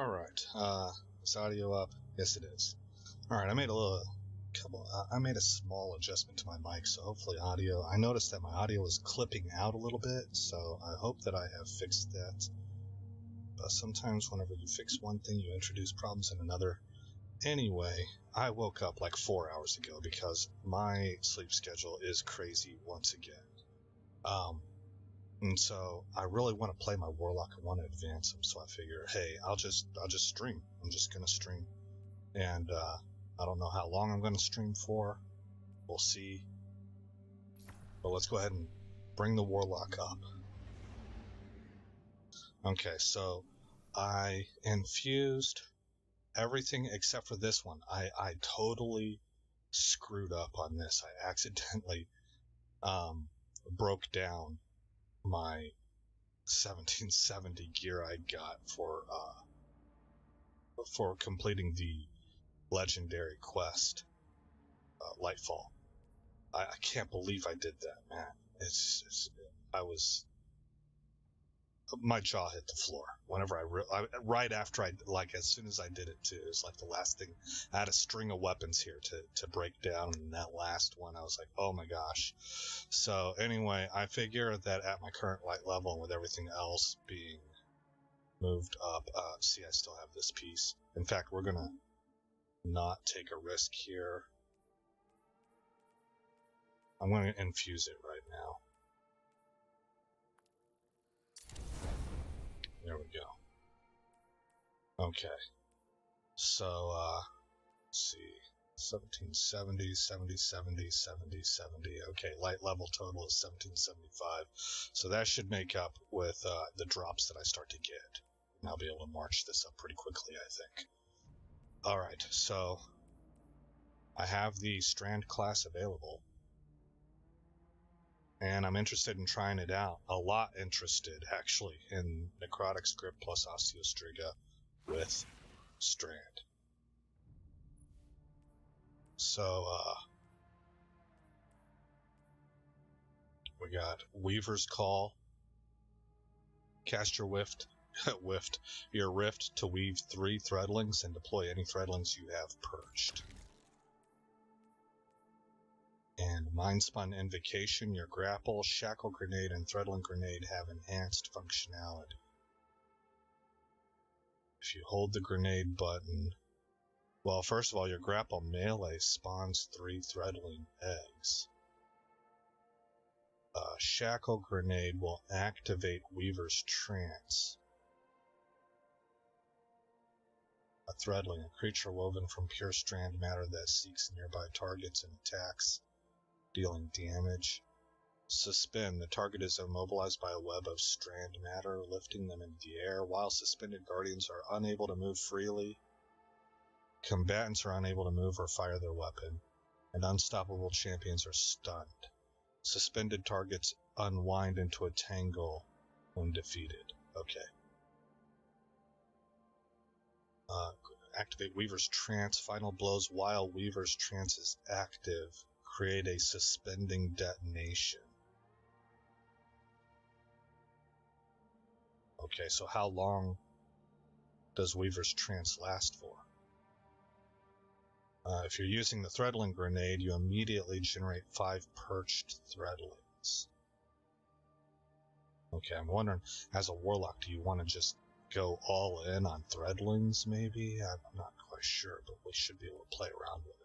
Alright, is audio up? Yes, it is. Alright, I made a small adjustment to my mic, so hopefully audio... I noticed that my audio was clipping out a little bit, so I hope that I have fixed that. But sometimes whenever you fix one thing, you introduce problems in another. Anyway, I woke up like 4 hours ago because my sleep schedule is crazy once again. And so I really want to play my Warlock. I want to advance him, so I figure, hey, I'll just stream. I'm just gonna stream, and I don't know how long I'm gonna stream for. We'll see. But let's go ahead and bring the Warlock up. Okay, so I infused everything except for this one. I totally screwed up on this. I accidentally broke down my 1770 gear I got for completing the legendary quest, Lightfall. I can't believe I did that, man. My jaw hit the floor whenever right after as soon as I did it too. It was like the last thing. I had a string of weapons here to break down, and that last one I was like, oh my gosh. So anyway, I figure that at my current light level and with everything else being moved up, see, I still have this piece. In fact, we're gonna not take a risk here. I'm going to infuse it right now. There we go. Okay. So, let's see. 1770, 70, 70, 70, 70. Okay, light level total is 1775. So that should make up with the drops that I start to get. And I'll be able to march this up pretty quickly, I think. Alright, so I have the Strand class available. And I'm interested in trying it out. A lot interested, actually, in Necrotic Script plus Osteostriga with Strand. So, we got Weaver's Call. Cast your your Rift to weave 3 threadlings and deploy any threadlings you have perched. And Mindspun Invocation, your Grapple, Shackle Grenade, and Threadling Grenade have enhanced functionality. If you hold the grenade button, well, first of all, your Grapple melee spawns 3 Threadling eggs. Shackle Grenade will activate Weaver's Trance. A Threadling, a creature woven from pure strand matter that seeks nearby targets and attacks, dealing damage. Suspend. The target is immobilized by a web of strand matter, lifting them into the air. While suspended, guardians are unable to move freely. Combatants are unable to move or fire their weapon. And unstoppable champions are stunned. Suspended targets unwind into a tangle when defeated. Okay. Activate Weaver's Trance. Final blows while Weaver's Trance is active create a suspending detonation. Okay, so how long does Weaver's Trance last for? If you're using the Threadling Grenade, you immediately generate 5 perched Threadlings. Okay, I'm wondering, as a Warlock, do you want to just go all in on Threadlings, maybe? I'm not quite sure, but we should be able to play around with it.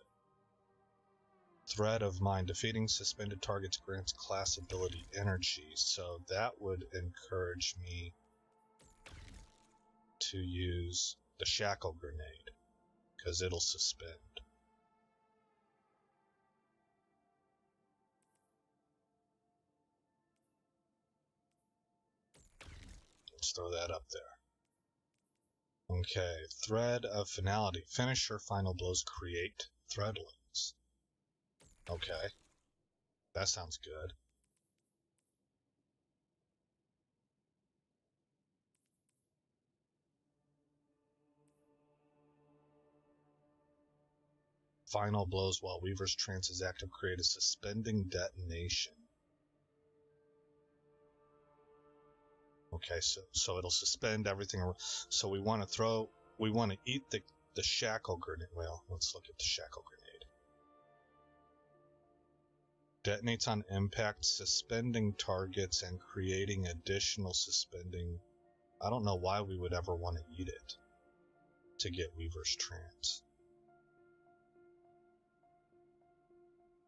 Thread of Mind. Defeating suspended targets grants class ability energy, so that would encourage me to use the Shackle Grenade, because it'll suspend. Let's throw that up there. Okay, Thread of Finality. Finisher final blows create Threadlings. Okay, that sounds good. Final blows while Weaver's Trance is active create a suspending detonation. Okay, so it'll suspend everything. So we want to throw we want to eat the shackle grenade. Well, let's look at the shackle grenade. Detonates on impact, suspending targets and creating additional suspending. I don't know why we would ever want to eat it to get Weaver's Trance.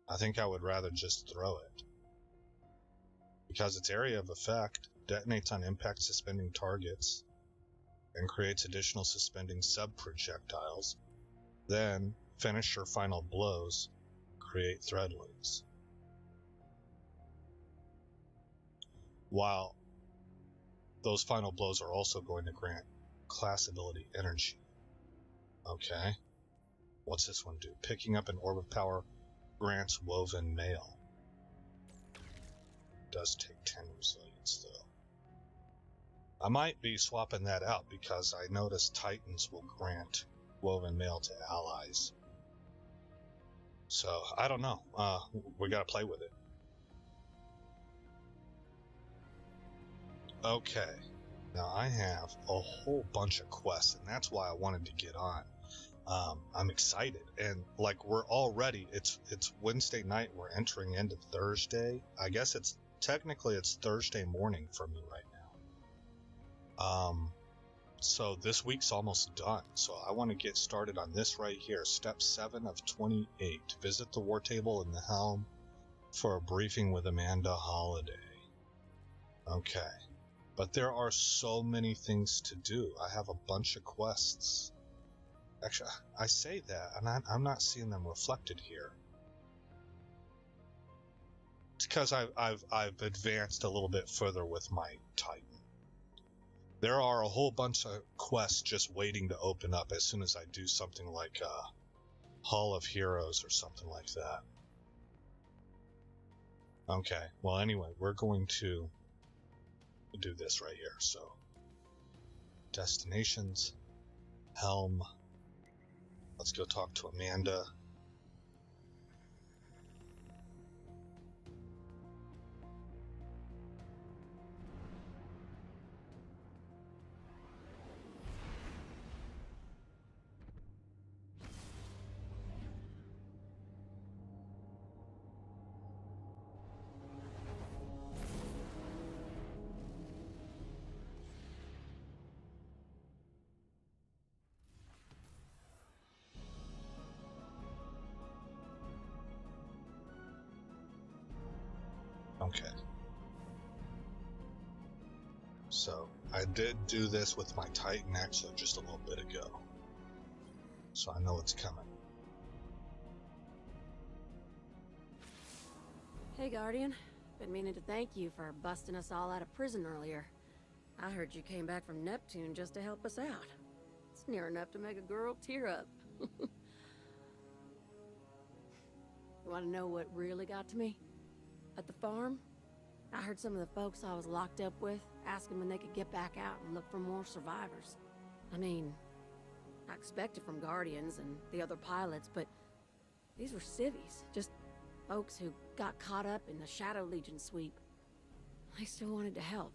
I think I would rather just throw it. Because its area of effect detonates on impact suspending targets and creates additional suspending sub-projectiles. Then, finish your final blows, create threadlings. While those final blows are also going to grant class ability energy. Okay. What's this one do? Picking up an orb of power grants woven mail. Does take 10 resilience though. I might be swapping that out because I noticed Titans will grant woven mail to allies. So, I don't know. We gotta play with it. Okay. Now I have a whole bunch of quests, and that's why I wanted to get on. I'm excited, and like we're already, it's Wednesday night, we're entering into Thursday. I guess it's Thursday morning for me right now. So this week's almost done, so I want to get started on this right here. Step 7 of 28. Visit the war table in the helm for a briefing with Amanda Holiday. Okay. But there are so many things to do. I have a bunch of quests. Actually, I say that, and I'm not seeing them reflected here. It's because I've advanced a little bit further with my Titan. There are a whole bunch of quests just waiting to open up as soon as I do something like Hall of Heroes or something like that. Okay, well anyway, we're going to do this right here. So, destinations, helm. Let's go talk to Amanda. Okay. So, I did do this with my Titan actually just a little bit ago. So I know it's coming. Hey, Guardian. Been meaning to thank you for busting us all out of prison earlier. I heard you came back from Neptune just to help us out. It's near enough to make a girl tear up. You want to know what really got to me? At the farm, I heard some of the folks I was locked up with asking when they could get back out and look for more survivors. I mean, I expected from Guardians and the other pilots, but these were civvies, just folks who got caught up in the Shadow Legion sweep. They still wanted to help.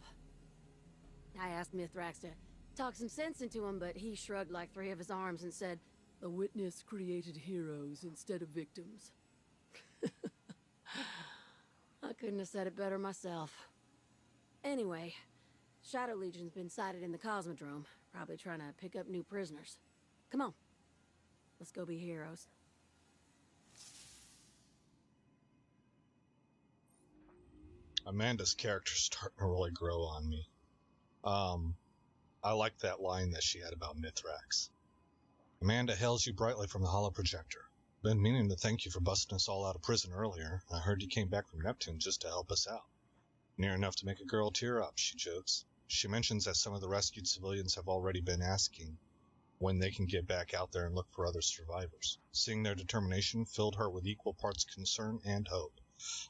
I asked Mithrax to talk some sense into him, but he shrugged like 3 of his arms and said, "The witness created heroes instead of victims." I couldn't have said it better myself. Anyway, Shadow Legion's been sighted in the Cosmodrome, probably trying to pick up new prisoners. Come on, let's go be heroes. Amanda's character's starting to really grow on me. I like that line that she had about Mithrax. Amanda hails you brightly from the holo projector. Been meaning to thank you for busting us all out of prison earlier. I heard you came back from Neptune just to help us out. Near enough to make a girl tear up, she jokes. She mentions that some of the rescued civilians have already been asking when they can get back out there and look for other survivors. Seeing their determination filled her with equal parts concern and hope.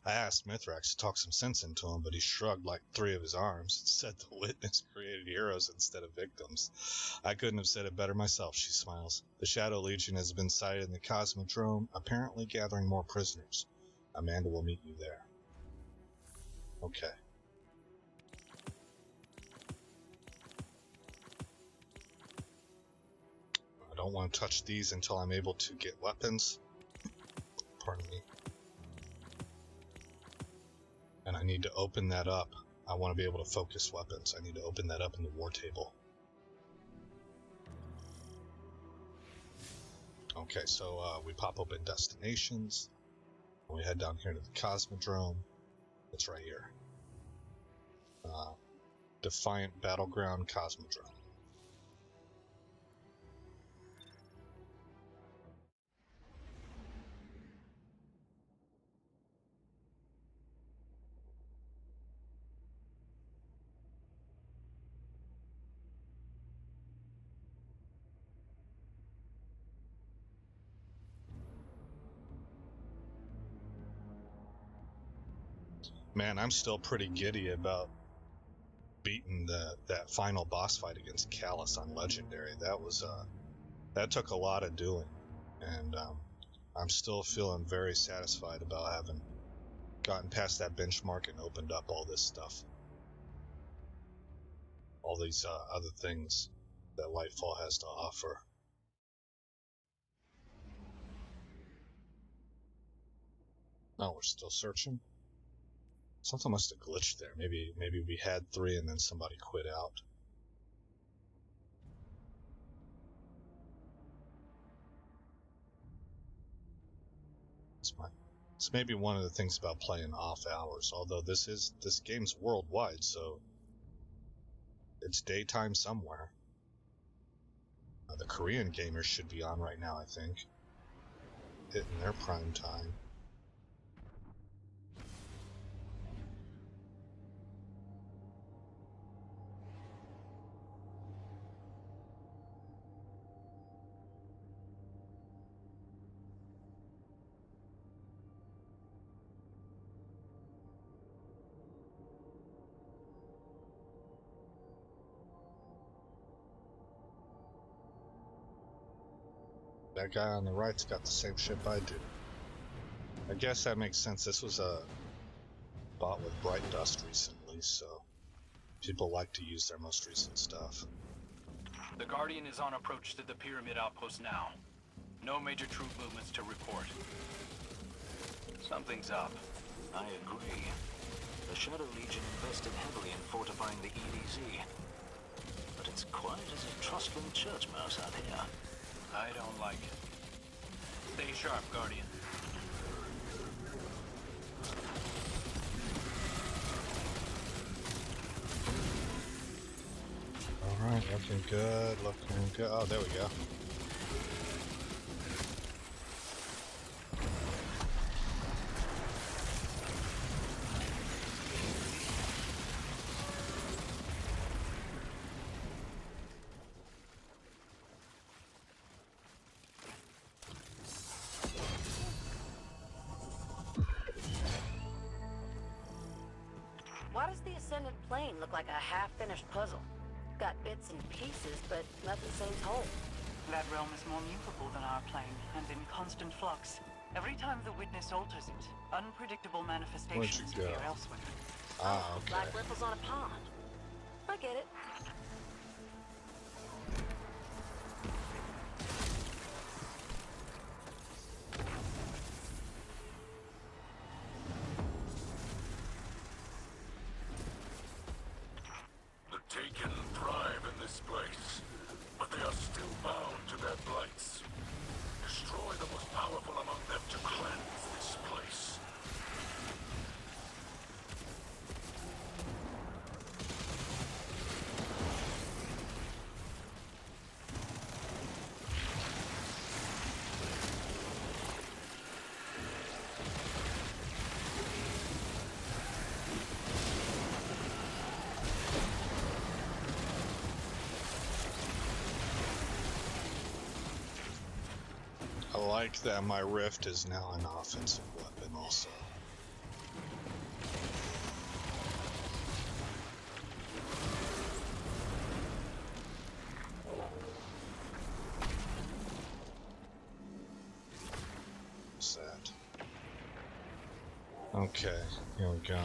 I asked Mithrax to talk some sense into him, but he shrugged like 3 of his arms and said the witness created heroes instead of victims. I couldn't have said it better myself, she smiles. The Shadow Legion has been sighted in the Cosmodrome, apparently gathering more prisoners. Amanda will meet you there. Okay. don't want to touch these until I'm able to get weapons. Pardon me. And I need to open that up. I want to be able to focus weapons. I need to open that up in the war table. Okay, so we pop open destinations. We head down here to the Cosmodrome. It's right here. Defiant Battleground Cosmodrome. Man, I'm still pretty giddy about beating that final boss fight against Callus on Legendary. That took a lot of doing, and I'm still feeling very satisfied about having gotten past that benchmark and opened up all this stuff, all these other things that Lightfall has to offer. Oh, we're still searching. Something must have glitched there. Maybe we had 3 and then somebody quit out. It's maybe one of the things about playing off hours. Although this game's worldwide, so it's daytime somewhere. The Korean gamers should be on right now, I think, hitting their prime time. That guy on the right's got the same ship I do. I guess that makes sense. This was bought with Bright Dust recently, so people like to use their most recent stuff. The Guardian is on approach to the Pyramid outpost now. No major troop movements to report. Something's up. I agree. The Shadow Legion invested heavily in fortifying the EDZ. But it's quiet as a trustful church mouse out here. I don't like it. Stay sharp, Guardian. Alright, looking good, looking good. Oh, there we go. Why does the Ascendant plane look like a half-finished puzzle? Got bits and pieces, but nothing seems whole. That realm is more mutable than our plane, and in constant flux. Every time the witness alters it, unpredictable manifestations go? appear elsewhere. Ah, okay. Like ripples on a pond. I get it. The Taken thrive in this place, but they are still bound to their blights. Destroy the most powerful among them to cleanse this place. I like that my Rift is now an offensive weapon also. What's that? Okay, here we go.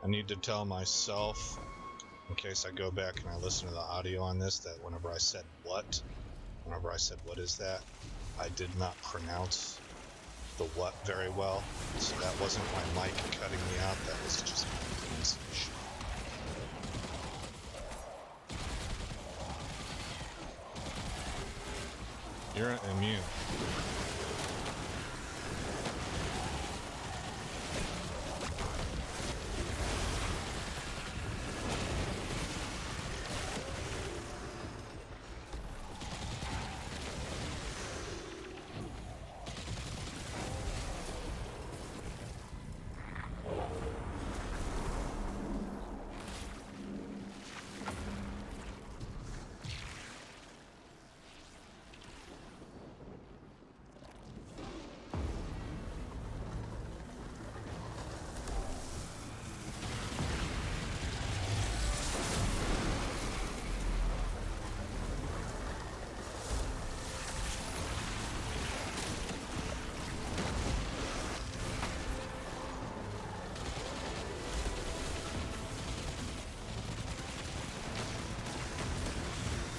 I need to tell myself, in case I go back and I listen to the audio on this, that whenever I said what is that, I did not pronounce the what very well. So that wasn't my mic cutting me out, that was just my pronunciation. You're immune.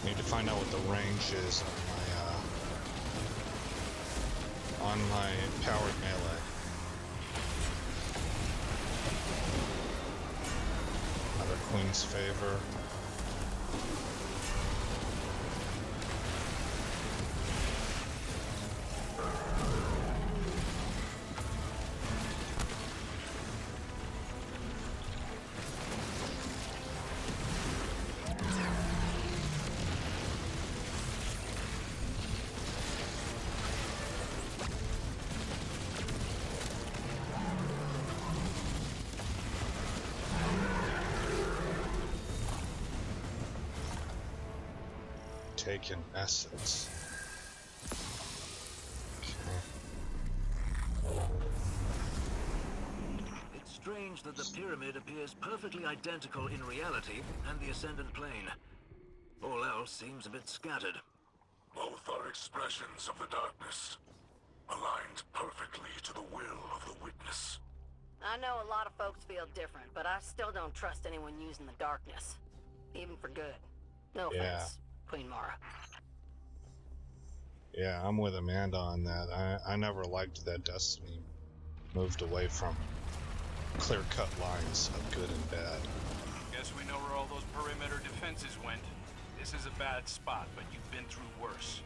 Need to find out what the range is on my powered melee. Another Queen's Favor. Taken essence. Okay. It's strange that the pyramid appears perfectly identical in reality and the Ascendant Plane. All else seems a bit scattered. Both are expressions of the darkness, aligned perfectly to the will of the witness. I know a lot of folks feel different, but I still don't trust anyone using the darkness. Even for good. No offense, Queen Mara. Yeah, I'm with Amanda on that. I never liked that Destiny moved away from clear-cut lines of good and bad. Guess we know where all those perimeter defenses went. This is a bad spot, but you've been through worse.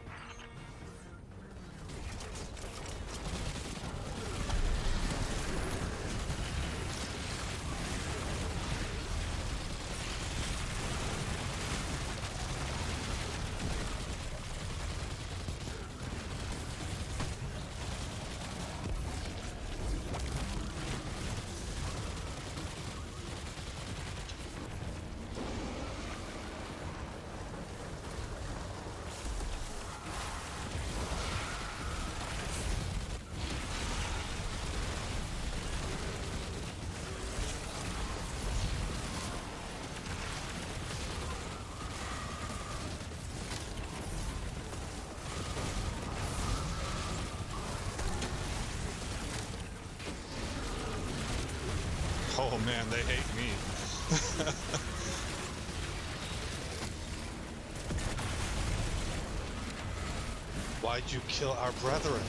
Oh man, they hate me. Why'd you kill our brethren?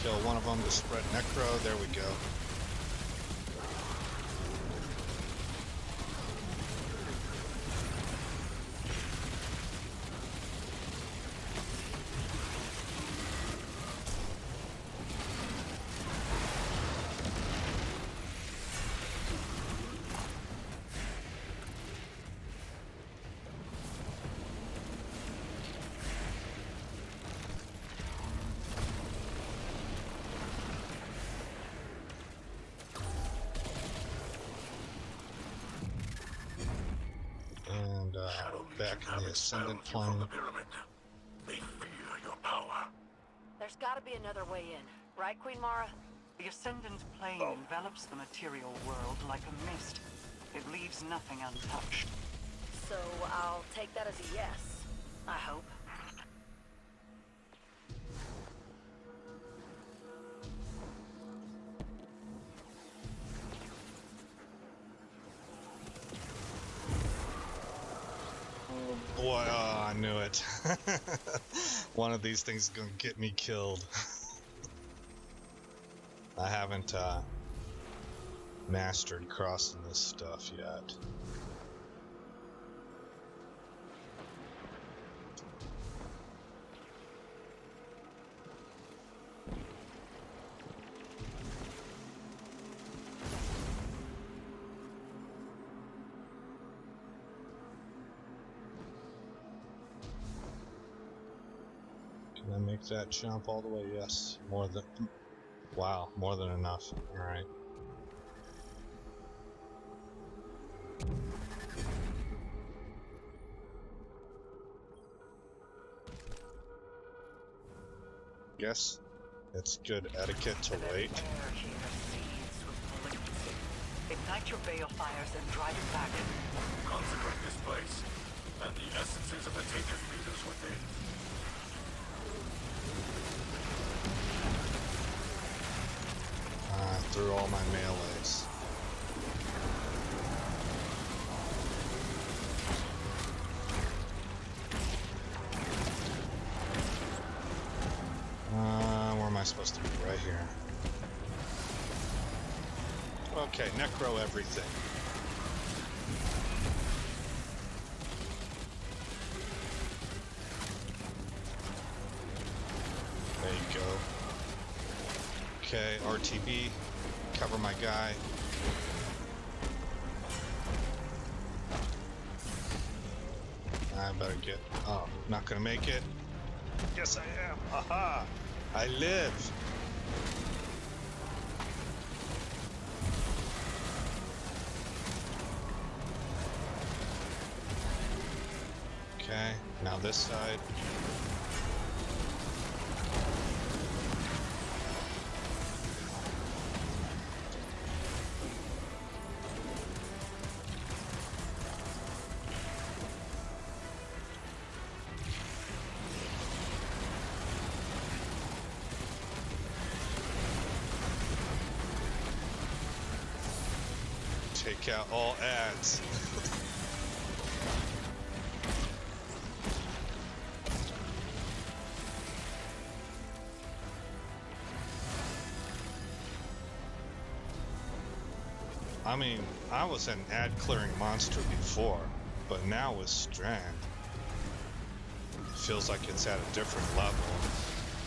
Kill one of them to spread necro. There we go. Shadow Legion back in have the expelled Ascendant you from plane. the pyramid. They fear your power. There's gotta be another way in, right, Queen Mara? The Ascendant plane envelops the material world like a mist. It leaves nothing untouched. So I'll take that as a yes, I hope. Boy, I knew it. One of these things is gonna get me killed. I haven't mastered crossing this stuff yet. Can I make that jump all the way? Yes. More than... Wow, more than enough. Alright. Guess it's good etiquette to wait. The air here seethes with malignancy. Ignite your balefires and drive it back. Consecrate this place, and the essences of the tainted leaders within. Through all my melees. Where am I supposed to be? Right here. Okay, necro everything. There you go. Okay, RTB. Cover my guy. I better get... Oh, not gonna make it. Yes, I am. Aha! I live. Okay, now this side. Take out all ads. I mean, I was an ad clearing monster before, but now with Strand, it feels like it's at a different level.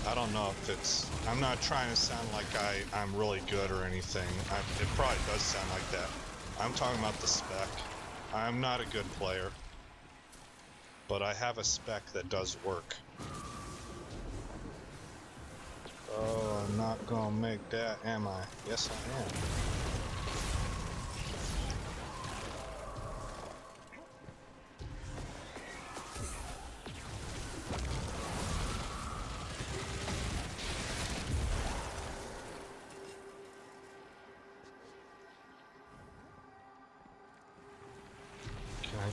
I don't know if it's... I'm not trying to sound like I'm really good or anything. It probably does sound like that. I'm talking about the spec. I'm not a good player, but I have a spec that does work. Oh, I'm not gonna make that, am I? Yes, I am.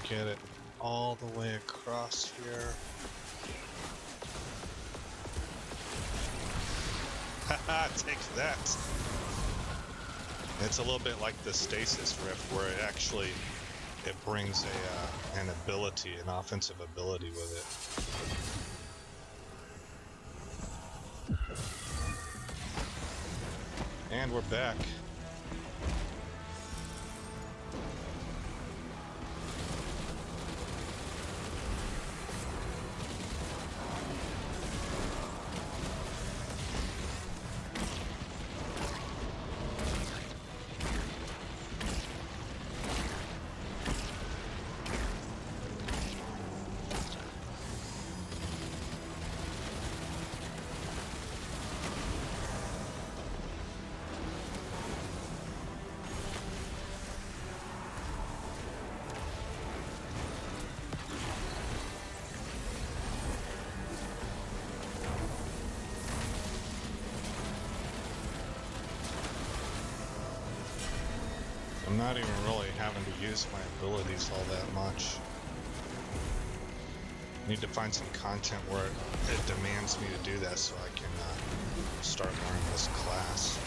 Get it all the way across here. Haha, take that. It's a little bit like the stasis rift, where it brings an ability, an offensive ability with it. And we're back. not even really having to use my abilities all that much. Need to find some content where it demands me to do that so I can start learning this class.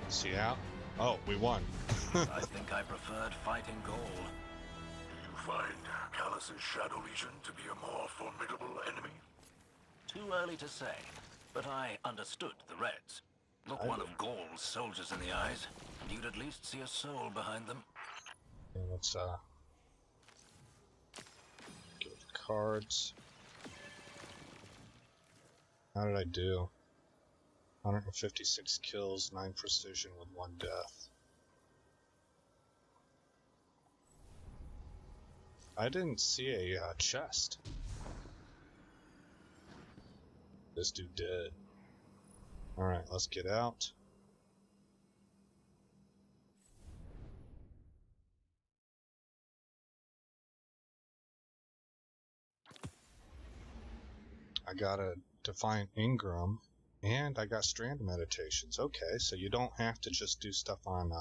See out? Oh, we won. I think I preferred fighting Gaul. Do you find Callus's Shadow Legion to be a more formidable enemy? Too early to say, but I understood the Reds. Look one of Gaul's soldiers in the eyes, and you'd at least see a soul behind them. Okay, let's give the cards. How did I do? 156 kills, 9 precision with 1 death. I didn't see a chest. This dude did. Alright, let's get out. I got a Defiant Ingram, and I got Strand Meditations. Okay, so you don't have to just do stuff on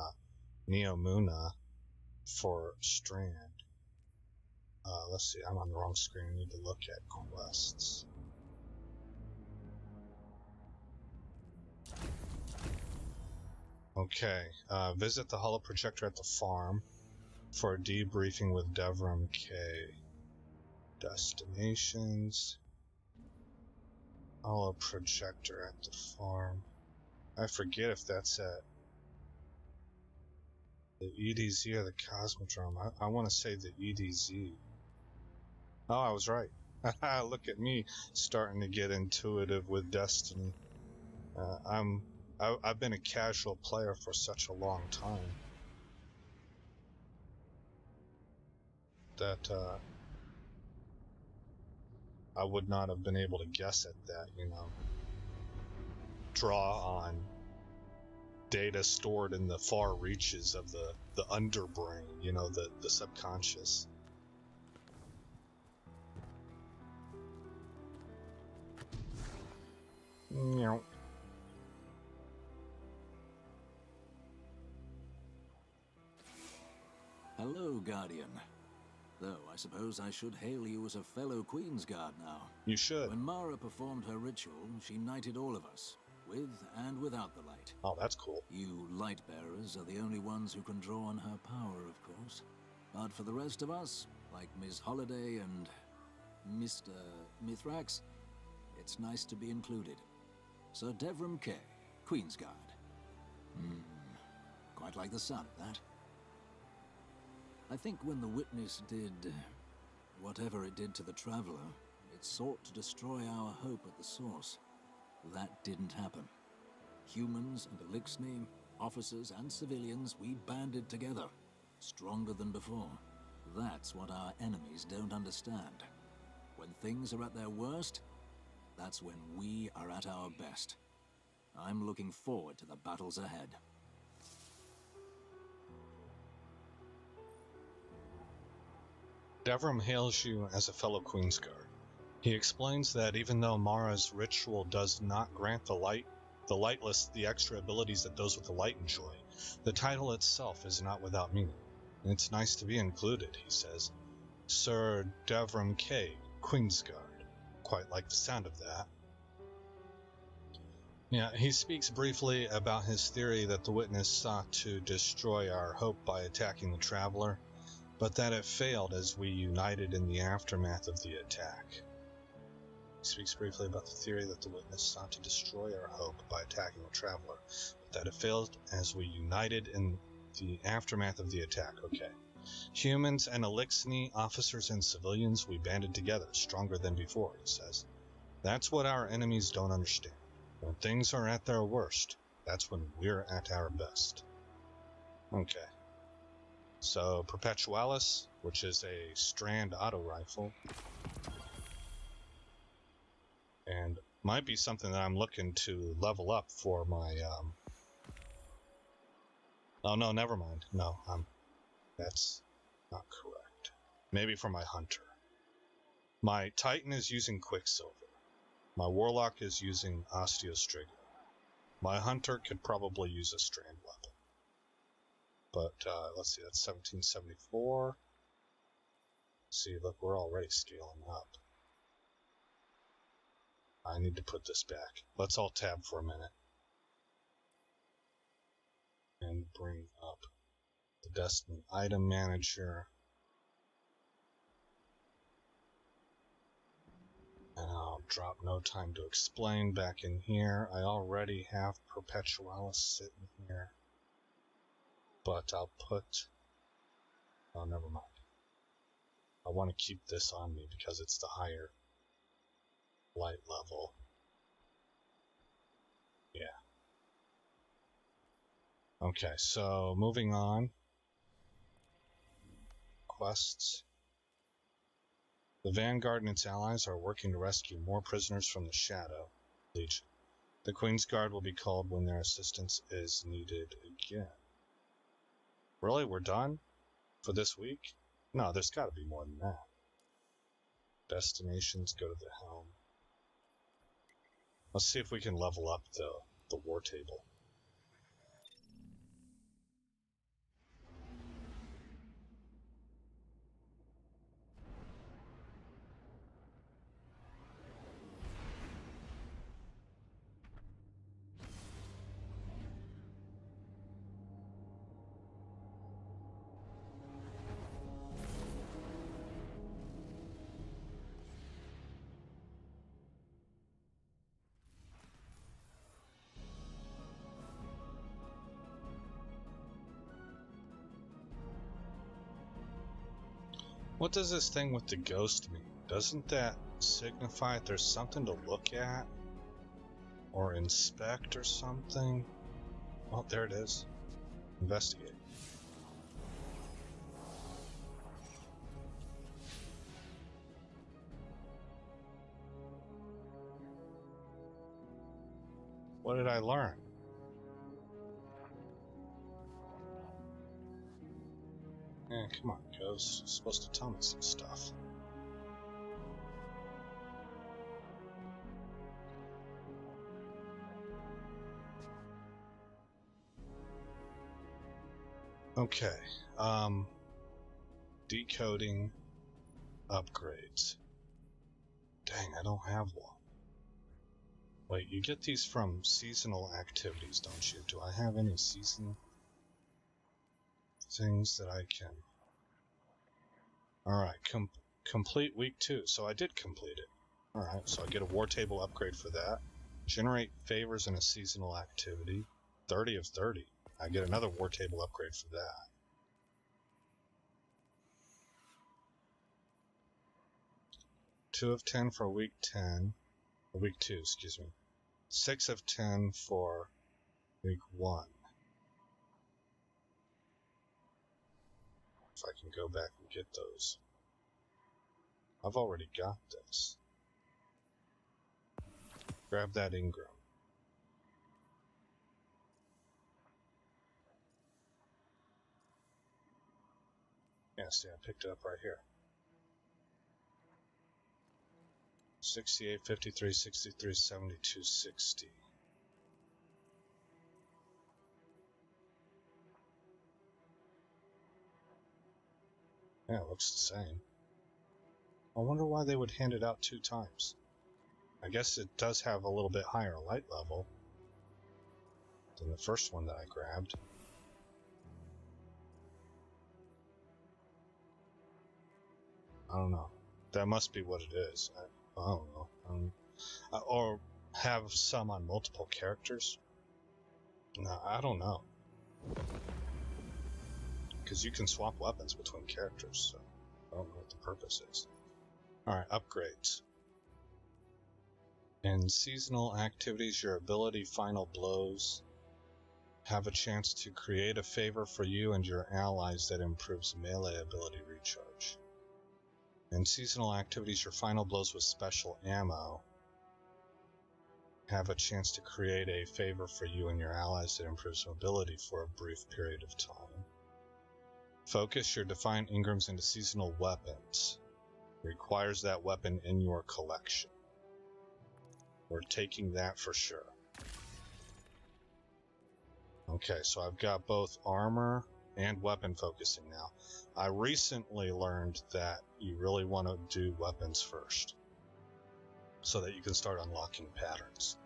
Neomuna for Strand. Let's see, I'm on the wrong screen. I need to look at quests. Okay, visit the holo projector at the farm for a debriefing with Devram K. Destinations. Holo projector at the farm. I forget if that's at the EDZ or the Cosmodrome. I want to say the EDZ. Oh, I was right. Look at me starting to get intuitive with Destiny. I've been a casual player for such a long time that I would not have been able to guess at that, you know. Draw on data stored in the far reaches of the underbrain, you know, the subconscious. Meow. Hello, Guardian. Though I suppose I should hail you as a fellow Queen's Guard now. You should. When Mara performed her ritual, she knighted all of us, with and without the light. Oh, that's cool. You light bearers are the only ones who can draw on her power, of course. But for the rest of us, like Ms. Holliday and Mr. Mithrax, it's nice to be included. Sir Devram K, Queen's Guard. Quite like the sound of that. I think when the Witness did whatever it did to the Traveler, it sought to destroy our hope at the source. That didn't happen. Humans and Elixni, officers and civilians, we banded together, stronger than before. That's what our enemies don't understand. When things are at their worst, that's when we are at our best. I'm looking forward to the battles ahead. Devram hails you as a fellow Queen's Guard. He explains that even though Mara's ritual does not grant the lightless the extra abilities that those with the light enjoy, the title itself is not without meaning. It's nice to be included, he says. Sir Devram K, Queen's Guard. Quite like the sound of that. Yeah, he speaks briefly about his theory that the Witness sought to destroy our hope by attacking the Traveler, but that it failed as we united in the aftermath of the attack. He speaks briefly about the theory that the Witness sought to destroy our hope by attacking the Traveler, but that it failed as we united in the aftermath of the attack. Okay. Humans and Elixni, officers and civilians, we banded together, stronger than before, he says. That's what our enemies don't understand. When things are at their worst, that's when we're at our best. Okay. So, Perpetualis, which is a Strand auto rifle, and Might be something that I'm looking to level up for my, oh no, never mind. No, that's not correct. Maybe for my hunter. My Titan is using Quicksilver. My Warlock is using Osteostrigula. My hunter could probably use a strand weapon. But, let's see, that's 1774. See, look, we're already scaling up. I need to put this back. Let's all tab for a minute. And bring up the Destiny Item Manager. And I'll drop No Time to Explain back in here. I already have Perpetualis sitting here. But I'll put... oh, never mind. I want to keep this on me because it's the higher light level. Yeah. Okay, so moving on. Quests. The Vanguard and its allies are working to rescue more prisoners from the Shadow Legion. The Queen's Guard will be called when their assistance is needed again. Really? We're done? For this week? No, there's got to be more than that. Destinations, go to the helm. Let's see if we can level up the war table. What does this thing with the ghost mean? Doesn't that signify there's something to look at? Or inspect or something? Oh, there it is. Investigate. What did I learn? Yeah, come on, Ghost. You're supposed to tell me some stuff. Okay. Decoding upgrades. Dang, I don't have one. Wait, you get these from seasonal activities, don't you? Do I have any season things that I can... Alright, complete week 2. So I did complete it. Alright, so I get a war table upgrade for that. Generate favors in a seasonal activity. 30 of 30. I get another war table upgrade for that. Two of 10 for week 10. Or week 2, excuse me. 6 of 10 for week 1. If I can go back and get those. I've already got this. Grab that Ingram. Yeah, see, I picked it up right here. 68, 53, 63, 72, 60. Yeah, it looks the same. I wonder why they would hand it out 2 times. I guess it does have a little bit higher light level than the first one that I grabbed. I don't know. That must be what it is. I don't know. Or have some on multiple characters? No, I don't know. Because you can swap weapons between characters, so I don't know what the purpose is. Alright, upgrades. In seasonal activities, your ability Final Blows have a chance to create a favor for you and your allies that improves melee ability recharge. In seasonal activities, your Final Blows with special ammo have a chance to create a favor for you and your allies that improves mobility for a brief period of time. Focus your Defiant Engrams into seasonal weapons. Requires that weapon in your collection. We're taking that for sure. Okay, so I've got both armor and weapon focusing now. I recently learned that you really want to do weapons first, so that you can start unlocking patterns.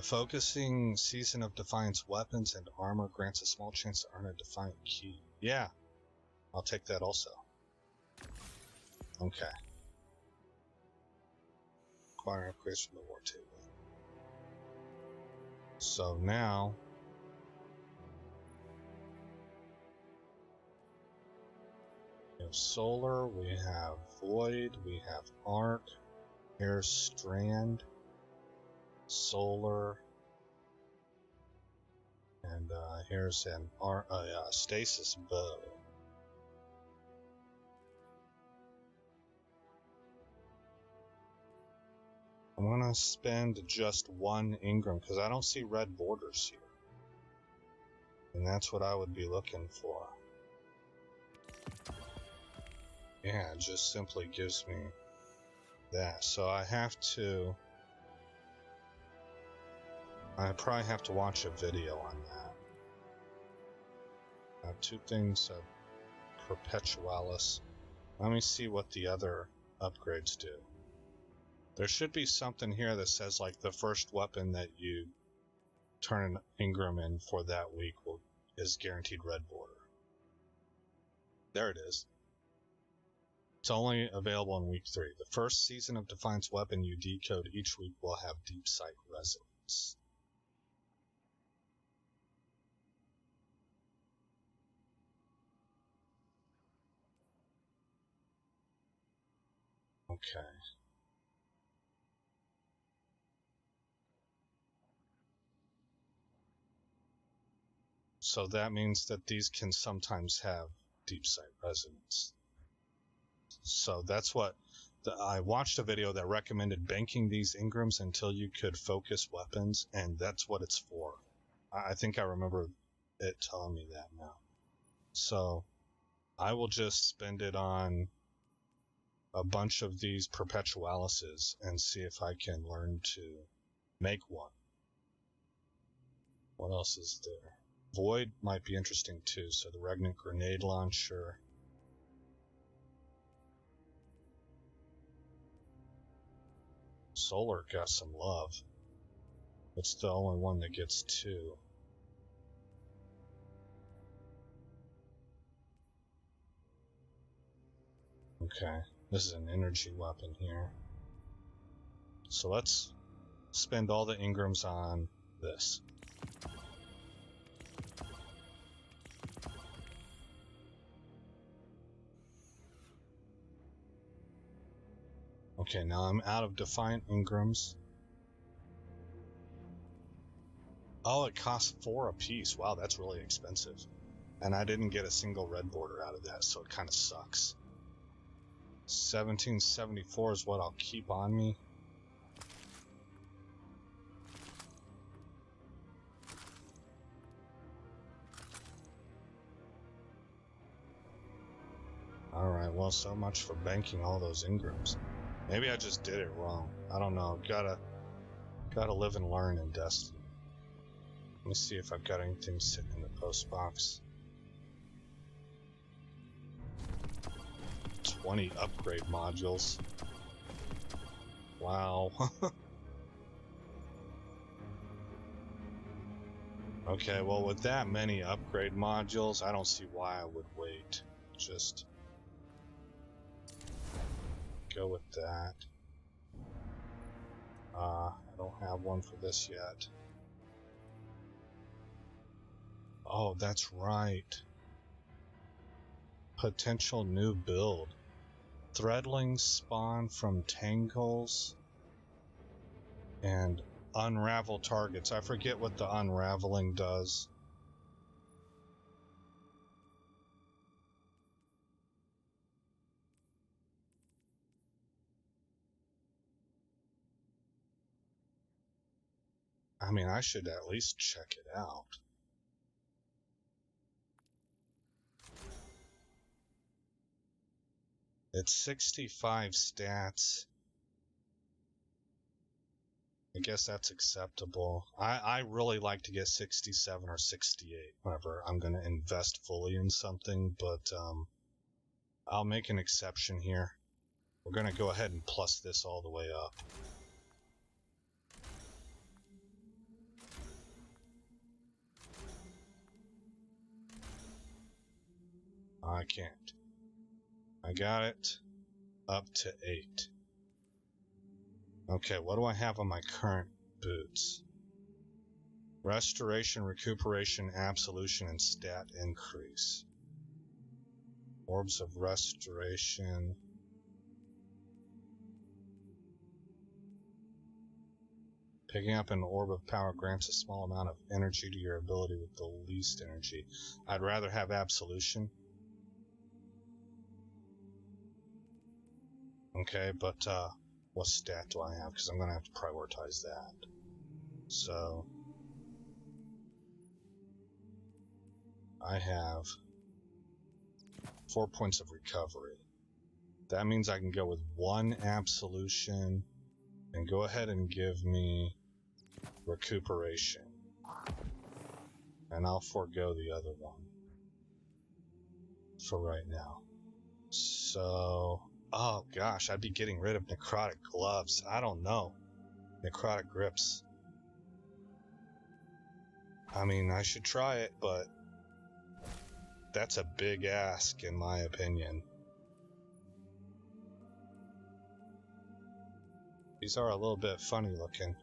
Focusing Season of Defiance weapons and armor grants a small chance to earn a Defiant key. Yeah, I'll take that also. Okay. Acquire upgrades from the war table. So now, we have Solar, we have Void, we have Arc, here's Strand, Solar, and here's an Stasis Bow. I'm gonna spend just 1 Engram because I don't see red borders here. And that's what I would be looking for. Yeah, it just simply gives me that. So I probably have to watch a video on that. 2 things of Perpetualis. Let me see what the other upgrades do. There should be something here that says like the first weapon that you turn an Engram in for that week is guaranteed red border. There it is. It's only available in week 3. The first Season of Defiance weapon you decode each week will have deep sight resonance. Okay. So that means that these can sometimes have deep sight resonance. So that's what I watched a video that recommended banking these Engrams until you could focus weapons, and that's what it's for. I think I remember it telling me that now. So I will just spend it on a bunch of these Perpetualises and see if I can learn to make one. What else is there? Void might be interesting too, so the Regnant Grenade Launcher. Solar got some love. It's the only one that gets 2. Okay, this is an energy weapon here. So let's spend all the Engrams on this. Okay, now I'm out of Defiant Engrams. Oh, it costs 4 apiece. Wow, that's really expensive. And I didn't get a single red border out of that, so it kind of sucks. 1774 is what I'll keep on me. Alright, well, so much for banking all those Engrams. Maybe I just did it wrong. I don't know. Gotta live and learn in Destiny. Let me see if I've got anything sitting in the post box. 20 upgrade modules. Wow. Okay, well, with that many upgrade modules, I don't see why I would wait. Just go with that. I don't have one for this yet. Oh, that's right. Potential new build. Threadlings spawn from tangles and unravel targets. I forget what the unraveling does. I mean, I should at least check it out. It's 65 stats. I guess that's acceptable. I really like to get 67 or 68 whenever I'm going to invest fully in something, but I'll make an exception here. We're going to go ahead and plus this all the way up. I can't. I got it up to 8. Okay, what do I have on my current boots? Restoration, recuperation, absolution, and stat increase. Orbs of restoration. Picking up an orb of power grants a small amount of energy to your ability with the least energy. I'd rather have absolution. Okay, but what stat do I have? Because I'm going to have to prioritize that. So I have 4 points of recovery. That means I can go with 1 absolution and go ahead and give me recuperation. And I'll forego the other one for right now. So, oh gosh, I'd be getting rid of necrotic gloves. I don't know. Necrotic grips. I mean, I should try it, but that's a big ask in my opinion. These are a little bit funny looking.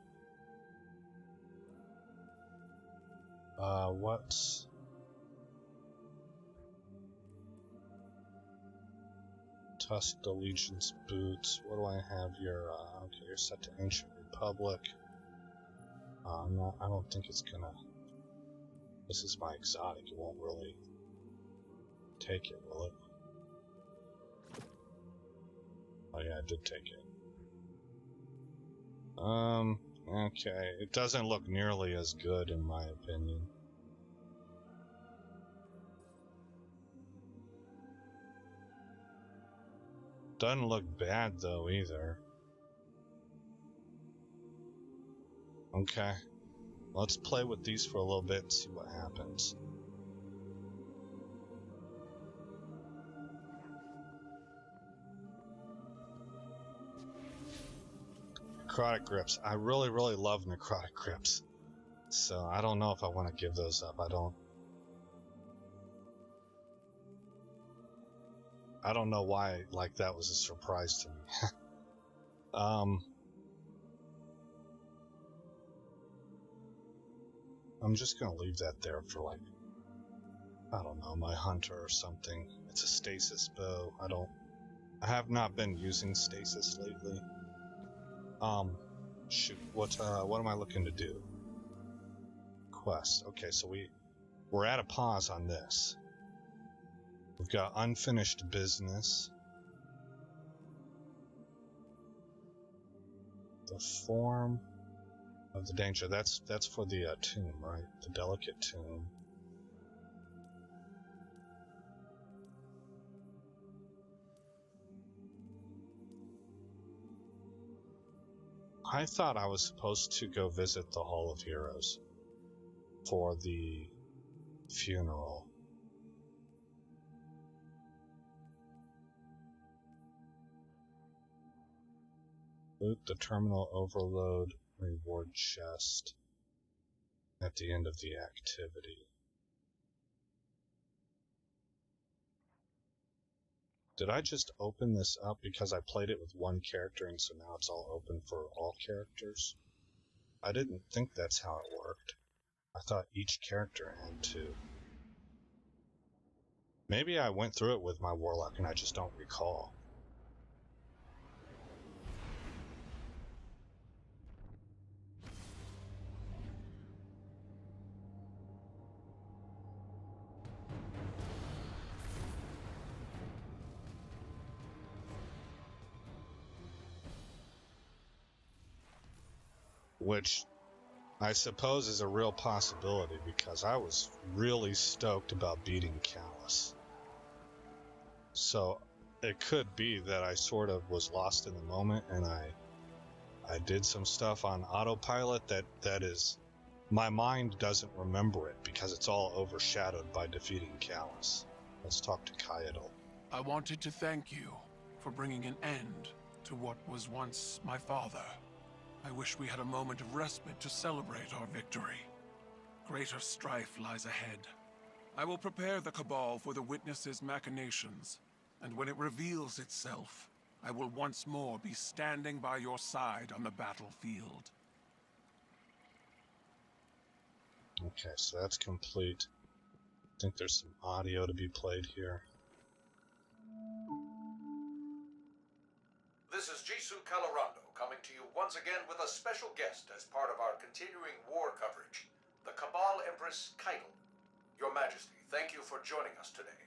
What's... Tusked Allegiance boots. What do I have here? Okay, you're set to Ancient Republic. No, I don't think it's gonna... This is my exotic. It won't really take it, will it? Oh yeah, I did take it. Okay. It doesn't look nearly as good in my opinion. Doesn't look bad though either. Okay. Let's play with these for a little bit and see what happens. Necrotic grips. I really love necrotic grips. So I don't know if I want to give those up. I don't know why like that was a surprise to me. I'm just gonna leave that there for like, I don't know, my hunter or something. It's a stasis bow. I have not been using stasis lately. Shoot, what am I looking to do? Quest. Okay, so we're at a pause on this. We've got unfinished business. The form of the danger. That's for the tomb, right? The delicate tomb. I thought I was supposed to go visit the Hall of Heroes for the funeral. Loot the terminal overload reward chest at the end of the activity. Did I just open this up because I played it with one character and so now it's all open for all characters? I didn't think that's how it worked. I thought each character had to. Maybe I went through it with my Warlock and I just don't recall. Which, I suppose is a real possibility, because I was really stoked about beating Callus. So it could be that I sort of was lost in the moment, and I did some stuff on autopilot that is, my mind doesn't remember it because it's all overshadowed by defeating Callus. Let's talk to Kaido. I wanted to thank you for bringing an end to what was once my father. I wish we had a moment of respite to celebrate our victory. Greater strife lies ahead. I will prepare the Cabal for the Witness's machinations, and when it reveals itself, I will once more be standing by your side on the battlefield. Okay, so that's complete. I think there's some audio to be played here. This is Jisoo Calorando coming to you once again with a special guest as part of our continuing war coverage, the Cabal Empress Kaido. Your Majesty, thank you for joining us today.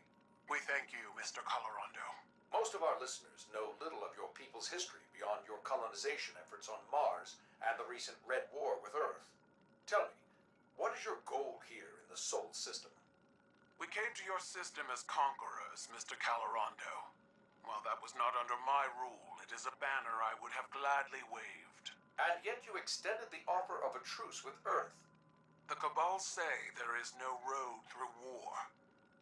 We thank you, Mr. Calorando. Most of our listeners know little of your people's history beyond your colonization efforts on Mars and the recent Red War with Earth. Tell me, what is your goal here in the Sol system? We came to your system as conquerors, Mr. Calorando. While that was not under my rule, it is a banner I would have gladly waved. And yet you extended the offer of a truce with Earth. The Cabal say there is no road through war.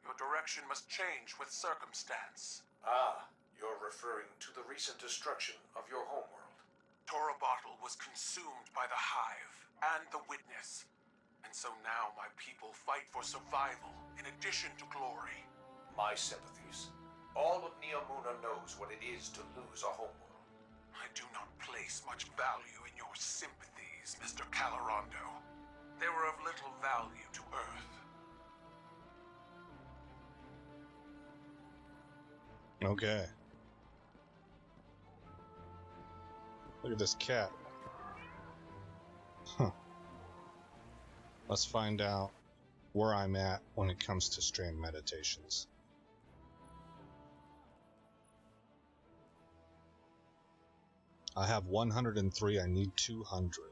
Your direction must change with circumstance. Ah, you're referring to the recent destruction of your homeworld. Torabottle was consumed by the Hive and the Witness. And so now my people fight for survival in addition to glory. My sympathies. All of Neomuna knows what it is to lose a homeworld. I do not place much value in your sympathies, Mr. Calorando. They were of little value to Earth. Okay. Look at this cat. Huh. Let's find out where I'm at when it comes to strand meditations. I have 103, I need 200.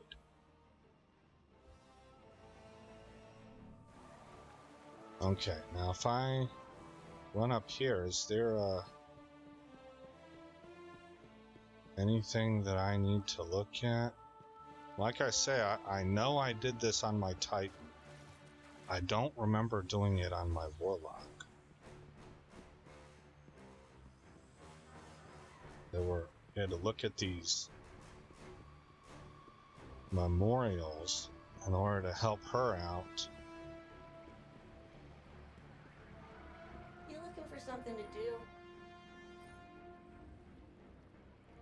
Okay, now if I run up here, is there anything that I need to look at? Like I say, I know I did this on my Titan. I don't remember doing it on my Warlock. You had to look at these memorials in order to help her out. You looking for something to do?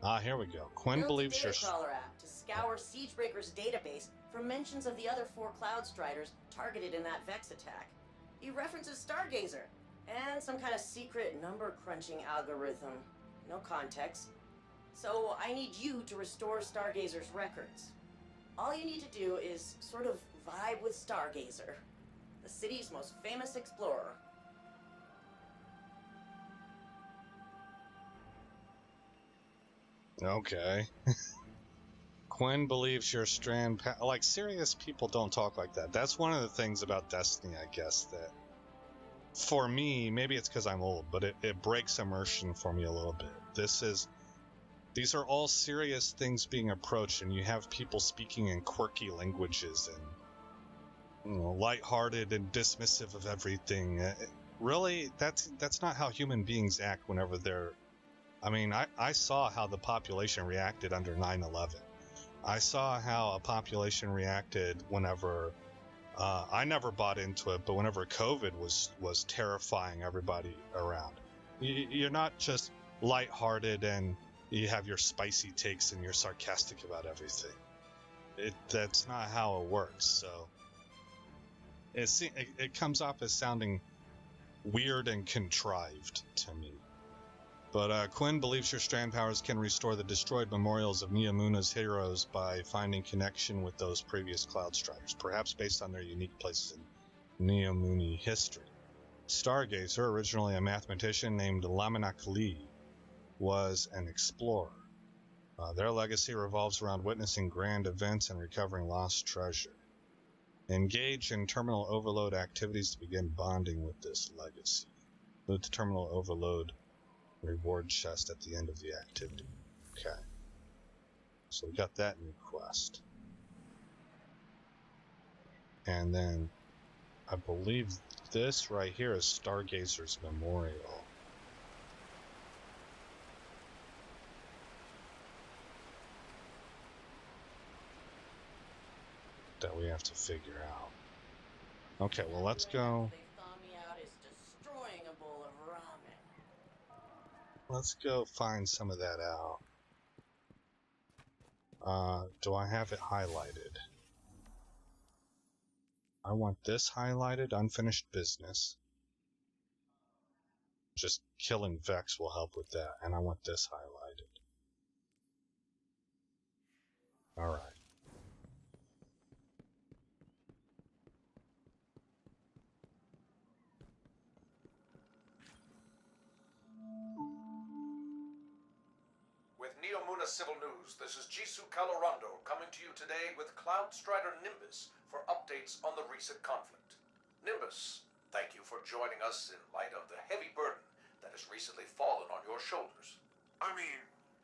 Ah, here we go. Quinn Built believes a you're... data crawler app to scour Siegebreaker's database for mentions of the other 4 Cloud Striders targeted in that Vex attack. He references Stargazer and some kind of secret number crunching algorithm. No context. So I need you to restore Stargazer's records. All you need to do is sort of vibe with Stargazer, the city's most famous explorer. Okay. Quinn believes your strand... Like, serious people don't talk like that. That's one of the things about Destiny, I guess, that... For me, maybe it's because I'm old, but it breaks immersion for me a little bit. These are all serious things being approached, and you have people speaking in quirky languages and, you know, lighthearted and dismissive of everything. Really, that's not how human beings act whenever they're... I mean, I saw how the population reacted under 9/11. I saw how a population reacted whenever... I never bought into it, but whenever COVID was terrifying everybody around. You're not just lighthearted and you have your spicy takes and you're sarcastic about everything. That's not how it works. So it comes off as sounding weird and contrived to me. But Quinn believes your strand powers can restore the destroyed memorials of Neomuna's heroes by finding connection with those previous Cloud Striders, perhaps based on their unique places in Neomuni history. Stargazer, originally a mathematician named Lamanak Lee, was an explorer. Their legacy revolves around witnessing grand events and recovering lost treasure. Engage in terminal overload activities to begin bonding with this legacy. Loot the terminal overload reward chest at the end of the activity. Okay. So we got that new quest. And then I believe this right here is Stargazer's Memorial. That we have to figure out. Okay, well let's go. They thaw me out is destroying a bowl of ramen. Let's go find some of that out. Do I have it highlighted? I want this highlighted, unfinished business. Just killing Vex will help with that, and I want this highlighted. Alright. With Neomuna Civil News, this is Jisoo Calorondo coming to you today with Cloud Strider Nimbus for updates on the recent conflict. Nimbus, thank you for joining us in light of the heavy burden that has recently fallen on your shoulders. I mean,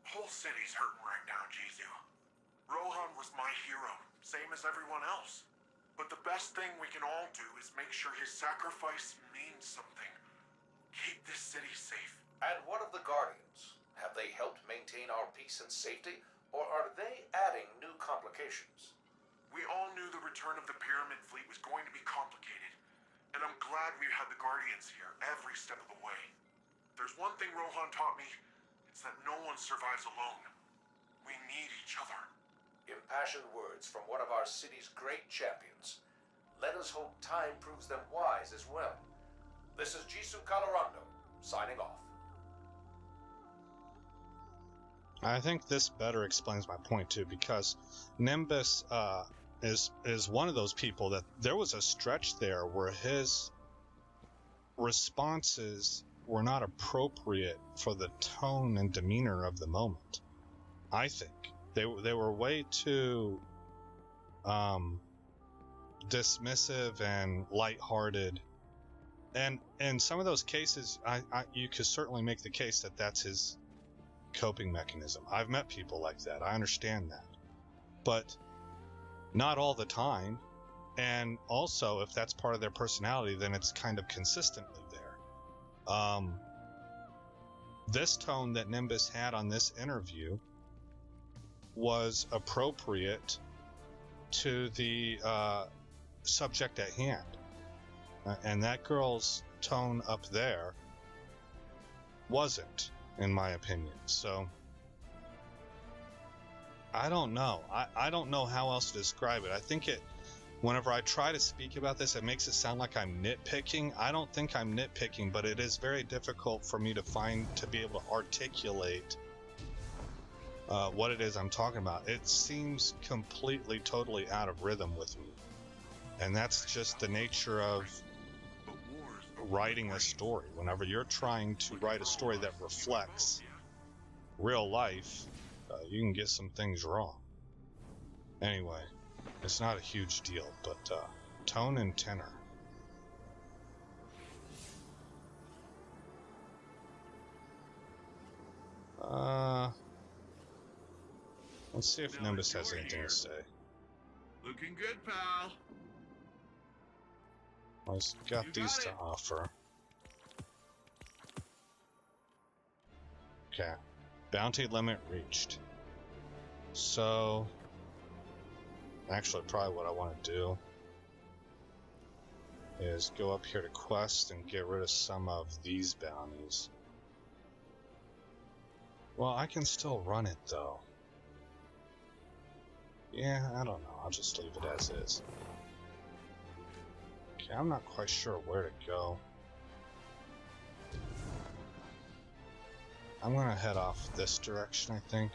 whole city's hurting right now, Jisoo. Rohan was my hero, same as everyone else. But the best thing we can all do is make sure his sacrifice means something. Keep this city safe. And what of the Guardians? Have they helped maintain our peace and safety, or are they adding new complications? We all knew the return of the Pyramid Fleet was going to be complicated, and I'm glad we had the Guardians here every step of the way. There's one thing Rohan taught me, it's that no one survives alone. We need each other. Impassioned words from one of our city's great champions. Let us hope time proves them wise as well. This is Jisoo Calorondo, signing off. I think this better explains my point too, because Nimbus is one of those people that there was a stretch there where his responses were not appropriate for the tone and demeanor of the moment. I think they were way too dismissive and lighthearted, and in some of those cases, you could certainly make the case that that's his coping mechanism. I've met people like that. I understand that, but not all the time. And also, if that's part of their personality, then it's kind of consistently there. This tone that Nimbus had on this interview was appropriate to the subject at hand, and that girl's tone up there wasn't, in my opinion. So I don't know. I don't know how else to describe it. I think whenever I try to speak about this, it makes it sound like I'm nitpicking. I don't think I'm nitpicking, but it is very difficult for me to be able to articulate what it is I'm talking about. It seems completely, totally out of rhythm with me. And that's just the nature of writing a story. Whenever you're trying to write a story that reflects real life, you can get some things wrong. Anyway, it's not a huge deal, but tone and tenor. Let's see if Nimbus has anything to say. Looking good, pal. Well, he's got these to offer. Okay. Bounty limit reached. So, actually, probably what I want to do is go up here to quest and get rid of some of these bounties. Well, I can still run it though. Yeah, I don't know. I'll just leave it as is. Okay, I'm not quite sure where to go. I'm gonna head off this direction, I think.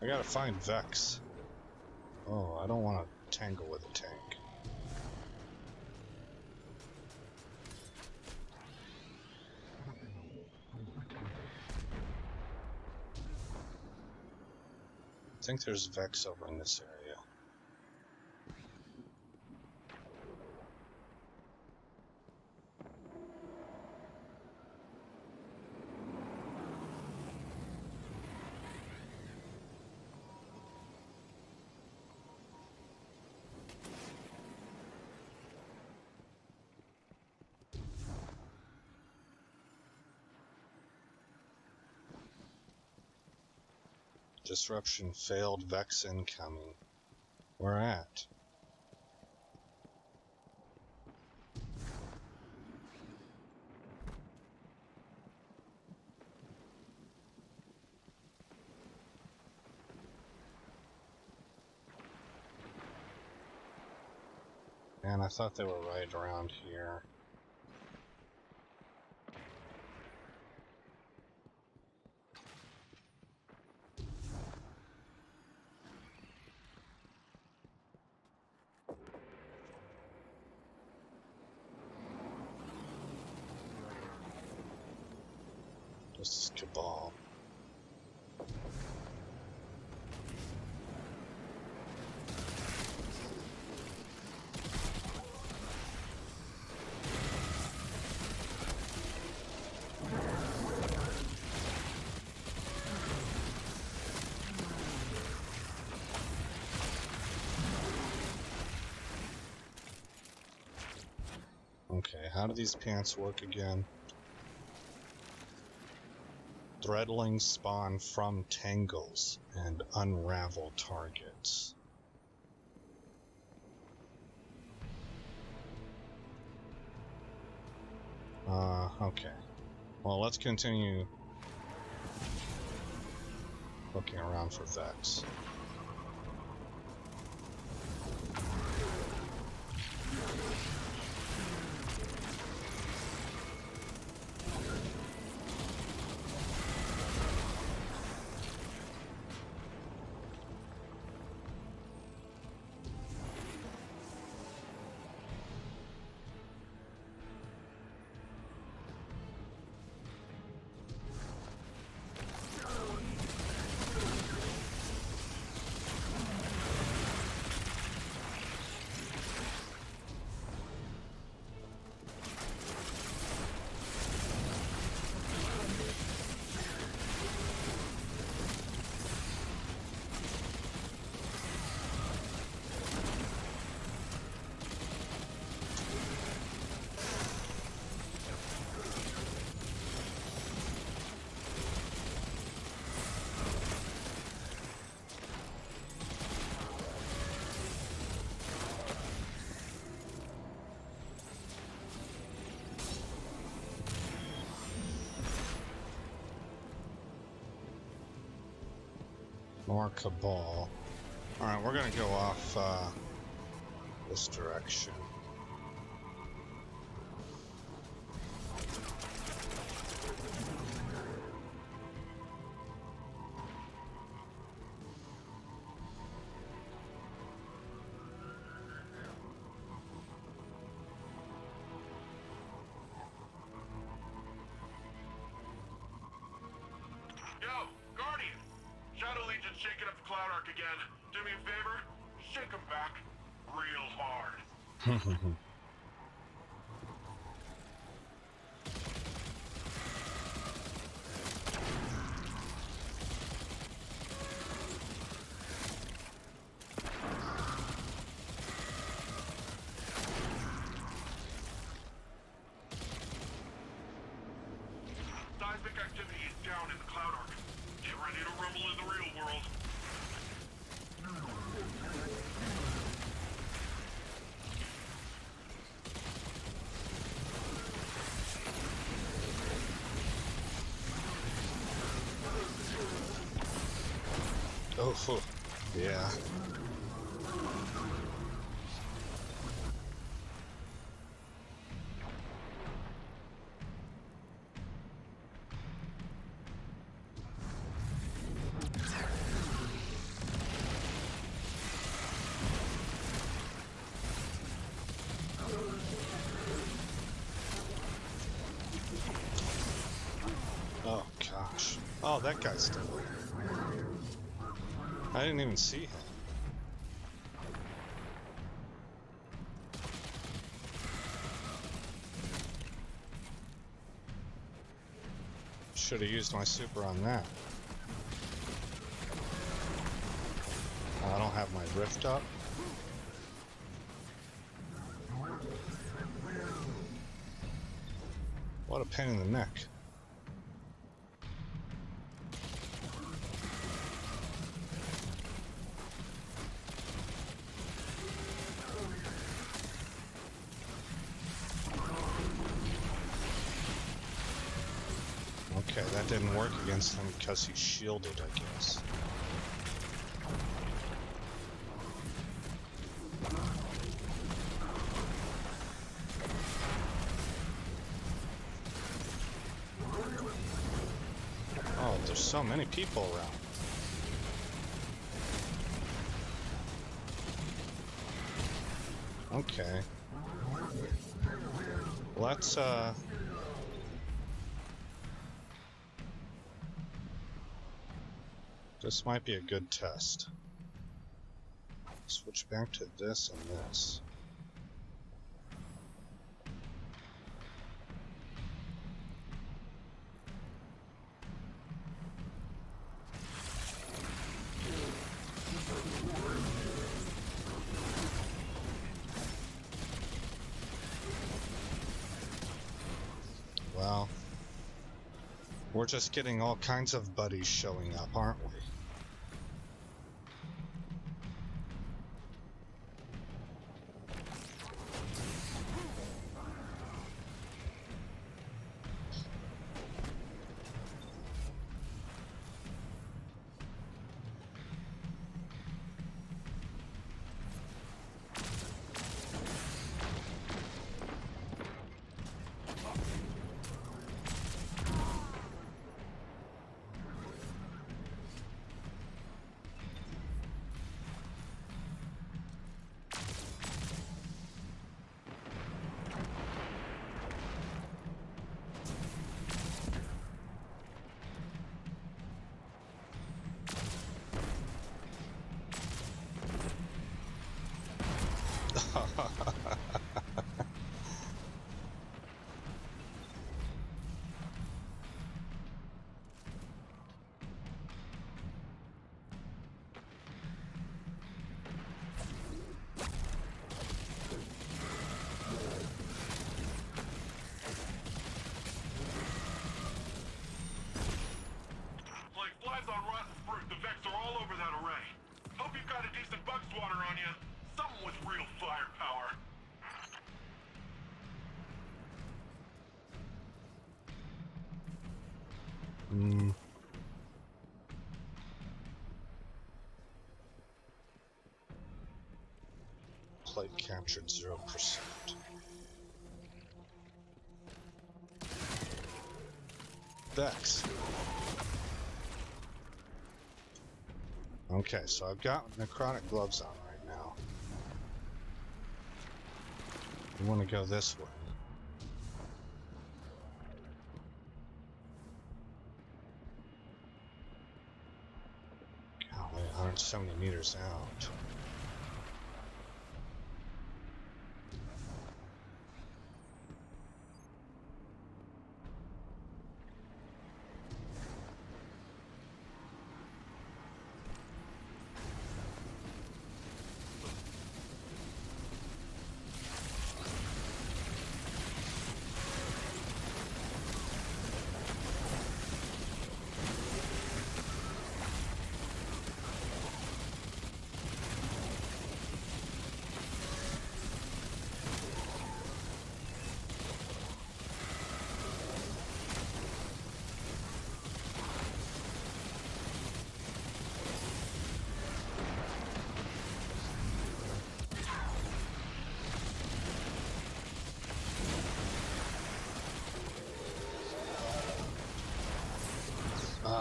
I gotta find Vex. Oh, I don't want to tangle with a tank. I think there's Vex over in this area. Disruption failed, Vex incoming. Where at? Man, I thought they were right around here. This is Cabal. Okay, how do these pants work again? Threadlings spawn from tangles and unravel targets. Okay. Well, let's continue looking around for Vex. More Cabal. Alright, we're gonna go off this direction. Yo, Guardian! Shadow Legion's shaking up the Cloud Arc again. Do me a favor, shake them back real hard. Seismic activity is down in the Cloud Arc. Get ready to rumble in the real world. Oh, phew. Yeah. Oh, gosh. Oh, that guy's still there. I didn't even see him. Should have used my super on that. Oh, I don't have my rift up. What a pain in the neck. Okay, that didn't work against him because he's shielded, I guess. Oh, there's so many people around. Okay. Let's, this might be a good test. Switch back to this and this. Well, we're just getting all kinds of buddies showing up, aren't we? Plate captured 0%. Vex. Okay, so I've got necrotic gloves on right now. We want to go this way. Golly, 170 meters out.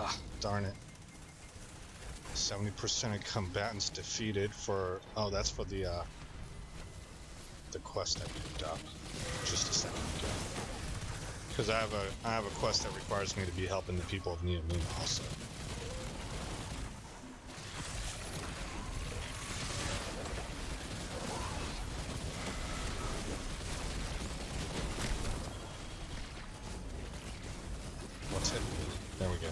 Ah, darn it. 70% of combatants defeated for... Oh, that's for the quest I picked up just a second ago. Because I have a quest that requires me to be helping the people of Neomuna also. What's hitting me? There we go.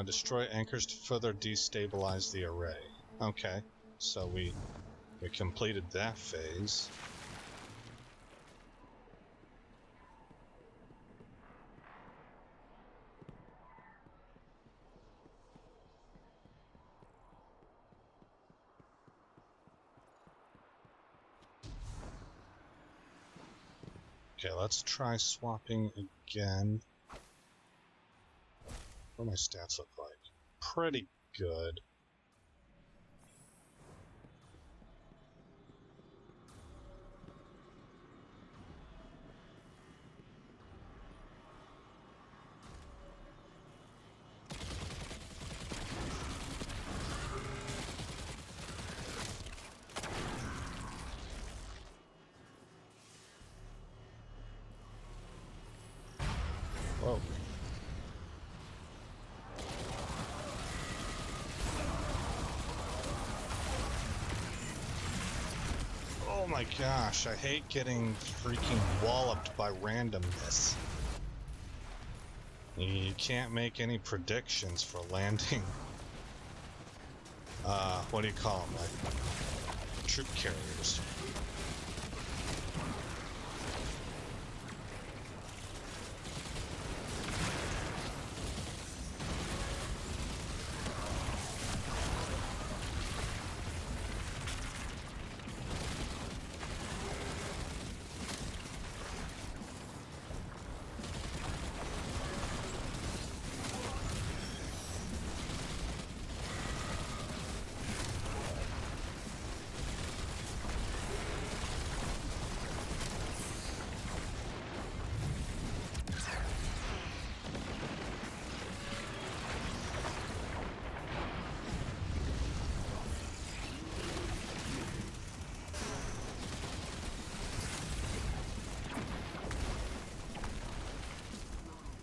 Destroy anchors to further destabilize the array. Okay, so we completed that phase. Okay, let's try swapping again. What do my stats look like? Pretty good. Whoa. Oh my gosh, I hate getting freaking walloped by randomness. You can't make any predictions for landing. What do you call them? Like troop carriers.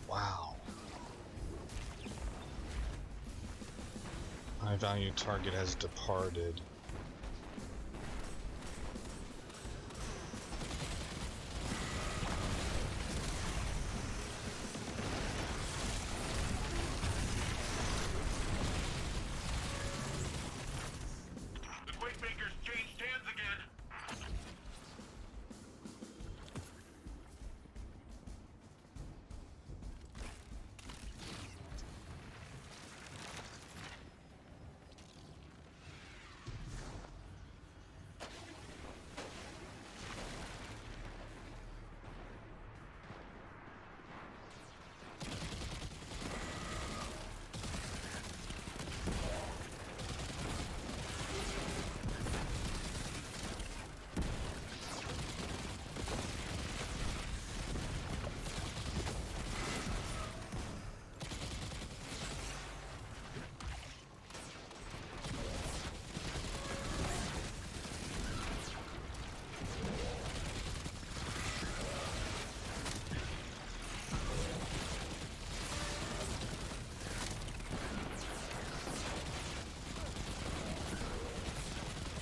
Wow. High value target has departed. The Quakemakers changed hands again.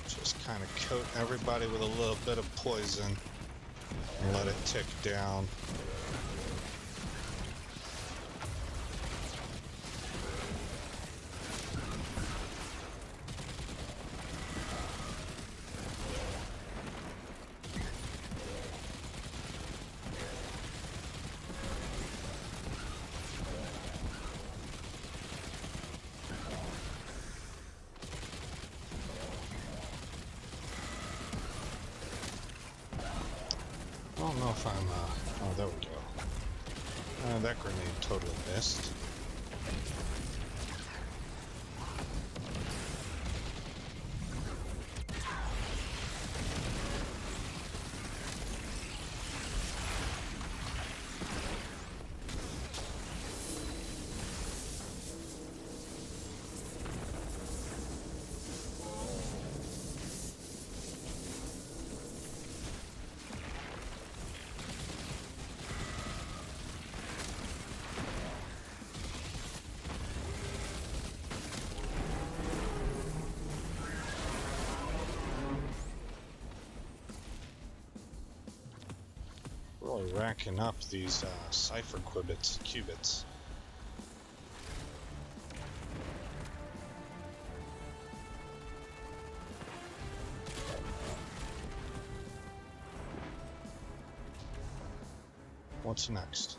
Just kind of coat everybody with a little bit of poison and let it tick down. I don't know if I'm, oh, there we go. That grenade totally missed. Really racking up these cipher qubits. What's next?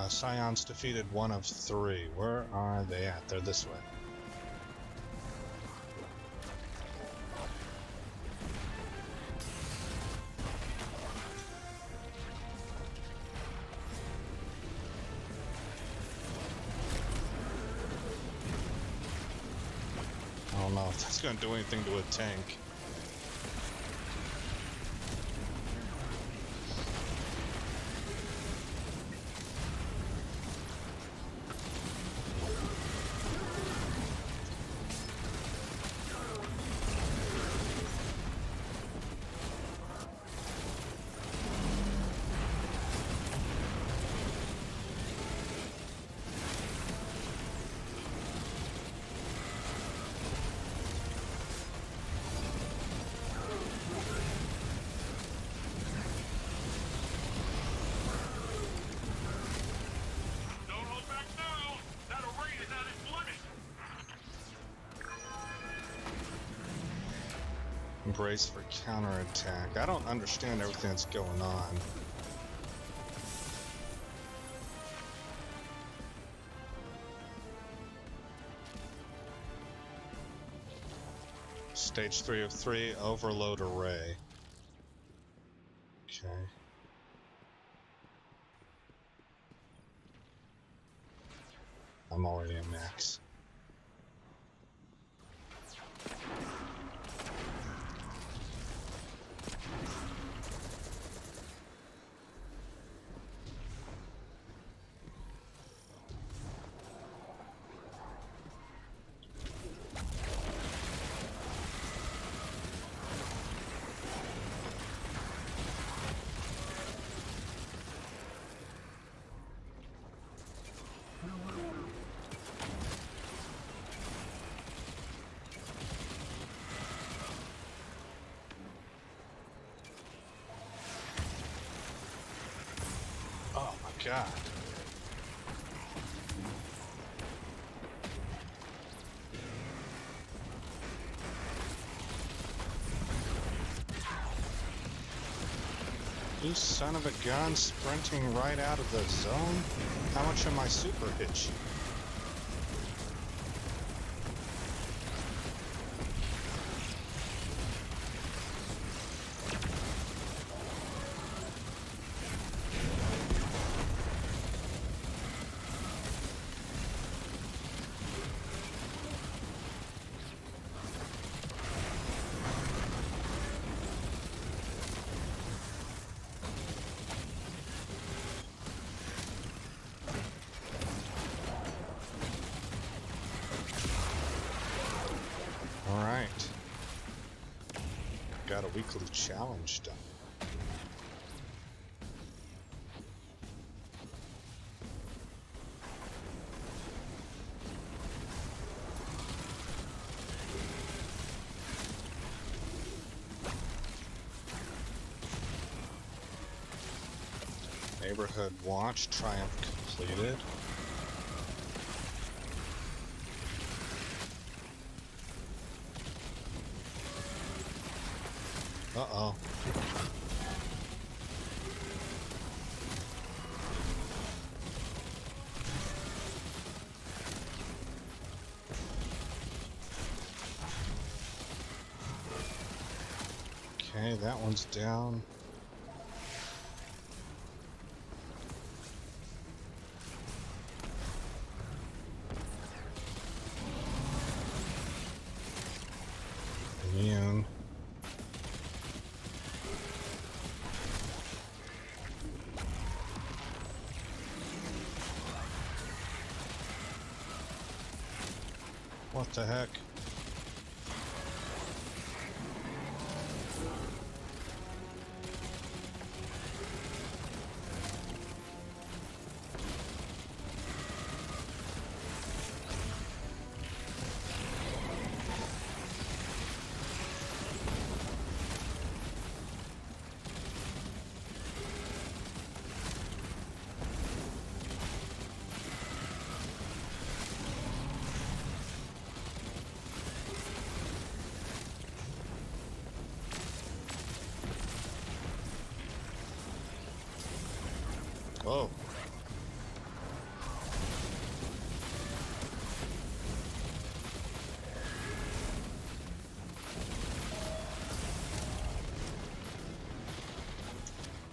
Scions defeated 1 of 3. Where are they at? They're this way. I don't know if that's going to do anything to a tank. Brace for counterattack. I don't understand everything that's going on. Stage 3 of 3, overload array. Okay. I'm already at max. Oh my god. You son of a gun, sprinting right out of the zone? How much of my super hit you? Alright. Got a weekly challenge done. Neighborhood watch triumph completed. Uh-oh. Okay, that one's down. Immune. What the heck?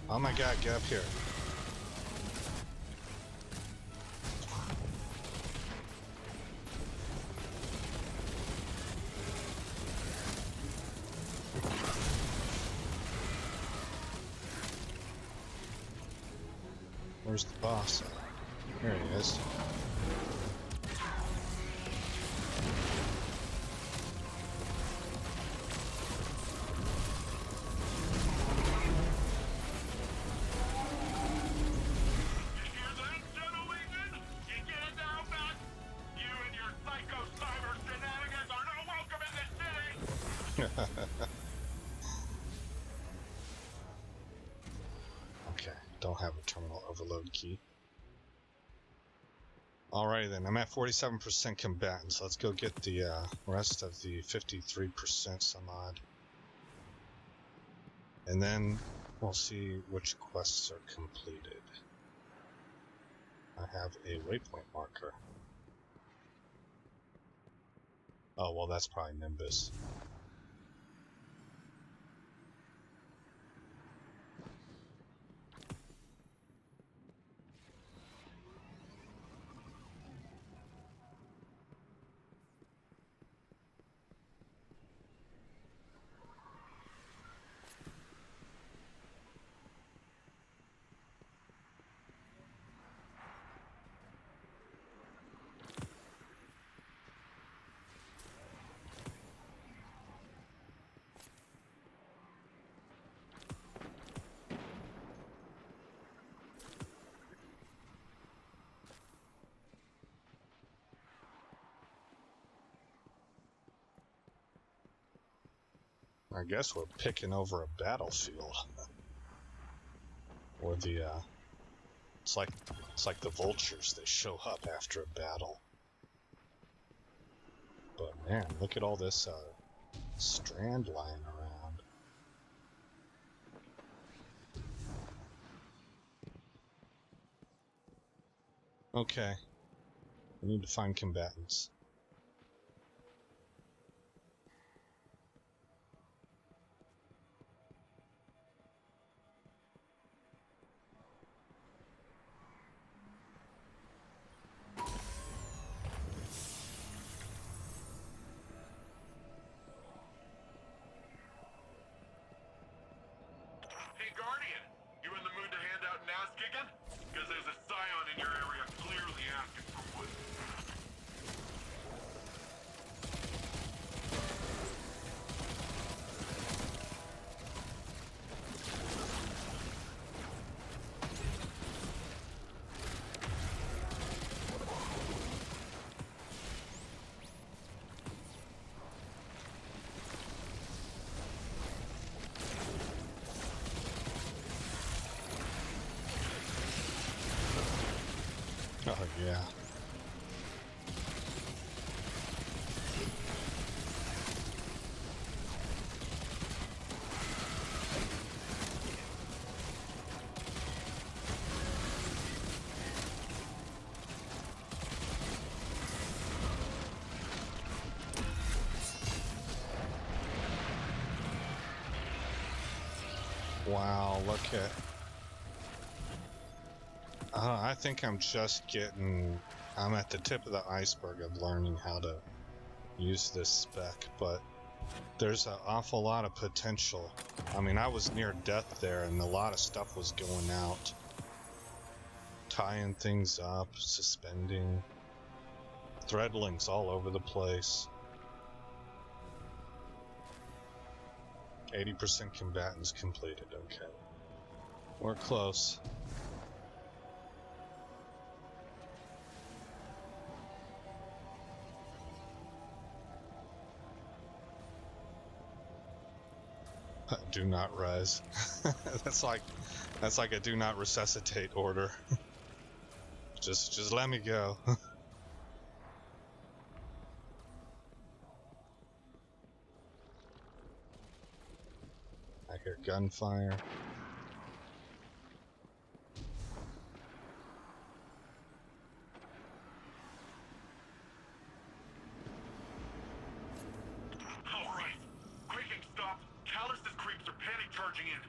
Oh my god, get up here. Where's the boss? Here he is. Okay, don't have a terminal overload key. Alrighty then, I'm at 47% combatants. Let's go get the rest of the 53% some odd. And then we'll see which quests are completed. I have a waypoint marker. Oh, well, that's probably Nimbus. I guess we're picking over a battlefield. Or the, it's like the vultures, they show up after a battle. But man, look at all this, strand lying around. Okay. We need to find combatants. Hey, Guardian, you in the mood to hand out ass kicking? Because there's a scion in your area clearly asking for wood. Oh yeah. Wow, look at... I think I'm just getting... I'm at the tip of the iceberg of learning how to use this spec, but there's an awful lot of potential. I mean, I was near death there, and a lot of stuff was going out. Tying things up, suspending. Thread links all over the place. 80% combatants completed, okay. We're close. Do not res. That's like a do not resuscitate order. Just let me go. I hear gunfire. Alright, quaking stopped. Callus's creeps are panic charging in.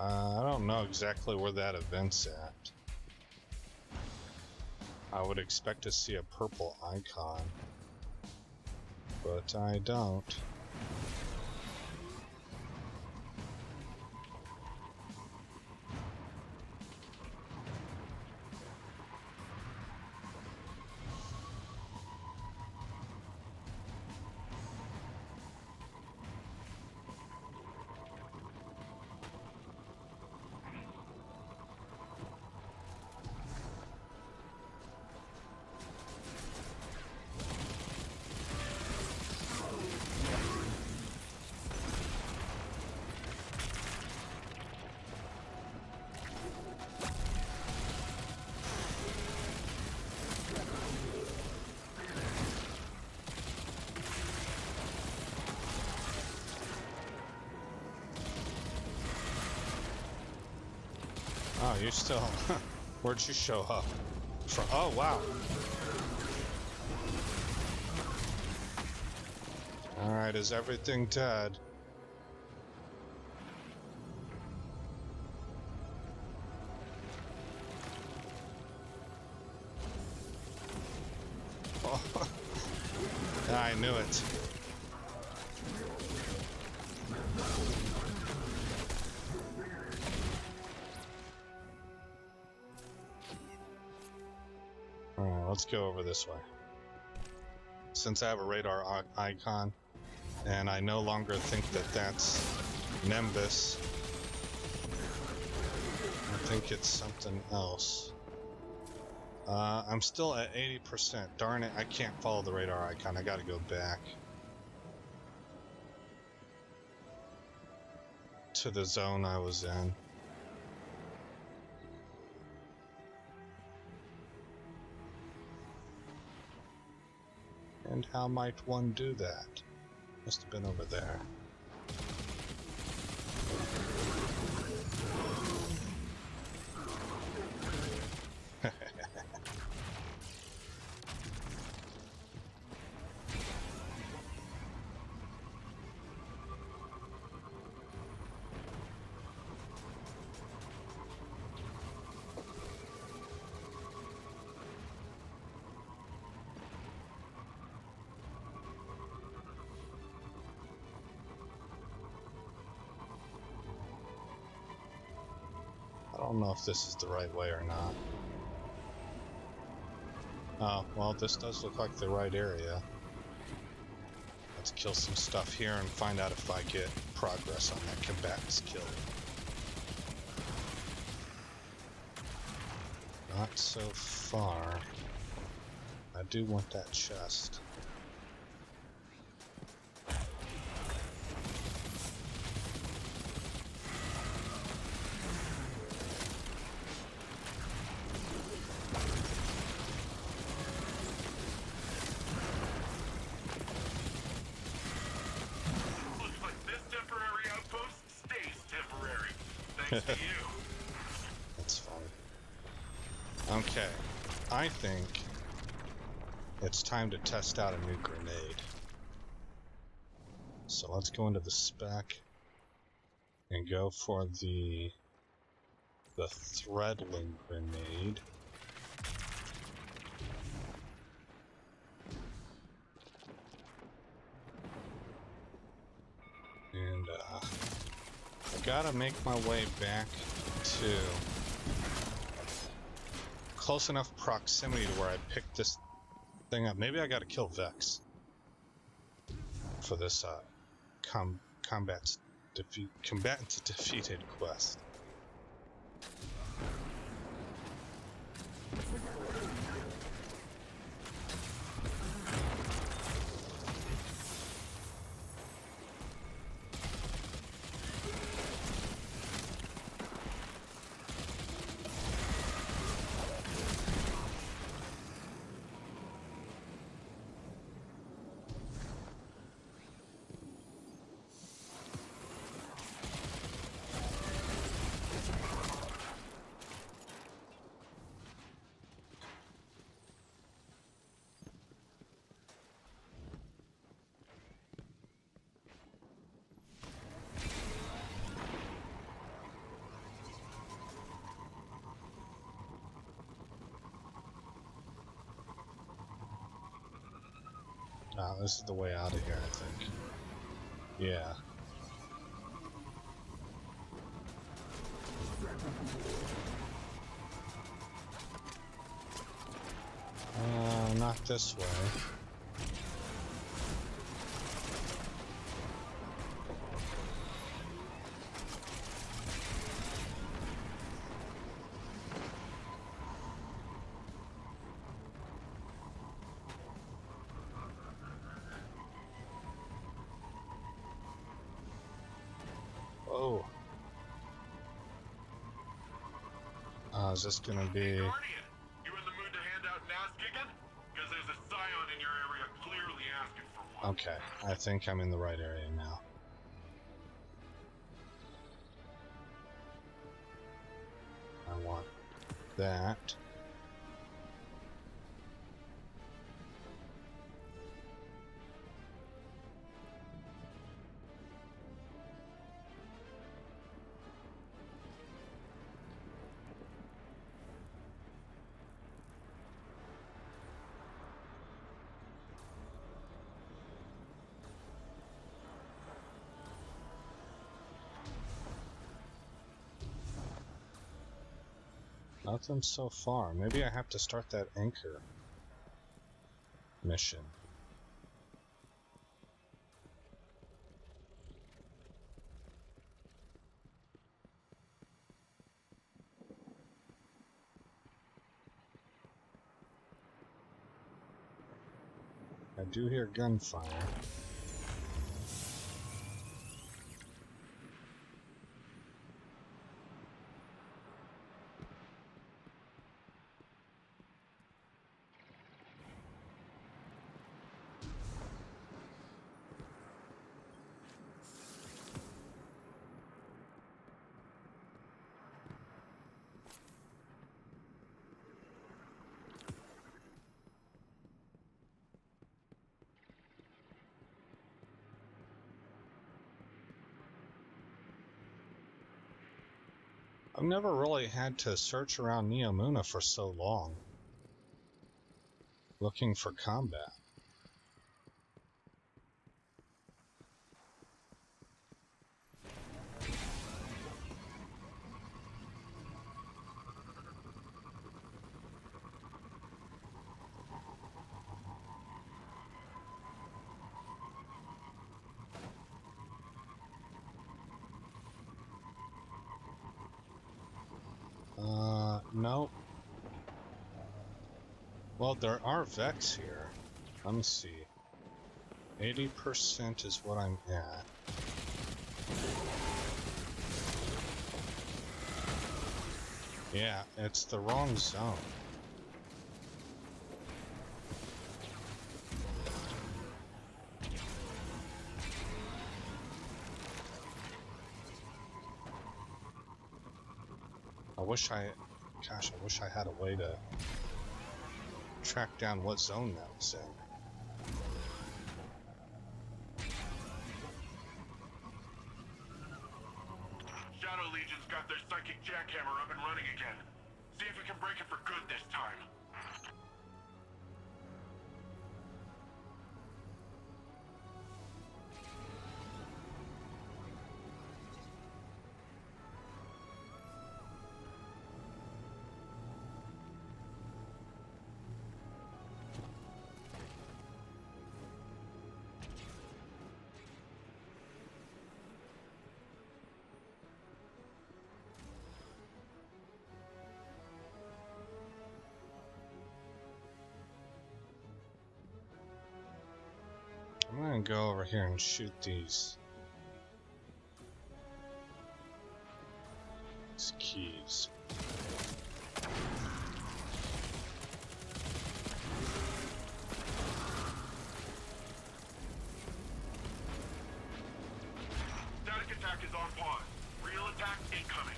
I don't know exactly where that event's at. I would expect to see a purple icon, but I don't. Oh, you're still... Where'd you show up? Oh, wow. Alright, is everything dead? Oh. I knew it. Alright, let's go over this way. Since I have a radar icon, and I no longer think that that's Nimbus, I think it's something else. I'm still at 80%. Darn it, I can't follow the radar icon. I gotta go back to the zone I was in. And how might one do that? Must have been over there. I don't know if this is the right way or not. Oh, well, this does look like the right area. Let's kill some stuff here and find out if I get progress on that combatant's kill. Not so far. I do want that chest. Thanks to you. That's fine. Okay, I think it's time to test out a new grenade. So let's go into the spec and go for the threadling grenade. And I gotta make my way back to close enough proximity to where I picked this thing up. Maybe I gotta kill Vex for this combatants defeated quest. This is the way out of here, I think. Yeah. Not this way. Oh. Is this gonna be... Hey, Guardian, you in the mood to hand out NAS kicking? Because there's a Scion in your area clearly asking for one. Okay, I think I'm in the right area now. I want that. Nothing so far. Maybe I have to start that anchor mission. I do hear gunfire. I've never really had to search around Neomuna for so long, looking for combat. No. Well, there are Vex here. Let me see. 80% is what I'm at. Yeah, it's the wrong zone. Gosh, I wish I had a way to track down what zone that was in. Shadow Legion's got their psychic jackhammer up and running again. See if we can break it for good this time. I'm gonna go over here and shoot these keys. Static attack is on pause. Real attack incoming.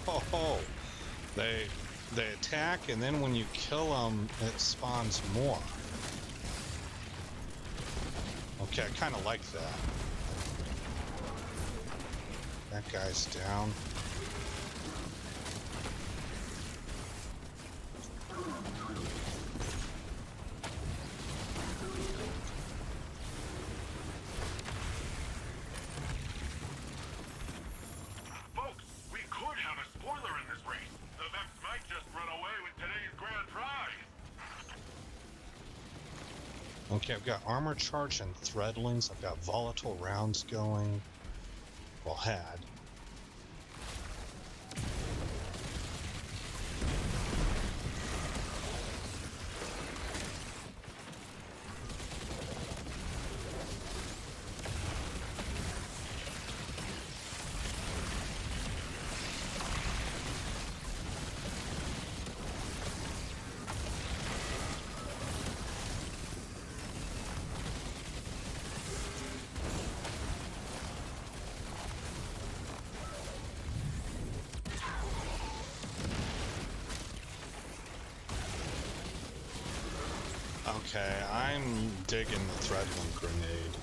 Oh, they attack, and then when you kill them, it spawns more. Okay, I kind of like that. That guy's down. Folks, we could have a spoiler in this race. The Vex might just run away with today's grand prize. Okay, I've got armor charge and threadlings. I've got volatile rounds going. Well, had. Okay, I'm digging the threadling grenade.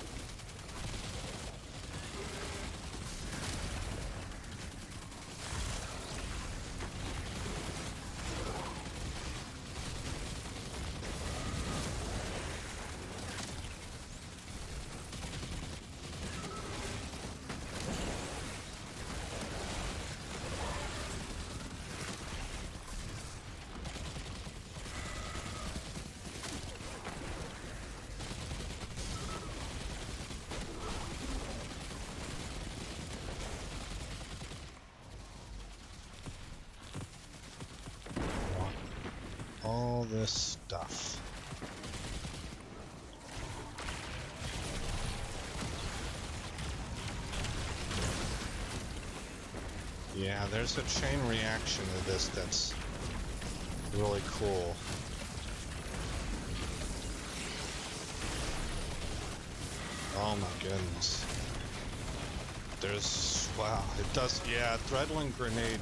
All this stuff. Yeah, there's a chain reaction to this that's really cool. Oh my goodness. There's, wow, it does, yeah, threadling grenade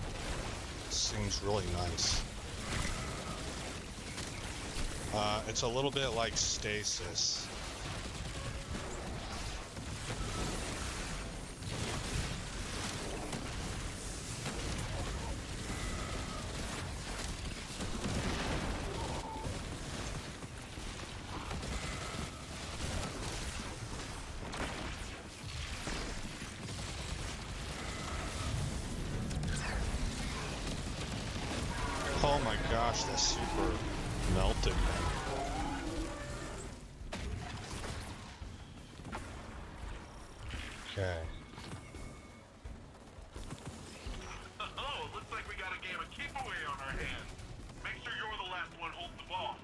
seems really nice. It's a little bit like stasis. Oh my gosh, that's super melted. Okay. Oh, looks like we got a game of keep away on our hands. Make sure you're the last one holding the ball.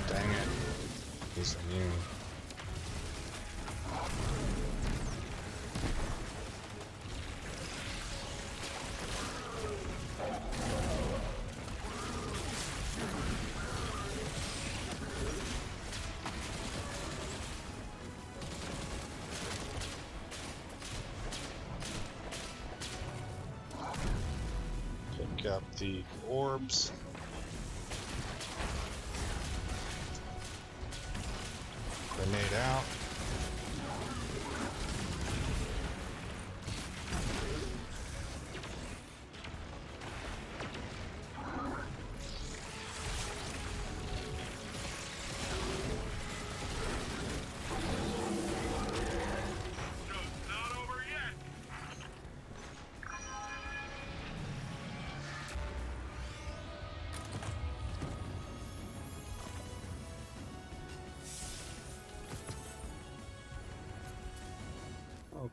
Dang it. He's immune. Pick up the orbs. Grenade out. Joke's not over yet.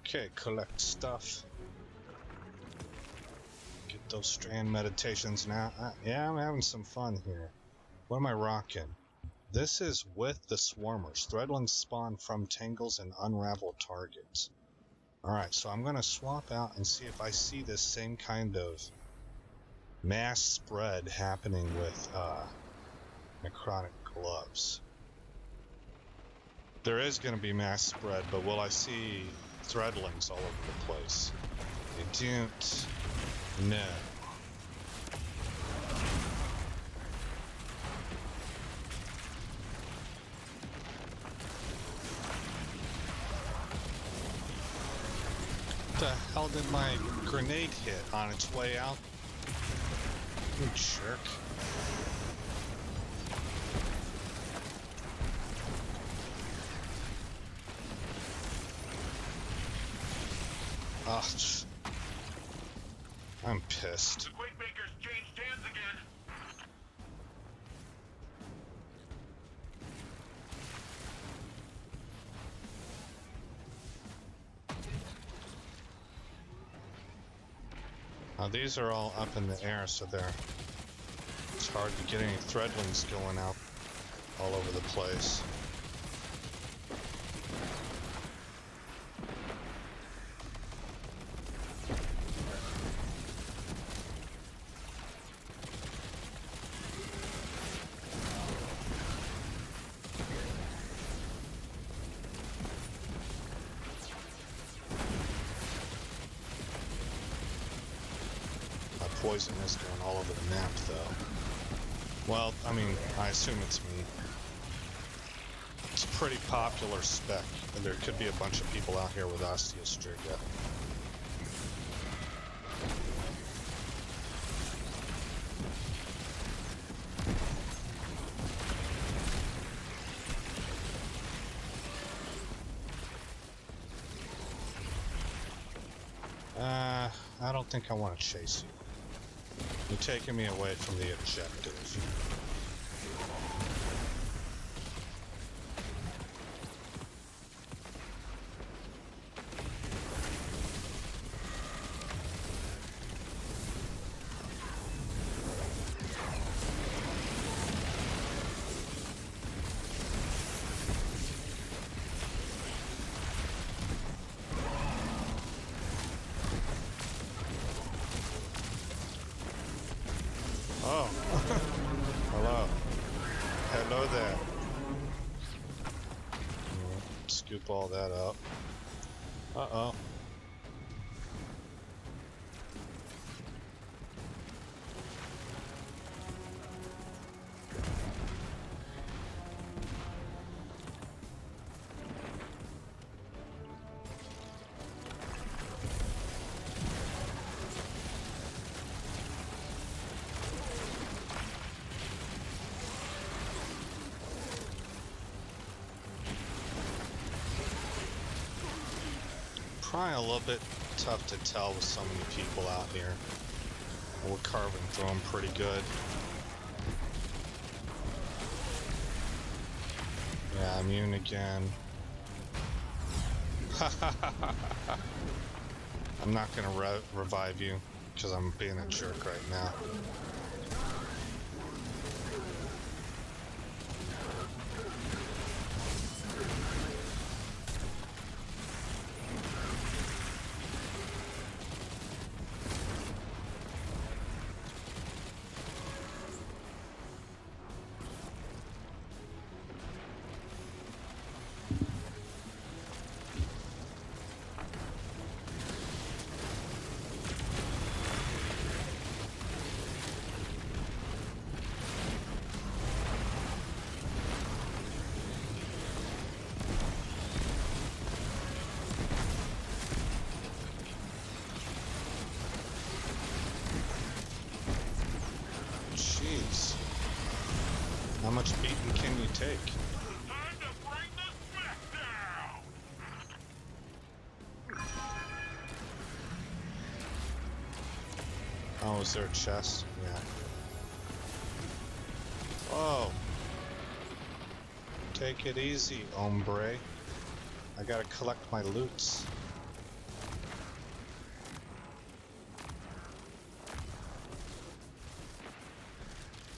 Okay, collect stuff. Get those strand meditations now. Yeah, I'm having some fun here. What am I rocking? This is with the swarmers. Threadlings spawn from tangles and unravel targets. Alright, so I'm going to swap out and see if I see this same kind of mass spread happening with necrotic gloves. There is going to be mass spread, but will I see threadlings all over the place? I don't know. What the hell did my grenade hit on its way out? You jerk. Ugh. I'm pissed. The Quakemaker's changed hands again. Now these are all up in the air, so it's hard to get any threadlings going out all over the place. Poison is going all over the map, though. Well, I mean, I assume it's me. It's a pretty popular spec, and there could be a bunch of people out here with Osteostriga. I don't think I want to chase you. You're taking me away from the objective. Oh, hello. Hello there. Scoop all that up. Uh-oh. Probably a little bit tough to tell with so many people out here. We're carving through them pretty good. Yeah, immune again. I'm not gonna revive you because I'm being a jerk right now. Jeez. How much beating can you take? Time to bring the smack down! Oh, is there a chest? Yeah. Whoa. Take it easy, hombre. I gotta collect my loots.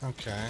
Okay.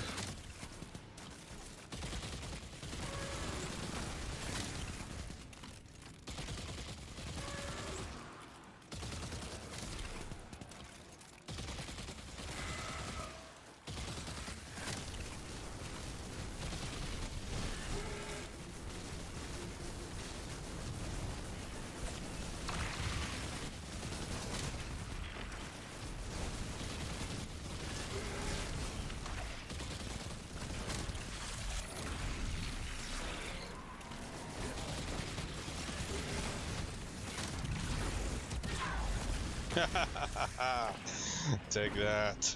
Take that.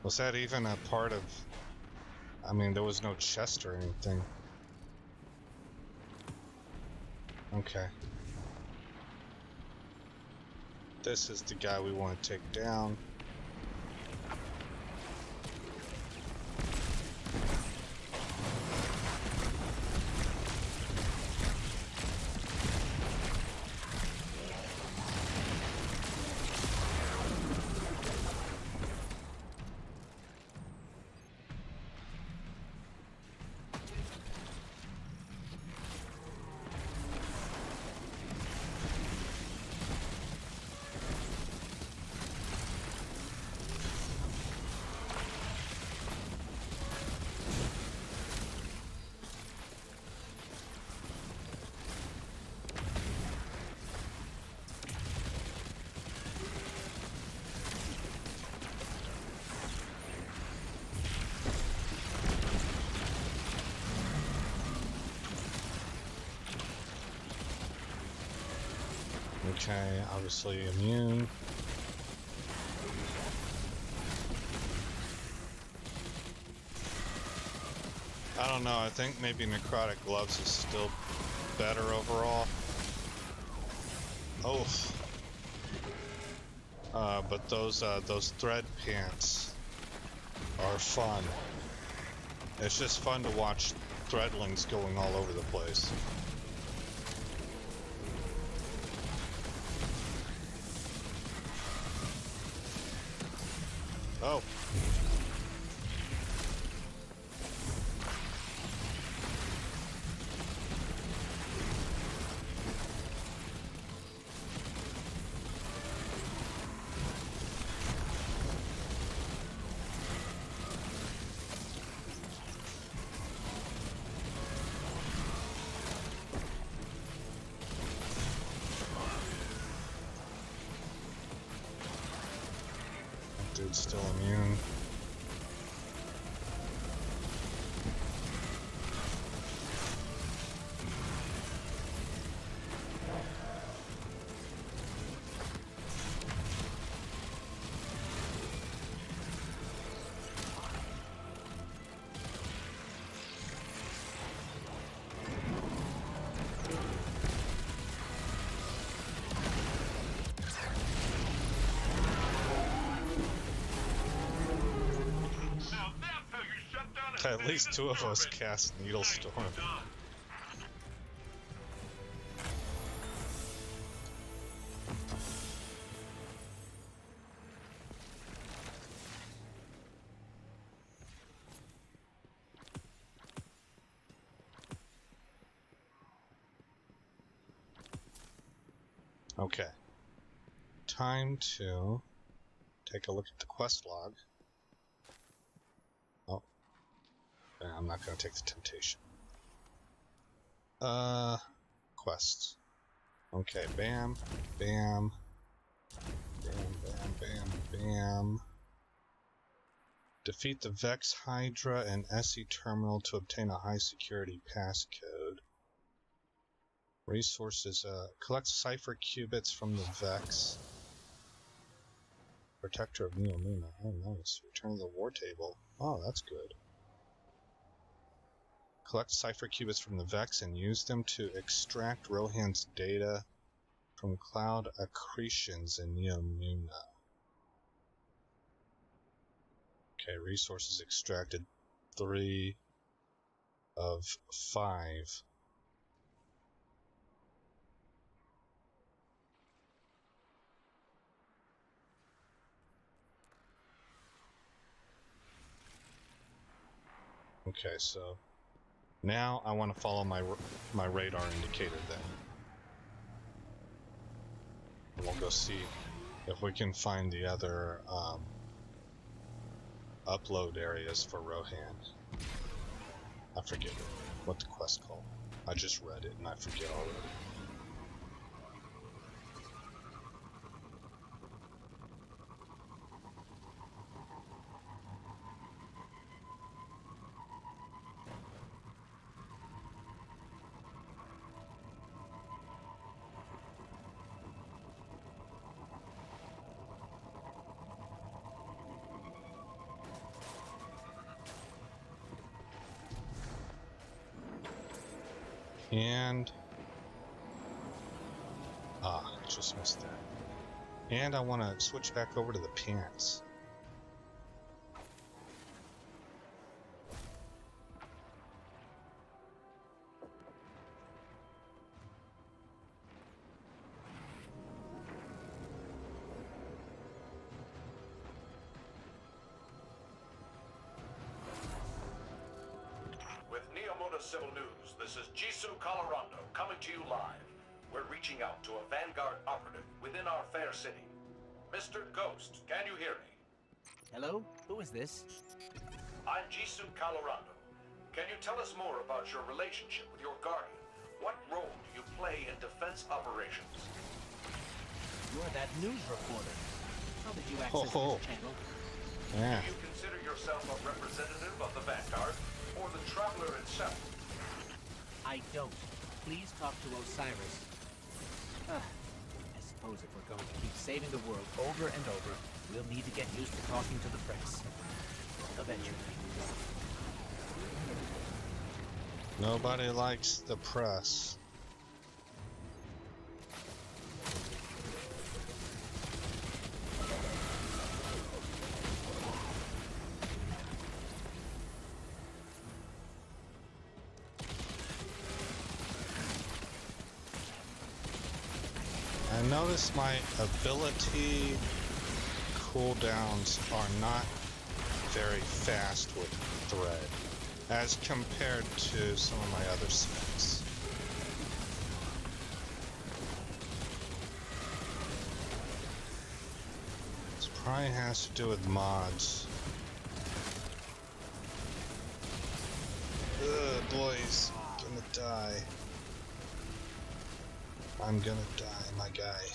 Was that even a part of... I mean, there was no chest or anything. Okay. This is the guy we want to take down. Okay, obviously immune. I don't know, I think maybe necrotic gloves is still better overall. Oh. But those thread pants are fun. It's just fun to watch threadlings going all over the place. Oh. Dude's still immune. At least two of us cast Needle Storm. Okay. Time to take a look at the quest log. Oh. I'm not going to take the temptation. Quests. Okay, bam, bam, bam, bam, bam, bam. Defeat the Vex Hydra and SE Terminal to obtain a high security passcode. Resources, collect cipher qubits from the Vex. Protector of Neo Luna. Oh, nice. Return to the war table. Oh, that's good. Collect cipher qubits from the Vex and use them to extract Rohan's data from cloud accretions in Neo Luna. Okay, resources extracted 3 of 5. Okay, so now I want to follow my radar indicator then. And we'll go see if we can find the other upload areas for Rohan. I forget what the quest called. I just read it and I forget already. And... just missed that. And I want to switch back over to the pants. With Neomota Civil News, this is Jisoo Colorado coming to you live. We're reaching out to a Vanguard operative within our fair city. Mr. Ghost, can you hear me? Hello? Who is this? I'm Jisoo Colorado. Can you tell us more about your relationship with your guardian? What role do you play in defense operations? You're that news reporter. How did you access this channel? Yeah. Do you consider yourself a representative of the Vanguard or the Traveler itself? I don't. Please talk to Osiris. I suppose if we're going to keep saving the world over and over, we'll need to get used to talking to the press. Eventually. Nobody likes the press. I notice my ability cooldowns are not very fast with Thread as compared to some of my other specs. This probably has to do with mods. Ugh, boys, I'm gonna die. I'm gonna die, my guy.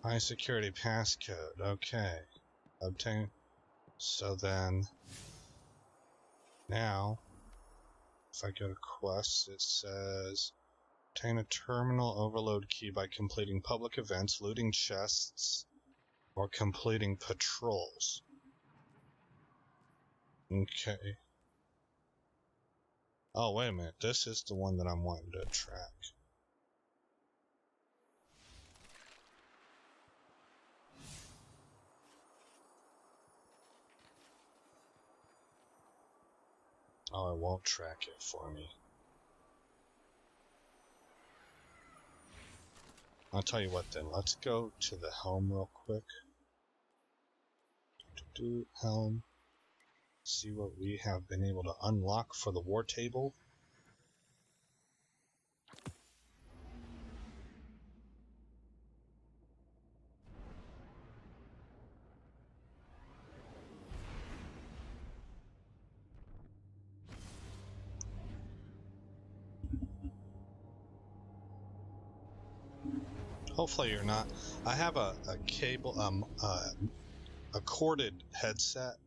High security passcode, okay. Obtain. So then, now, if I go to quests, it says, obtain a terminal overload key by completing public events, looting chests, or completing patrols. Okay. Oh, wait a minute. This is the one that I'm wanting to track. Oh, it won't track it for me. I'll tell you what then, let's go to the helm real quick. Helm. See what we have been able to unlock for the war table. Hopefully you're not. I have a cable, a corded headset,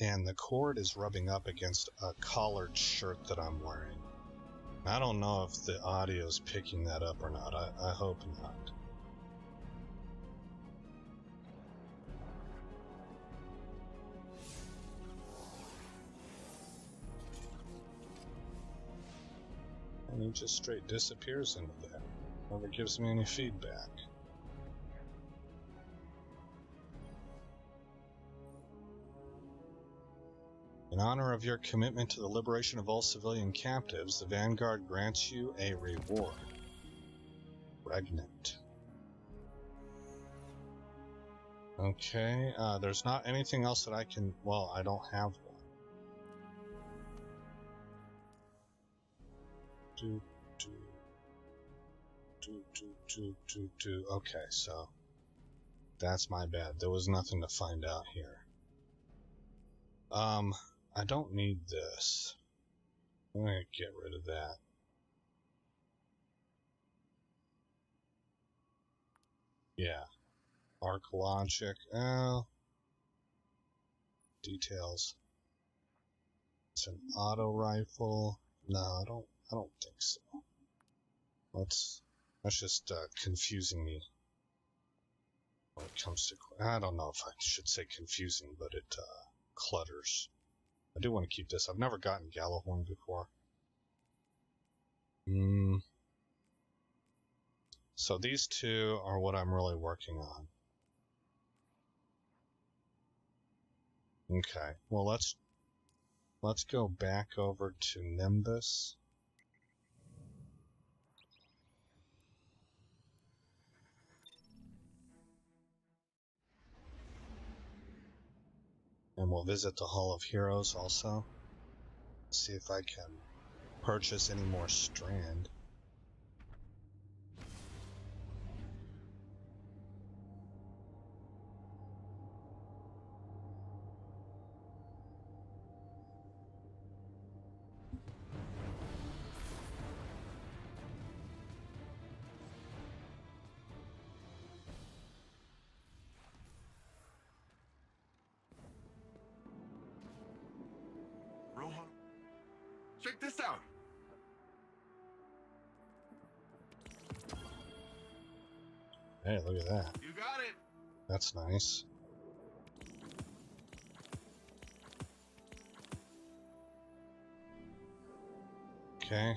and the cord is rubbing up against a collared shirt that I'm wearing. I don't know if the audio is picking that up or not. I hope not. And he just straight disappears into there. Never gives me any feedback. In honor of your commitment to the liberation of all civilian captives, the Vanguard grants you a reward. Pregnant. Okay, there's not anything else that I can... Well, I don't have one. Okay, so that's my bad. There was nothing to find out here. I don't need this. I'm gonna get rid of that. Yeah. Arc logic. Details. It's an auto rifle. No, I don't think so. That's just confusing me when it comes to. I don't know if I should say confusing, but it clutters. I do want to keep this. I've never gotten Gallahorn before. So these two are what I'm really working on. Okay, well let's go back over to Nimbus. And we'll visit the Hall of Heroes also. See if I can purchase any more Strand. Rohan, check this out. Hey, look at that. You got it. That's nice. Okay.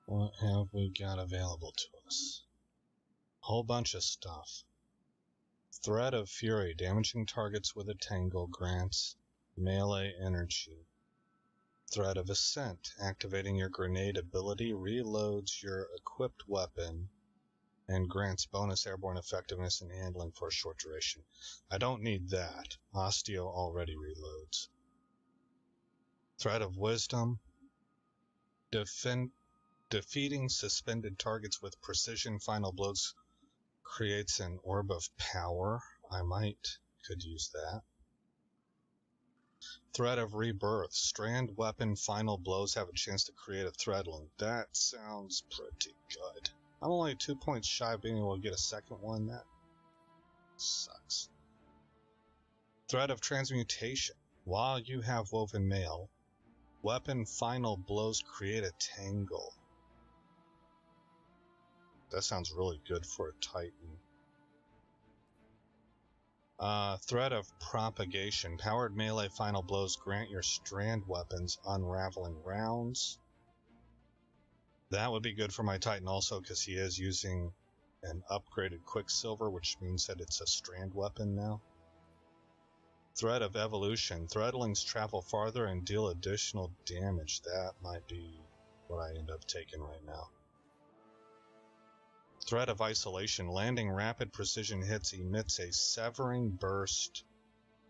What have we got available to us? A whole bunch of stuff. Thread of Fury, damaging targets with a tangle, grants melee energy. Thread of Ascent, activating your grenade ability, reloads your equipped weapon, and grants bonus airborne effectiveness and handling for a short duration. I don't need that. Osteo already reloads. Thread of Wisdom, defeating suspended targets with precision final blows creates an orb of power. I could use that. Thread of Rebirth. Strand weapon final blows have a chance to create a threadling. That sounds pretty good. I'm only 2 points shy of being able to get a second one. That sucks. Thread of Transmutation. While you have Woven Mail, weapon final blows create a tangle. That sounds really good for a Titan. Thread of Propagation. Powered melee final blows grant your strand weapons unraveling rounds. That would be good for my Titan also because he is using an upgraded Quicksilver, which means that it's a strand weapon now. Thread of Evolution. Threadlings travel farther and deal additional damage. That might be what I end up taking right now. Thread of Isolation. Landing rapid precision hits emits a severing burst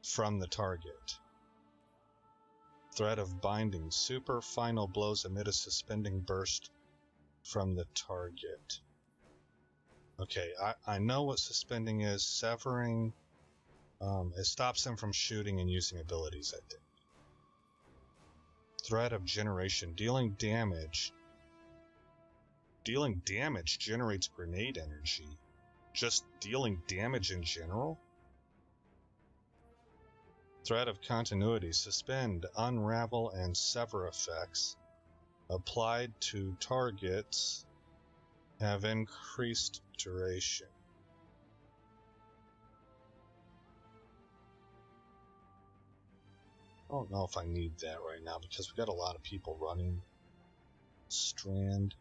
from the target. Thread of Binding. Super final blows emit a suspending burst from the target. Okay, I know what suspending is. Severing, it stops them from shooting and using abilities, I think. Thread of Generation. Dealing damage generates grenade energy. Just dealing damage in general? Thread of Continuity. Suspend, unravel, and sever effects applied to targets have increased duration. I don't know if I need that right now because we got a lot of people running Strand.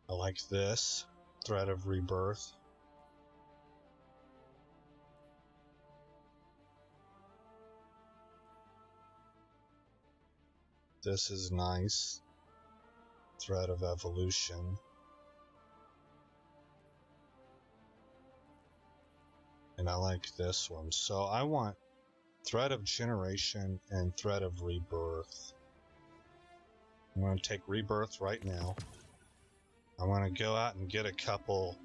I like this. Thread of Rebirth. This is nice. Thread of evolution. And I like this one. So I want thread of generation and thread of rebirth. I'm going to take rebirth right now. I want to go out and get a couple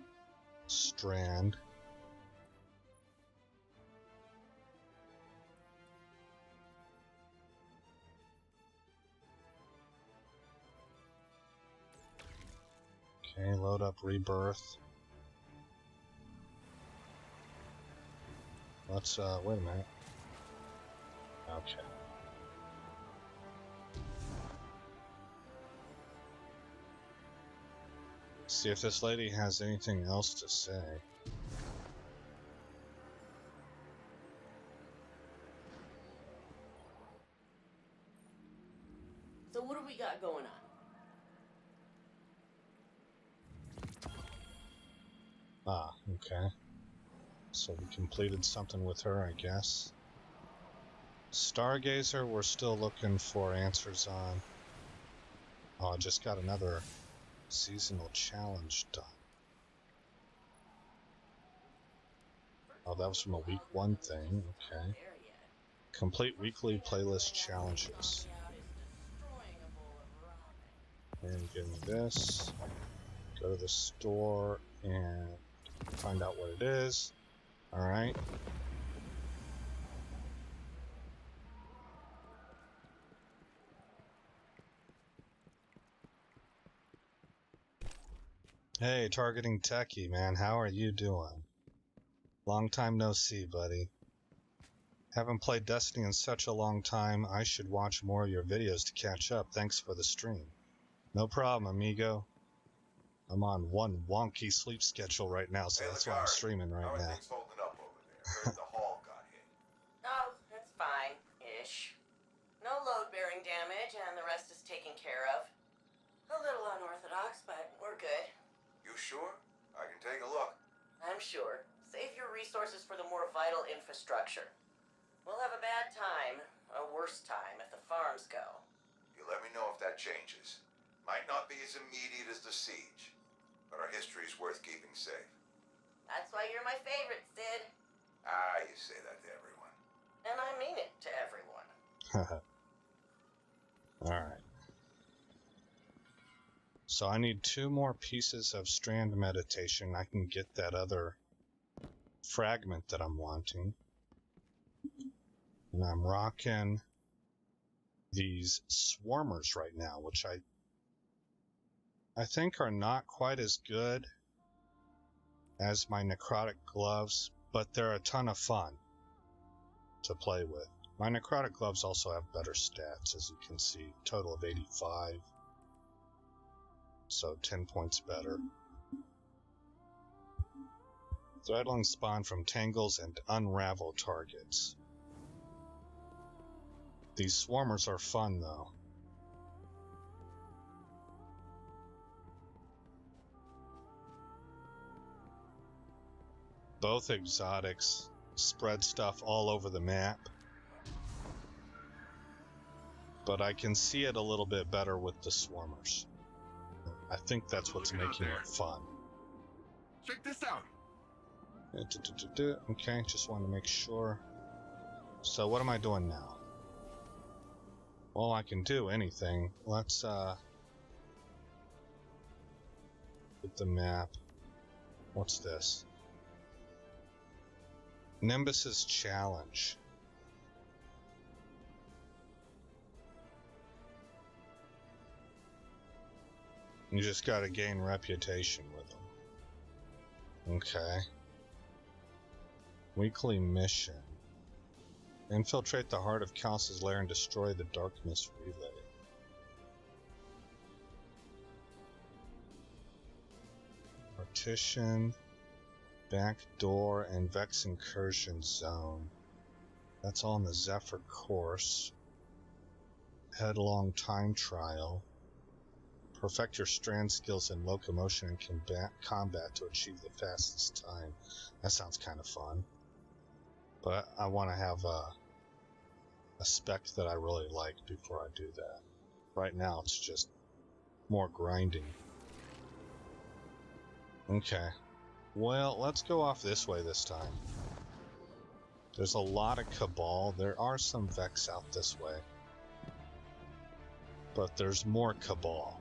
strand. Okay, load up rebirth. Let's, wait a minute. Okay. See if this lady has anything else to say. So what do we got going on? Ah, okay. So we completed something with her, I guess. Stargazer, we're still looking for answers on. Oh, I just got another seasonal challenge done. Oh, that was from a week 1 thing, okay. Complete weekly playlist challenges. And give me this. Go to the store and find out what it is. Alright. Hey, Targeting Techie, man, how are you doing? Long time no see, buddy. Haven't played Destiny in such a long time, I should watch more of your videos to catch up. Thanks for the stream. No problem, amigo. I'm on one wonky sleep schedule right now, so that's why I'm streaming right now. How are things holding up over there? Heard the hall got hit. Oh, that's fine-ish. No load-bearing damage, and the rest is taken care of. A little unorthodox, but we're good. You sure? I can take a look. I'm sure. Save your resources for the more vital infrastructure. We'll have a bad time, a worse time, if the farms go. You let me know if that changes. Might not be as immediate as the siege, but our history's worth keeping safe. That's why you're my favorite, Sid. Ah, you say that to everyone. And I mean it to everyone. Alright. So I need 2 more pieces of strand meditation. I can get that other fragment that I'm wanting. And I'm rocking these swarmers right now, which I think are not quite as good as my necrotic gloves, but they're a ton of fun to play with. My necrotic gloves also have better stats, as you can see, total of 85. So 10 points better. Threadlings spawn from tangles and unravel targets. These swarmers are fun, though. Both exotics spread stuff all over the map, but I can see it a little bit better with the swarmers. I think that's what's making it fun. Check this out. Okay, just wanted to make sure. So what am I doing now? Well, I can do anything. Let's get the map. What's this? Nimbus's challenge. You just gotta gain reputation with them. Okay. Weekly mission. Infiltrate the heart of Chaos's lair and destroy the darkness relay. Partition, back door, and Vex incursion zone. That's all in the Zephyr course. Headlong time trial. Perfect your strand skills in locomotion and combat to achieve the fastest time. That sounds kind of fun. But I want to have a spec that I really like before I do that. Right now, it's just more grinding. Okay. Well, let's go off this way this time. There's a lot of Cabal. There are some Vex out this way. But there's more Cabal.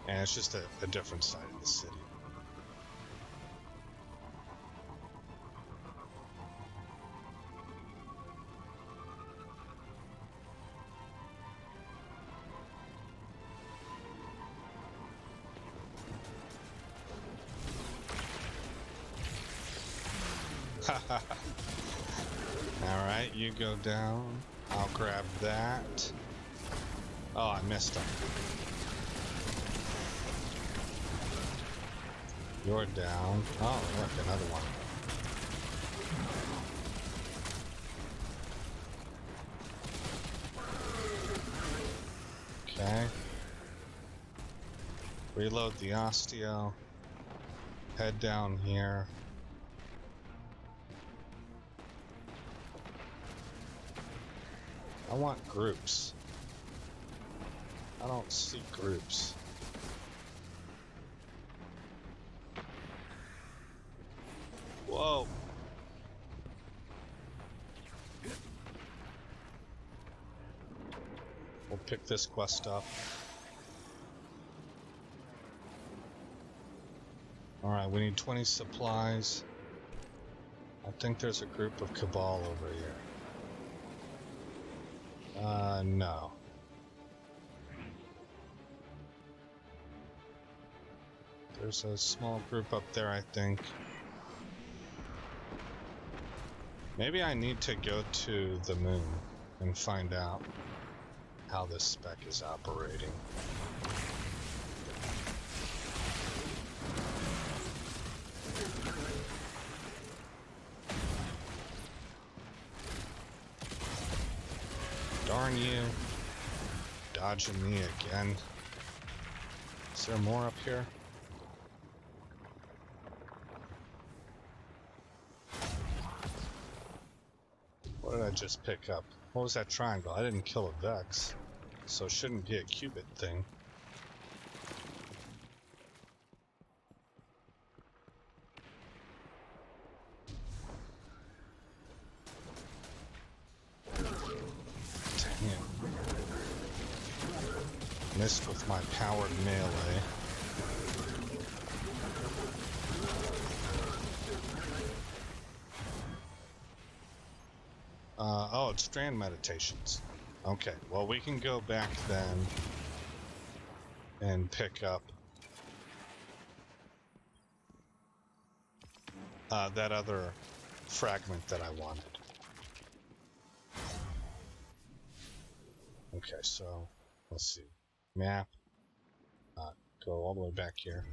And it's just a different side of the city. Alright, you go down. I'll grab that. Oh, I missed him. You're down. Oh, look, another one. Okay. Reload the osteo. Head down here. I want groups. I don't see groups. Whoa. We'll pick this quest up. Alright, we need 20 supplies. I think there's a group of Cabal over here. No. There's a small group up there, I think. Maybe I need to go to the moon and find out how this spec is operating. Darn you. Dodging me again. Is there more up here? What did I just pick up? What was that triangle? I didn't kill a Vex, so it shouldn't be a cubit thing. Dang it. Missed with my powered melee. Oh, it's strand meditations. Okay, well we can go back then and pick up that other fragment that I wanted. Okay, so let's see. Map. Go all the way back here.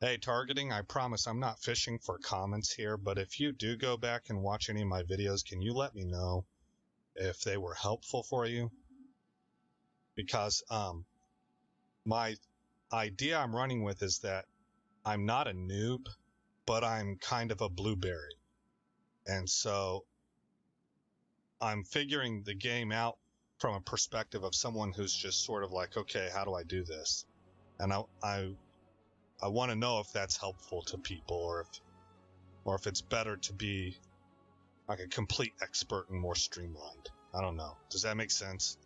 Hey, targeting, I promise I'm not fishing for comments here, but if you do go back and watch any of my videos, can you let me know if they were helpful for you? Because my idea I'm running with is that I'm not a noob, but I'm kind of a blueberry. And so I'm figuring the game out from a perspective of someone who's just sort of like, okay, how do I do this? And I want to know if that's helpful to people, or if it's better to be like a complete expert and more streamlined. I don't know. Does that make sense?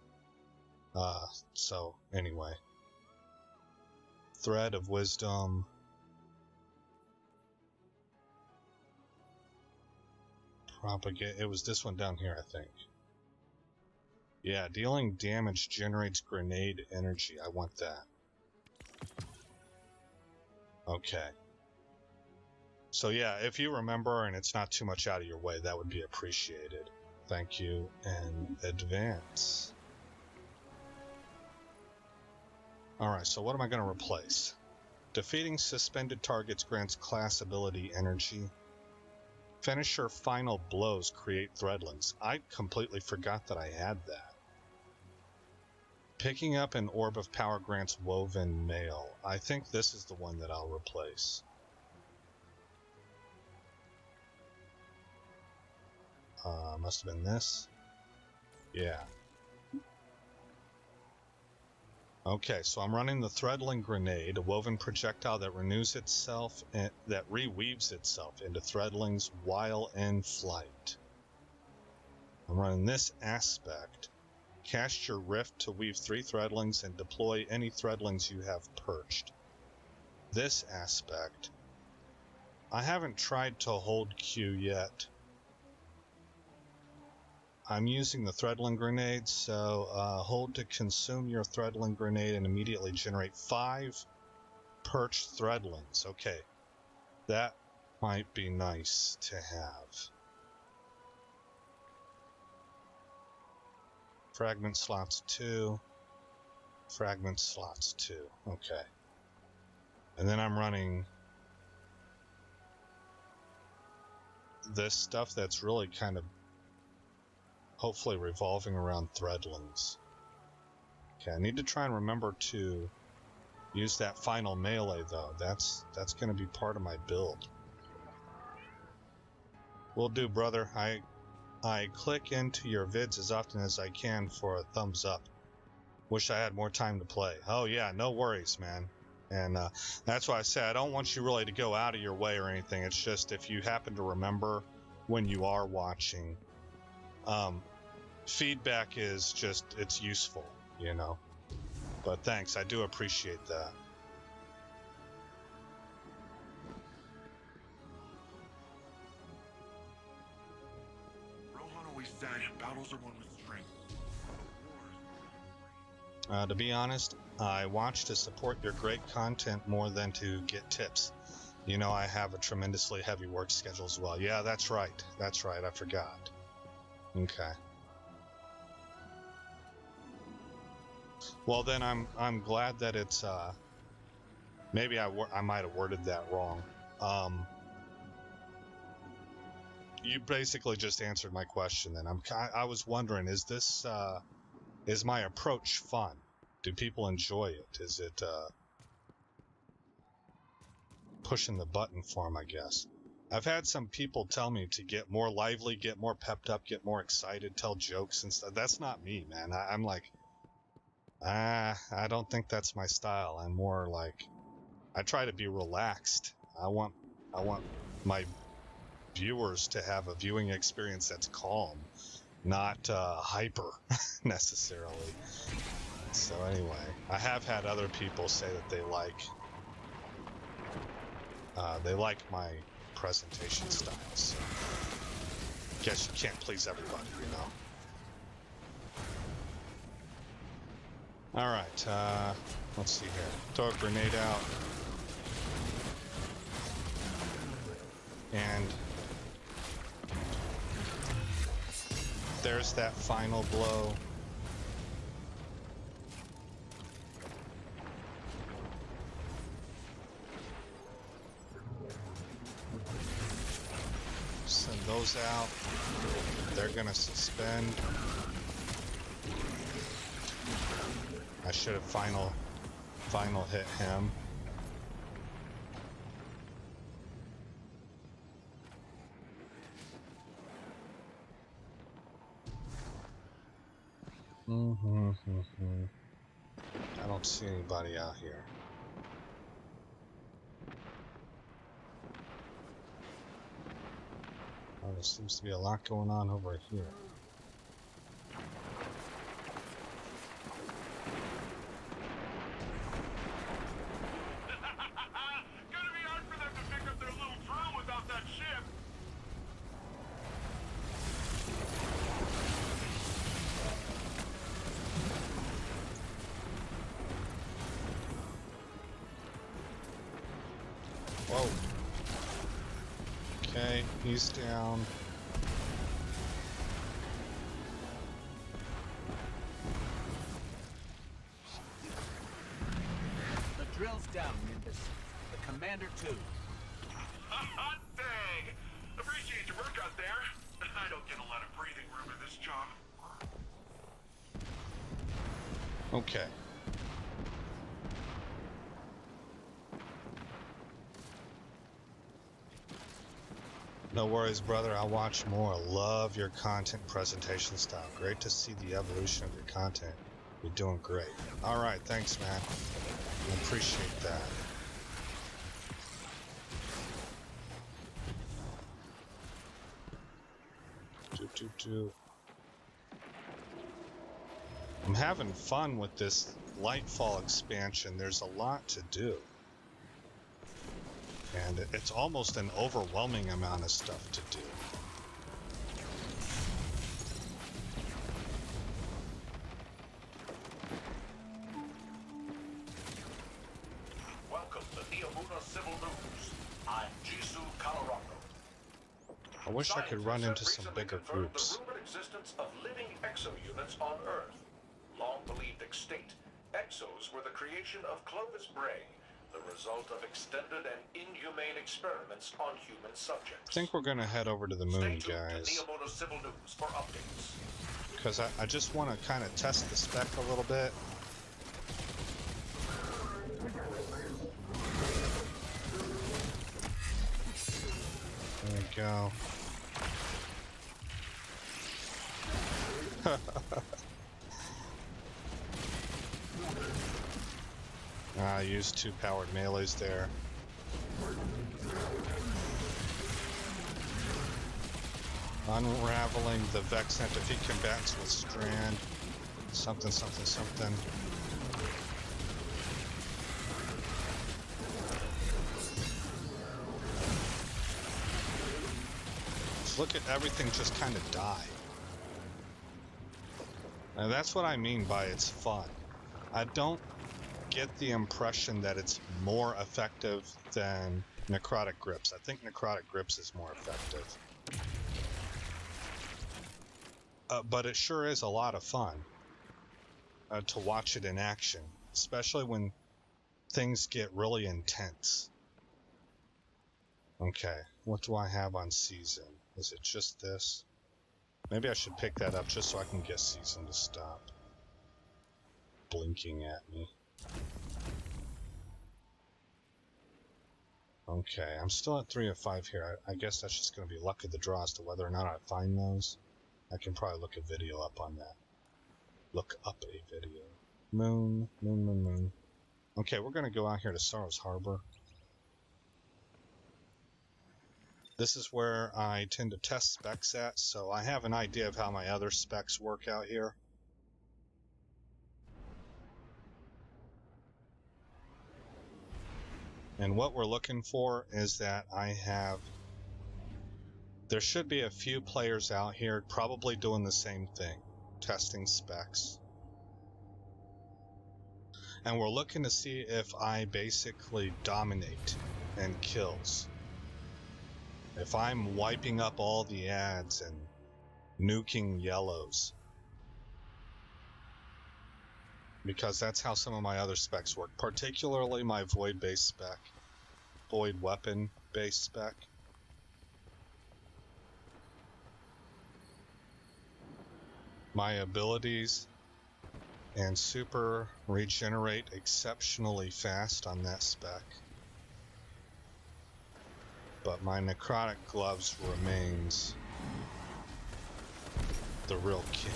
So anyway. Thread of wisdom. Propagate. It was this one down here, I think. Yeah, dealing damage generates grenade energy. I want that. Okay. So yeah, if you remember and it's not too much out of your way, that would be appreciated. Thank you, and advance. Alright, so what am I going to replace? Defeating suspended targets grants class ability energy. Finisher final blows create threadlings. I completely forgot that I had that. Picking up an orb of power grants woven mail. I think this is the one that I'll replace. Must have been this. Yeah. Okay, so I'm running the Threadling Grenade, a woven projectile that renews itself and that reweaves itself into threadlings while in flight. I'm running this aspect. Cast your rift to weave 3 threadlings and deploy any threadlings you have perched. This aspect. I haven't tried to hold Q yet. I'm using the Threadling Grenade, so hold to consume your Threadling Grenade and immediately generate 5 perched threadlings. Okay, that might be nice to have. Fragment slots 2. Fragment slots 2. Okay. And then I'm running this stuff that's really kind of hopefully revolving around threadlings. Okay, I need to try and remember to use that final melee though. That's going to be part of my build. Will do, brother. I click into your vids as often as I can for a thumbs up. Wish I had more time to play. Oh yeah, no worries, man. And that's why I say I don't want you really to go out of your way or anything. It's just if you happen to remember when you are watching, feedback is just, it's useful, you know. But thanks, I do appreciate that. Rohan always said battles are won with strength. To be honest, I watch to support your great content more than to get tips. You know, I have a tremendously heavy work schedule as well. Yeah, that's right. That's right. I forgot. Okay. Well, then I'm glad that it's maybe I might have worded that wrong. You basically just answered my question. Then I was wondering, is this is my approach fun? Do people enjoy it? Is it pushing the button for them, I guess? I've had some people tell me to get more lively, get more pepped up, get more excited, tell jokes and stuff. That's not me, man. I'm like, I don't think that's my style. I'm more like, I try to be relaxed. I want my viewers to have a viewing experience that's calm, not hyper necessarily. So anyway, I have had other people say that they like my presentation style. So guess you can't please everybody, you know. All right, let's see here. Throw a grenade out, and there's that final blow. Send those out. They're gonna suspend. I should have final hit him. I don't see anybody out here. Oh, there seems to be a lot going on over here. Gonna be hard for them to pick up their little drill without that ship. Whoa. Okay, he's down. Commander 2. Hot dang! Appreciate your work out there. I don't get a lot of breathing room in this job. Okay. No worries, brother. I'll watch more. Love your content presentation style. Great to see the evolution of your content. You're doing great. All right, thanks, man. I appreciate that. I'm having fun with this Lightfall expansion. There's a lot to do. And it's almost an overwhelming amount of stuff to do. Welcome to Neomuna Civil News. I'm Jisoo Colorado. I wish I could run into some bigger groups. The rumored existence of living exo-units on Earth. Long believed extinct, exos were the creation of Clovis Bray, the result of extended and inhumane experiments on human subjects. I think we're gonna head over to the moon, guys. Stay tuned to Neomuna Civil News for updates. Because I just want to kind of test the spec a little bit. There we go. I used 2 powered melees there. Unraveling the Vex and defeat combatants with Strand. Something, something, something. Look at everything just kind of die. And that's what I mean by it's fun. I don't get the impression that it's more effective than Necrotic Grips. I think Necrotic Grips is more effective. But it sure is a lot of fun to watch it in action, especially when things get really intense. Okay, what do I have on season? Is it just this? Maybe I should pick that up just so I can get season to stop blinking at me. Okay, I'm still at 3 of 5 here. I guess that's just going to be luck of the draw as to whether or not I find those. I can probably look a video up on that. Look up a video. Moon, moon, moon, moon. Okay, we're going to go out here to Sorrow's Harbor. This is where I tend to test specs at, so I have an idea of how my other specs work out here. And what we're looking for is that there should be a few players out here probably doing the same thing, testing specs. And we're looking to see if I basically dominate and kills. If I'm wiping up all the ads and nuking yellows. Because that's how some of my other specs work, particularly my void-based spec, void weapon-based spec. My abilities and super regenerate exceptionally fast on that spec. But my necrotic gloves remains the real king.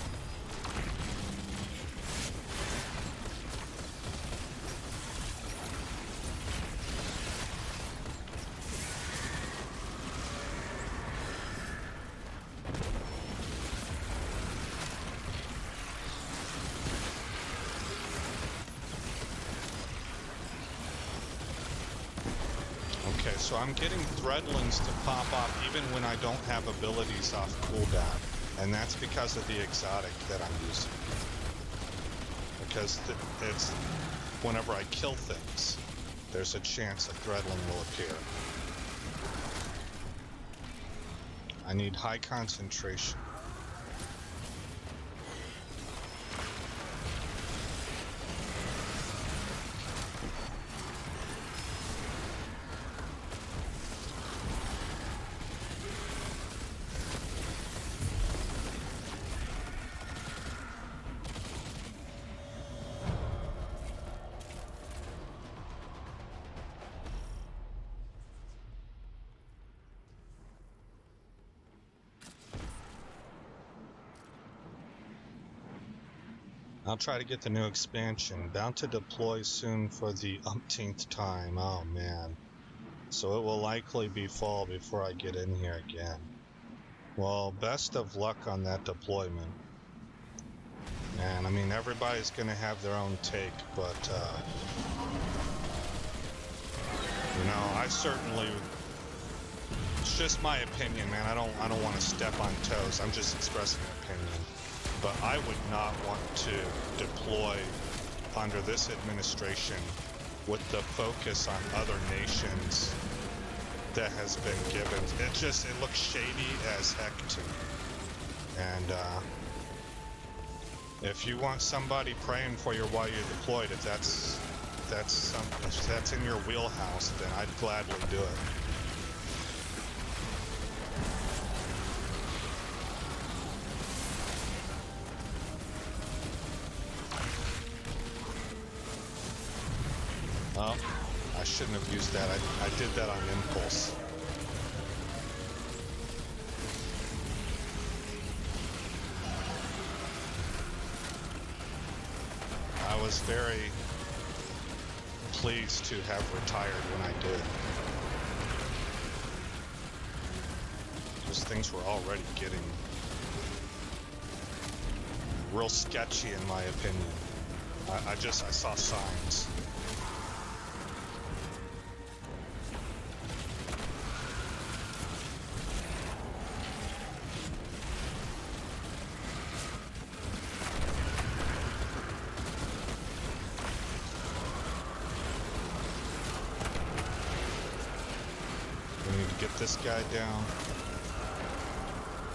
Okay, so I'm getting threadlings to pop off even when I don't have abilities off cooldown, and that's because of the exotic that I'm using. Because it's whenever I kill things, there's a chance a threadling will appear. I need high concentration. I'll try to get the new expansion. Bound to deploy soon for the umpteenth time. Oh, man. So it will likely be fall before I get in here again. Well, best of luck on that deployment. And, I mean, everybody's going to have their own take, but, you know, I certainly... It's just my opinion, man. I don't want to step on toes. I'm just expressing an opinion. But I would not want to deploy under this administration with the focus on other nations that has been given. It looks shady as heck to me. And if you want somebody praying for you while you're deployed, if that's in your wheelhouse, then I'd gladly do it. Oh, I shouldn't have used that. I did that on impulse. I was very pleased to have retired when I did. Because things were already getting real sketchy in my opinion. I saw signs. This guy down.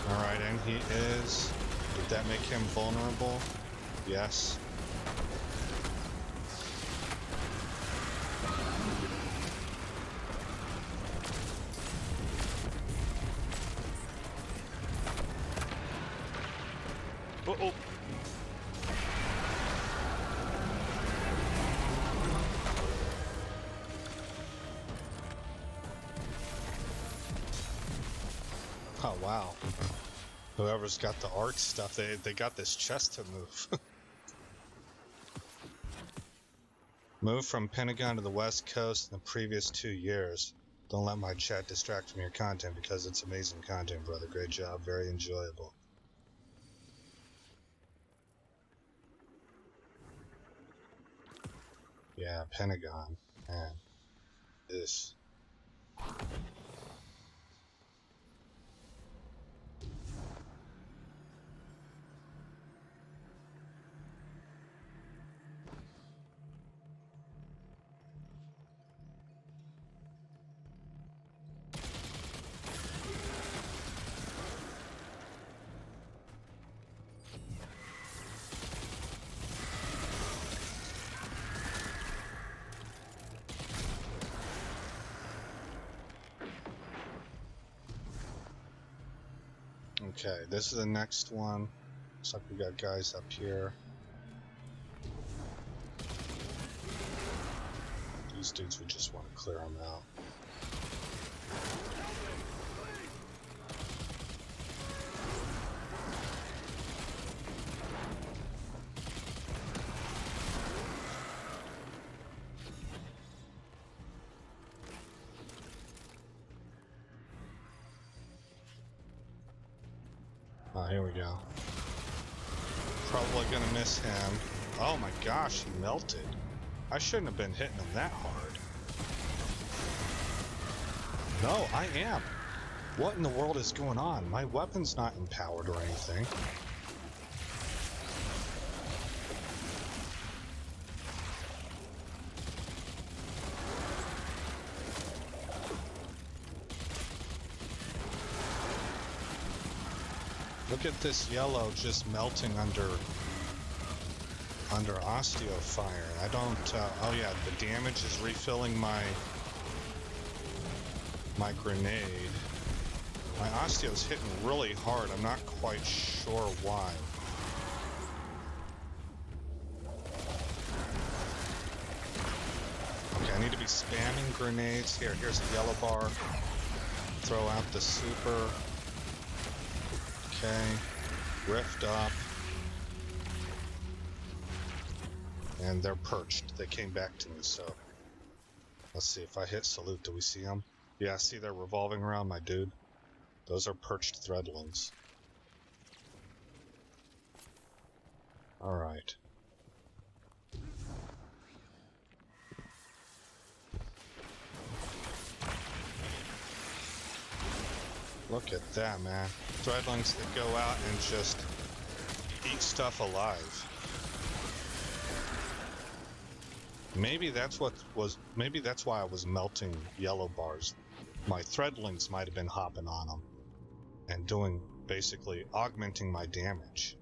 Alright, and he is. Did that make him vulnerable? Yes. Uh-oh. Oh, wow. Whoever's got the art stuff, they got this chest to move. Move from Pentagon to the West Coast in the previous 2 years. Don't let my chat distract from your content because it's amazing content, brother. Great job. Very enjoyable. Yeah, Pentagon. Man. This. Okay, this is the next one. Looks like we got guys up here. These dudes, we just want to clear them out. Here we go. Probably gonna miss him. Oh my gosh, he melted. I shouldn't have been hitting him that hard. No, I am. What in the world is going on? My weapon's not empowered or anything. Look at this yellow just melting under osteo fire. I don't. Oh yeah, the damage is refilling my grenade. My osteo's hitting really hard. I'm not quite sure why. Okay, I need to be spamming grenades. Here's the yellow bar. Throw out the super. Okay, rift up. And they're perched. They came back to me, so... Let's see, if I hit salute, do we see them? Yeah, see they're revolving around my dude? Those are perched threadlings. Alright. Look at that, man. Threadlings that go out and just eat stuff alive. Maybe that's why I was melting yellow bars. My threadlings might have been hopping on them and doing, basically, augmenting my damage.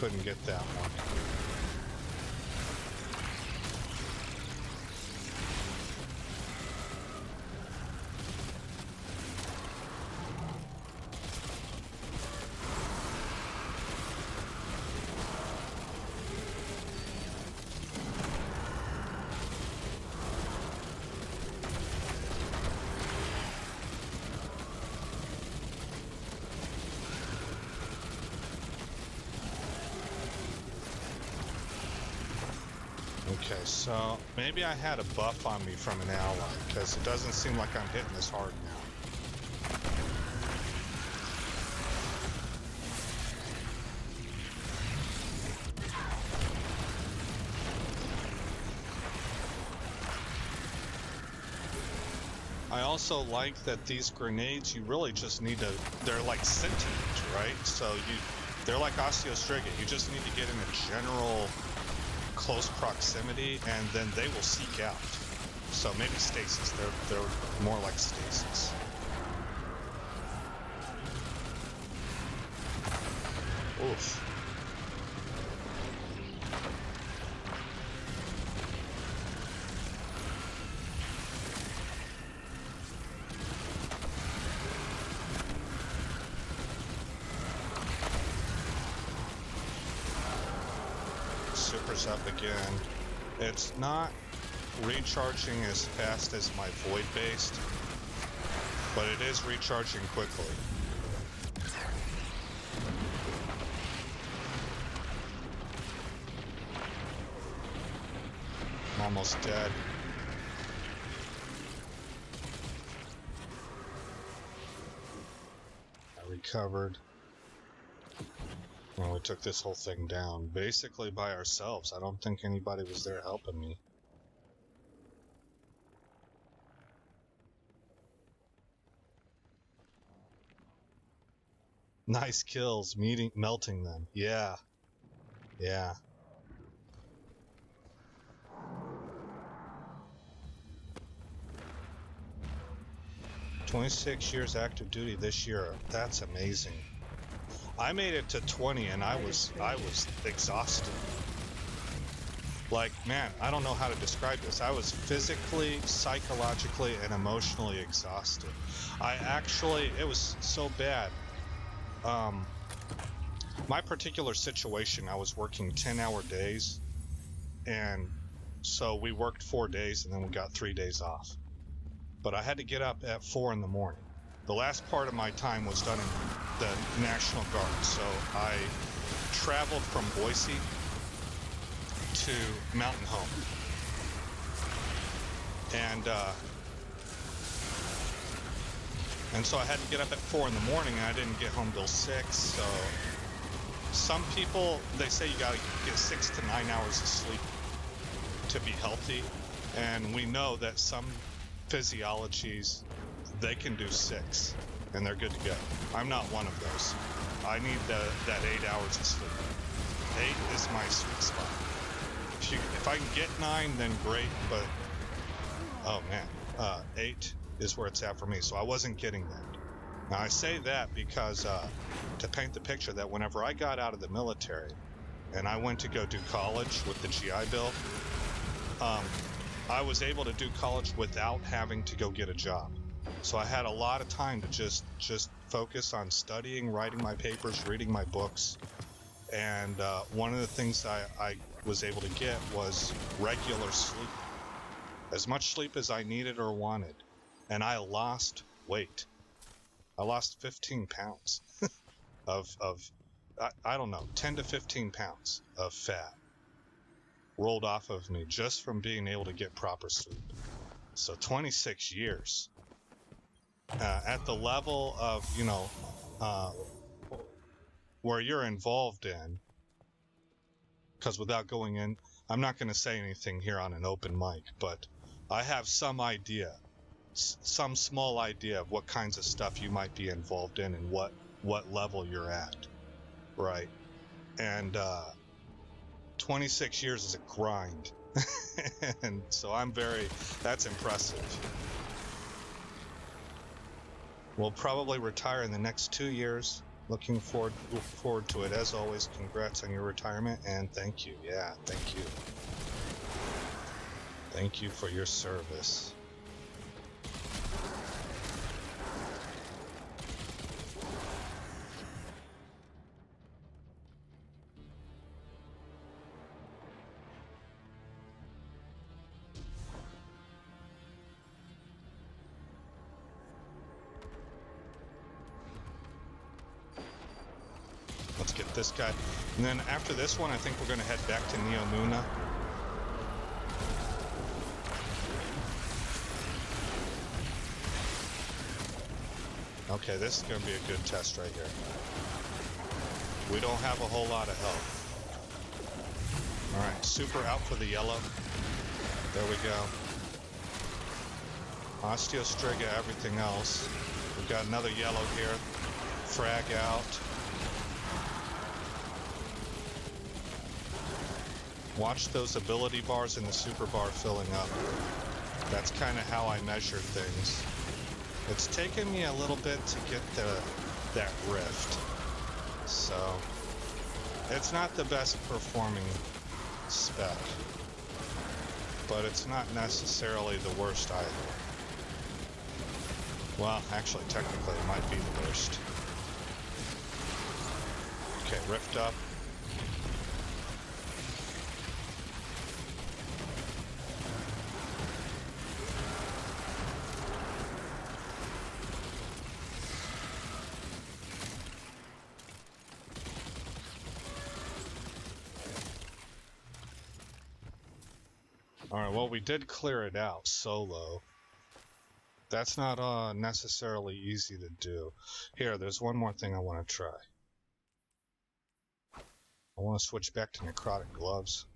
Couldn't get that one. Okay, so maybe I had a buff on me from an ally, because it doesn't seem like I'm hitting this hard now. I also like that these grenades, you really just need to, they're like sentient, right? So they're like Osteostrigate, you just need to get in a general close proximity, and then they will seek out. So maybe stasis. They're more like stasis. Oof. Super's up again. It's not recharging as fast as my void based, but it is recharging quickly. I'm almost dead. I recovered. Well, we took this whole thing down basically by ourselves. I don't think anybody was there helping me. Nice kills, melting them. Yeah. Yeah. "26 years active duty this year. That's amazing. I made it to 20 and I was exhausted. Like, man, I don't know how to describe this. I was physically, psychologically, and emotionally exhausted. It was so bad. My particular situation, I was working 10-hour days, and so we worked 4 days and then we got 3 days off. But I had to get up at 4 in the morning. The last part of my time was done in the National Guard, so I traveled from Boise to Mountain Home. And so I had to get up at 4 in the morning, and I didn't get home till 6, so some people, they say you gotta get 6 to 9 hours of sleep to be healthy, and we know that some physiologies, they can do 6, and they're good to go. I'm not one of those. I need that 8 hours of sleep. 8 is my sweet spot. If I can get 9, then great, but oh man, 8 is where it's at for me, so I wasn't getting that. Now I say that because to paint the picture that whenever I got out of the military and I went to go do college with the GI Bill, I was able to do college without having to go get a job. So I had a lot of time to just focus on studying, writing my papers, reading my books, and one of the things I was able to get was regular sleep. as much sleep as I needed or wanted, and I lost weight. I lost 15 pounds I don't know, 10 to 15 pounds of fat rolled off of me just from being able to get proper sleep. So 26 years at the level of, where you're involved in, because without going in, I'm not going to say anything here on an open mic, but I have some idea, some small idea of what kinds of stuff you might be involved in and what level you're at, right? And 26 years is a grind. And so that's impressive. We'll probably retire in the next 2 years. Look forward to it. As always, congrats on your retirement, and thank you. Yeah, thank you. Thank you for your service. Let's get this guy. And then after this one, I think we're going to head back to Neomuna. Okay, this is going to be a good test right here. We don't have a whole lot of health. Alright, super out for the yellow. There we go. Osteostriga, everything else. We've got another yellow here. Frag out. Watch those ability bars in the super bar filling up. That's kind of how I measure things. It's taken me a little bit to get that rift. So, it's not the best performing spec, but it's not necessarily the worst either. Well, actually, technically, it might be the worst. Okay, rift up. Alright, well, we did clear it out solo. That's not necessarily easy to do. Here, there's one more thing I want to try. I want to switch back to necrotic gloves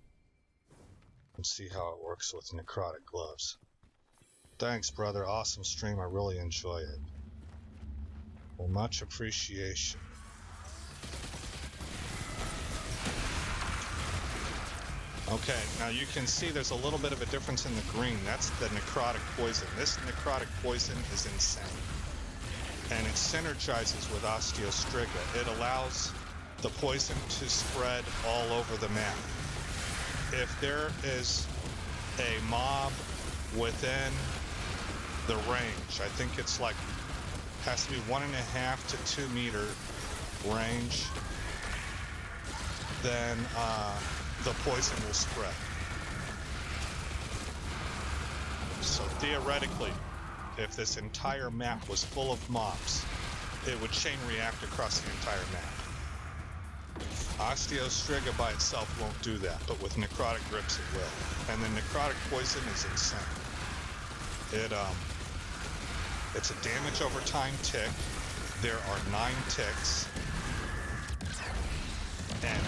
and see how it works with necrotic gloves. Thanks, brother. Awesome stream. I really enjoy it. Well, much appreciation. Okay, now you can see there's a little bit of a difference in the green. That's the necrotic poison. This necrotic poison is insane. And it synergizes with Osteostriga. It allows the poison to spread all over the map. If there is a mob within the range, I think it's like, has to be 1.5 to 2 meter range, then the poison will spread. So theoretically, if this entire map was full of mobs, it would chain react across the entire map. Osteostriga by itself won't do that, but with necrotic grips it will. And the necrotic poison is insane. It's a damage over time tick. There are 9 ticks, and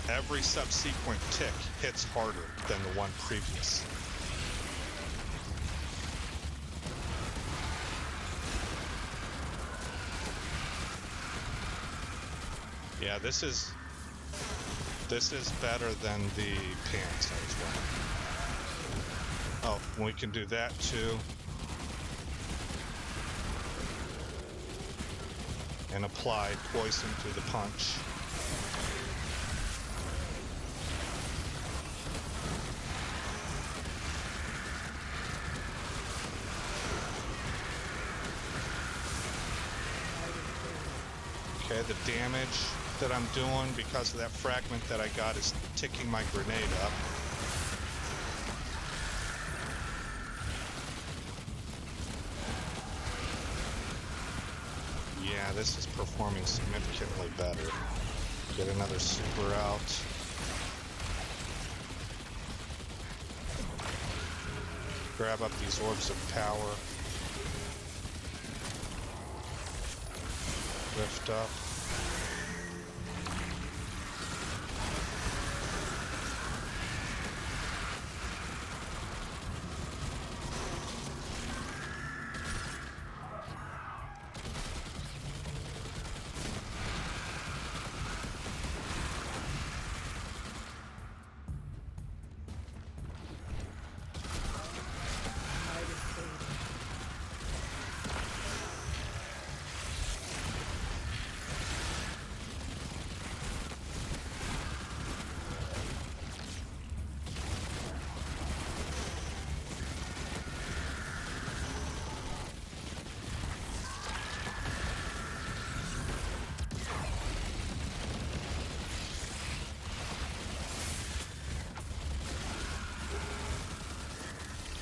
every subsequent tick hits harder than the one previous. Yeah, this is better than the pants I was wearing. Oh, we can do that too. And apply poison to the punch. Okay, the damage that I'm doing because of that fragment that I got is ticking my grenade up. this is performing significantly better. Get another super out. Grab up these orbs of power. Lift up.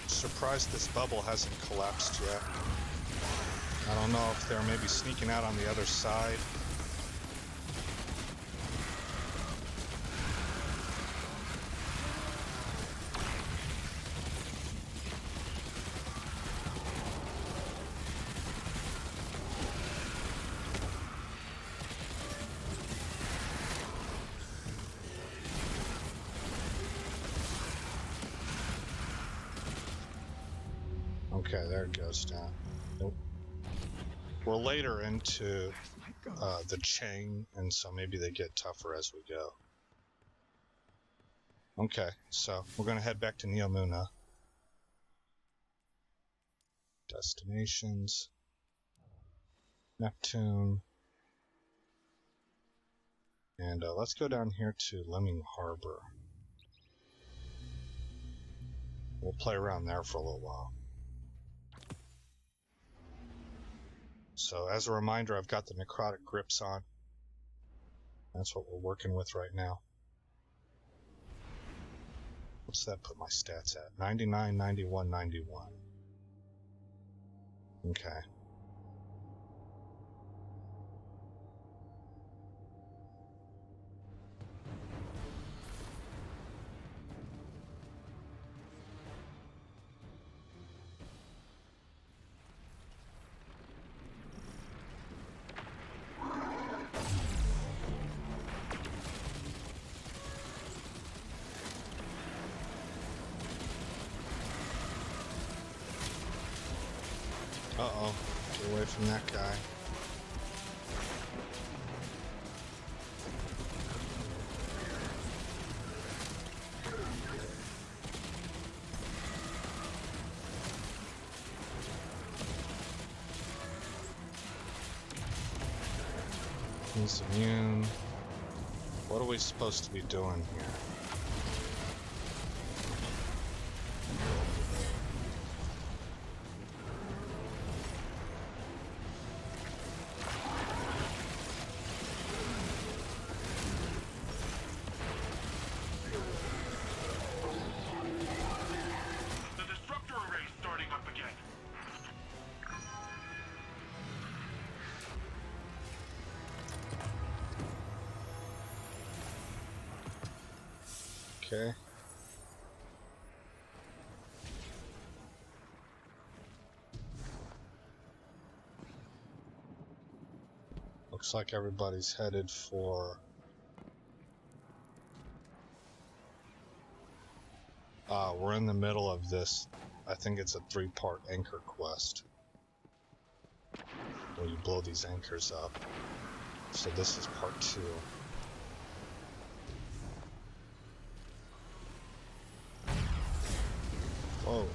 Surprised this bubble hasn't collapsed yet. I don't know if they're maybe sneaking out on the other side. Okay, there it goes down. Nope. We're later into the chain, and so maybe they get tougher as we go. Okay, so we're going to head back to Neomuna. Destinations. Neptune. And let's go down here to Lemming Harbor. We'll play around there for a little while. So as a reminder, I've got the necrotic grips on. That's what we're working with right now. What's that put my stats at? 99, 91, 91. Okay. Uh-oh. Get away from that guy. He's immune. What are we supposed to be doing here? Okay. Looks like everybody's headed for we're in the middle of this. I think it's a 3-part anchor quest where you blow these anchors up. So this is part 2. Whoa.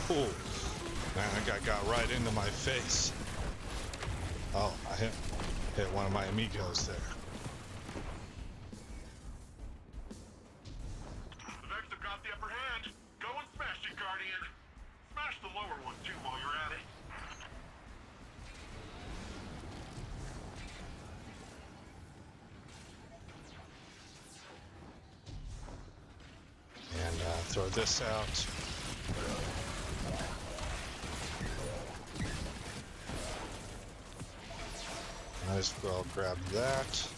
Oh, man, that guy got right into my face. Oh, I hit one of my amigos there. The Vex have got the upper hand. Go and smash it, Guardian. Smash the lower one, too, while you're at it. And throw this out. Might as well grab that.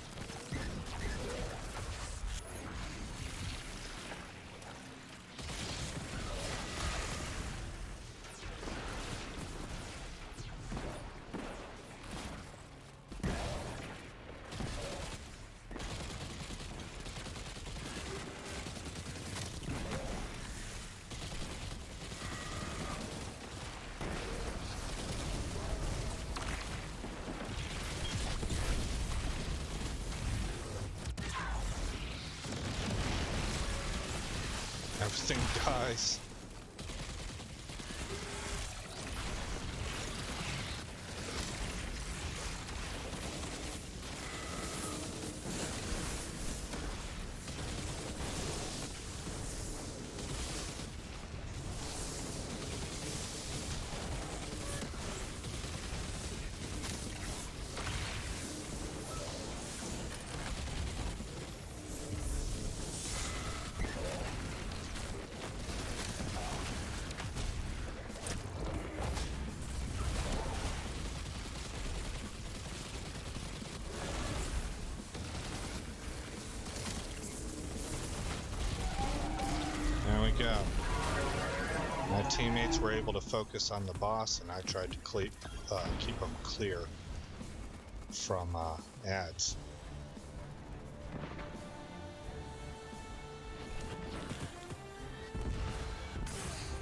Everything dies. There we go. My teammates were able to focus on the boss, and I tried to keep them clear from ads.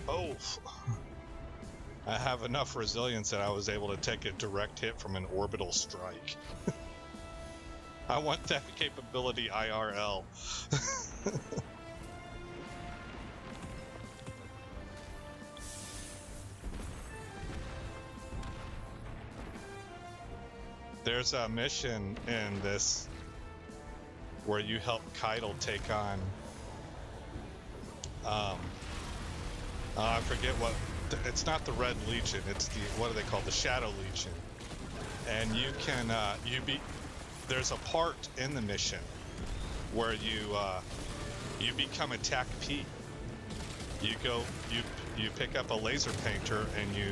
Oh, I have enough resilience that I was able to take a direct hit from an orbital strike. I want that capability IRL. There's a mission in this where you help Keitel take on I forget what it's not the Red Legion, it's the what are they called, the Shadow Legion. And you can there's a part in the mission where you become Attack P. You pick up a laser painter and you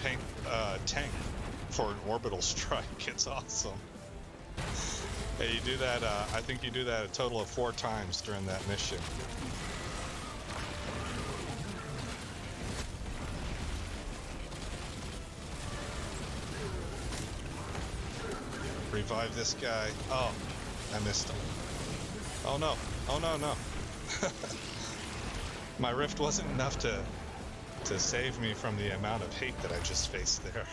paint a tank for an orbital strike. It's awesome. Hey, you do that, I think you do that a total of 4 times during that mission. Revive this guy. Oh, I missed him. Oh no, oh no, no. My rift wasn't enough to save me from the amount of hate that I just faced there.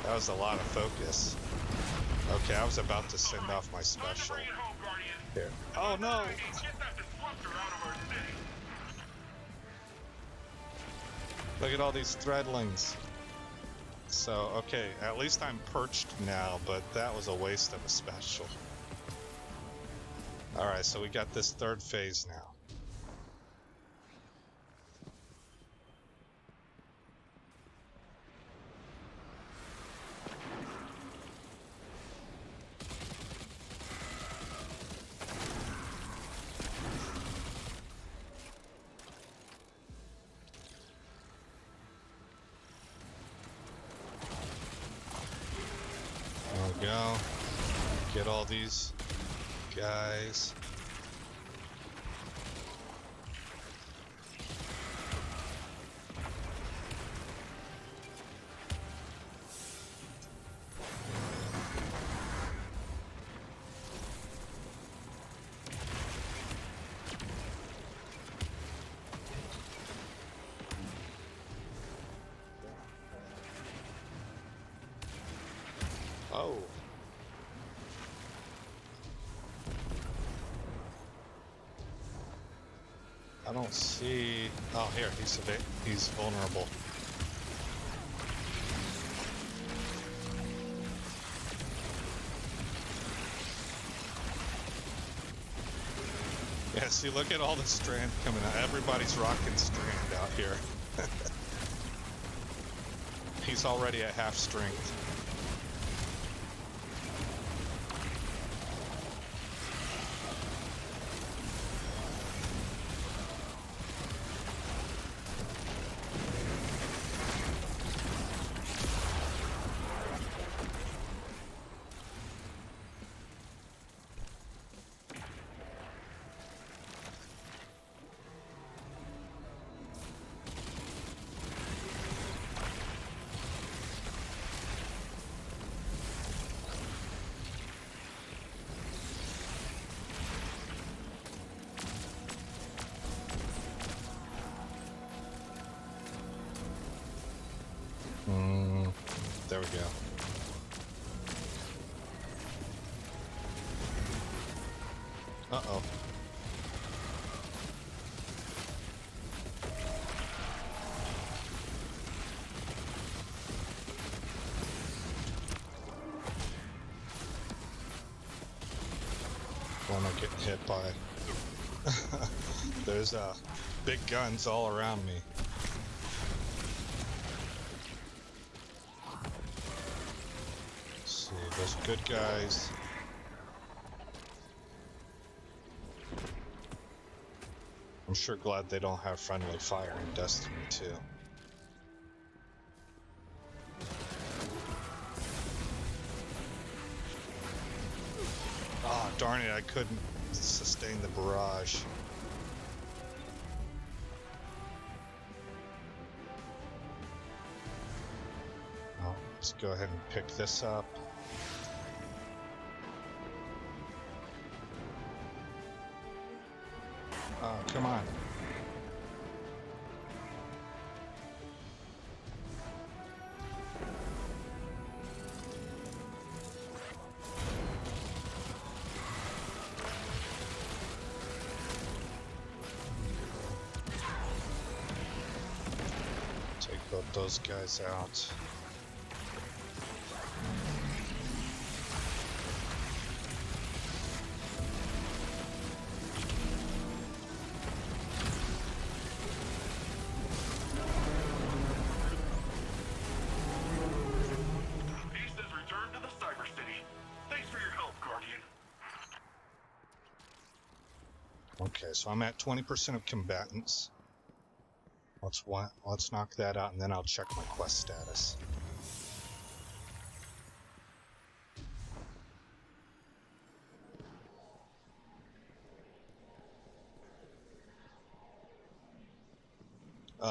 That was a lot of focus. Okay, I was about to send off my special. Here. Oh no! Look at all these threadlings. So, okay, at least I'm perched now, but that was a waste of a special. Alright, so we got this 3rd phase now. Go. Get all these guys. Oh. I don't see... Oh, here, he's vulnerable. Yeah, see, look at all the strand coming out. Everybody's rocking strand out here. He's already at half strength. There we go. Uh-oh. Well, I'm not getting hit by... There's big guns all around me. Those good guys. I'm sure glad they don't have friendly fire in Destiny 2. Oh, darn it, I couldn't sustain the barrage. Oh, let's go ahead and pick this up. Oh, come on. Take those guys out. Okay, so I'm at 20% of combatants. Let's knock that out, and then I'll check my quest status.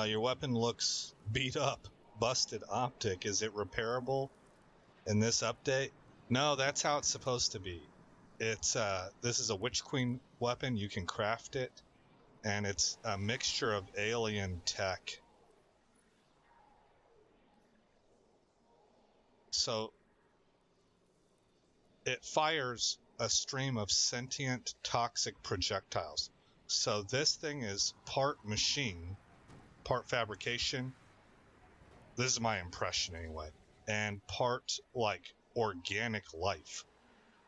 Your weapon looks beat up. Busted optic. Is it repairable in this update? No, that's how it's supposed to be. It's this is a Witch Queen weapon. You can craft it, and it's a mixture of alien tech. So it fires a stream of sentient toxic projectiles. So this thing is part machine, part fabrication. This is my impression anyway, and part like organic life.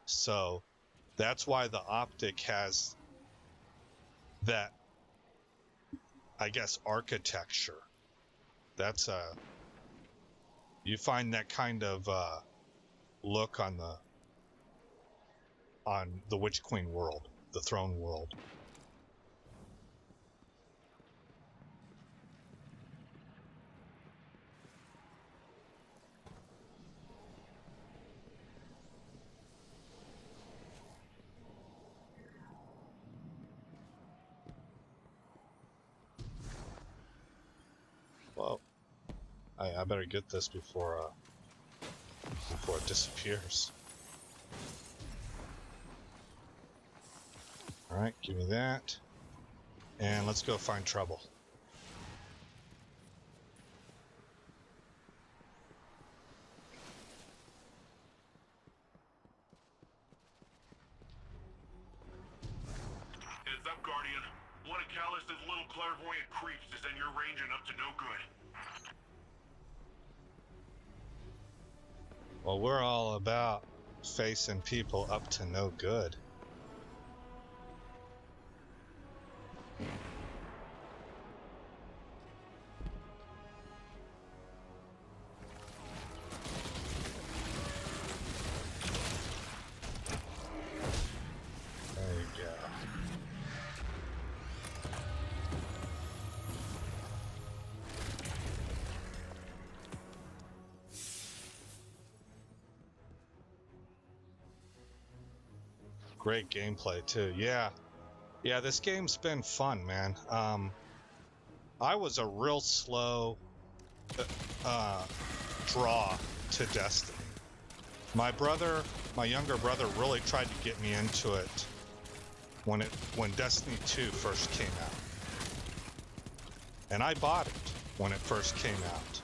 So that's why the optic has that, I guess, architecture. That's you find that kind of look on the Witch Queen world, the throne world. Well, I better get this before it disappears. All right, give me that, and let's go find trouble. Heads up, Guardian. One of Callus's little clairvoyant creeps is in your range and up to no good. Well, we're all about facing people up to no good. There you go. Great gameplay too. Yeah, this game's been fun, man. I was a real slow draw to Destiny. My younger brother really tried to get me into it when Destiny 2 first came out. And I bought it when it first came out.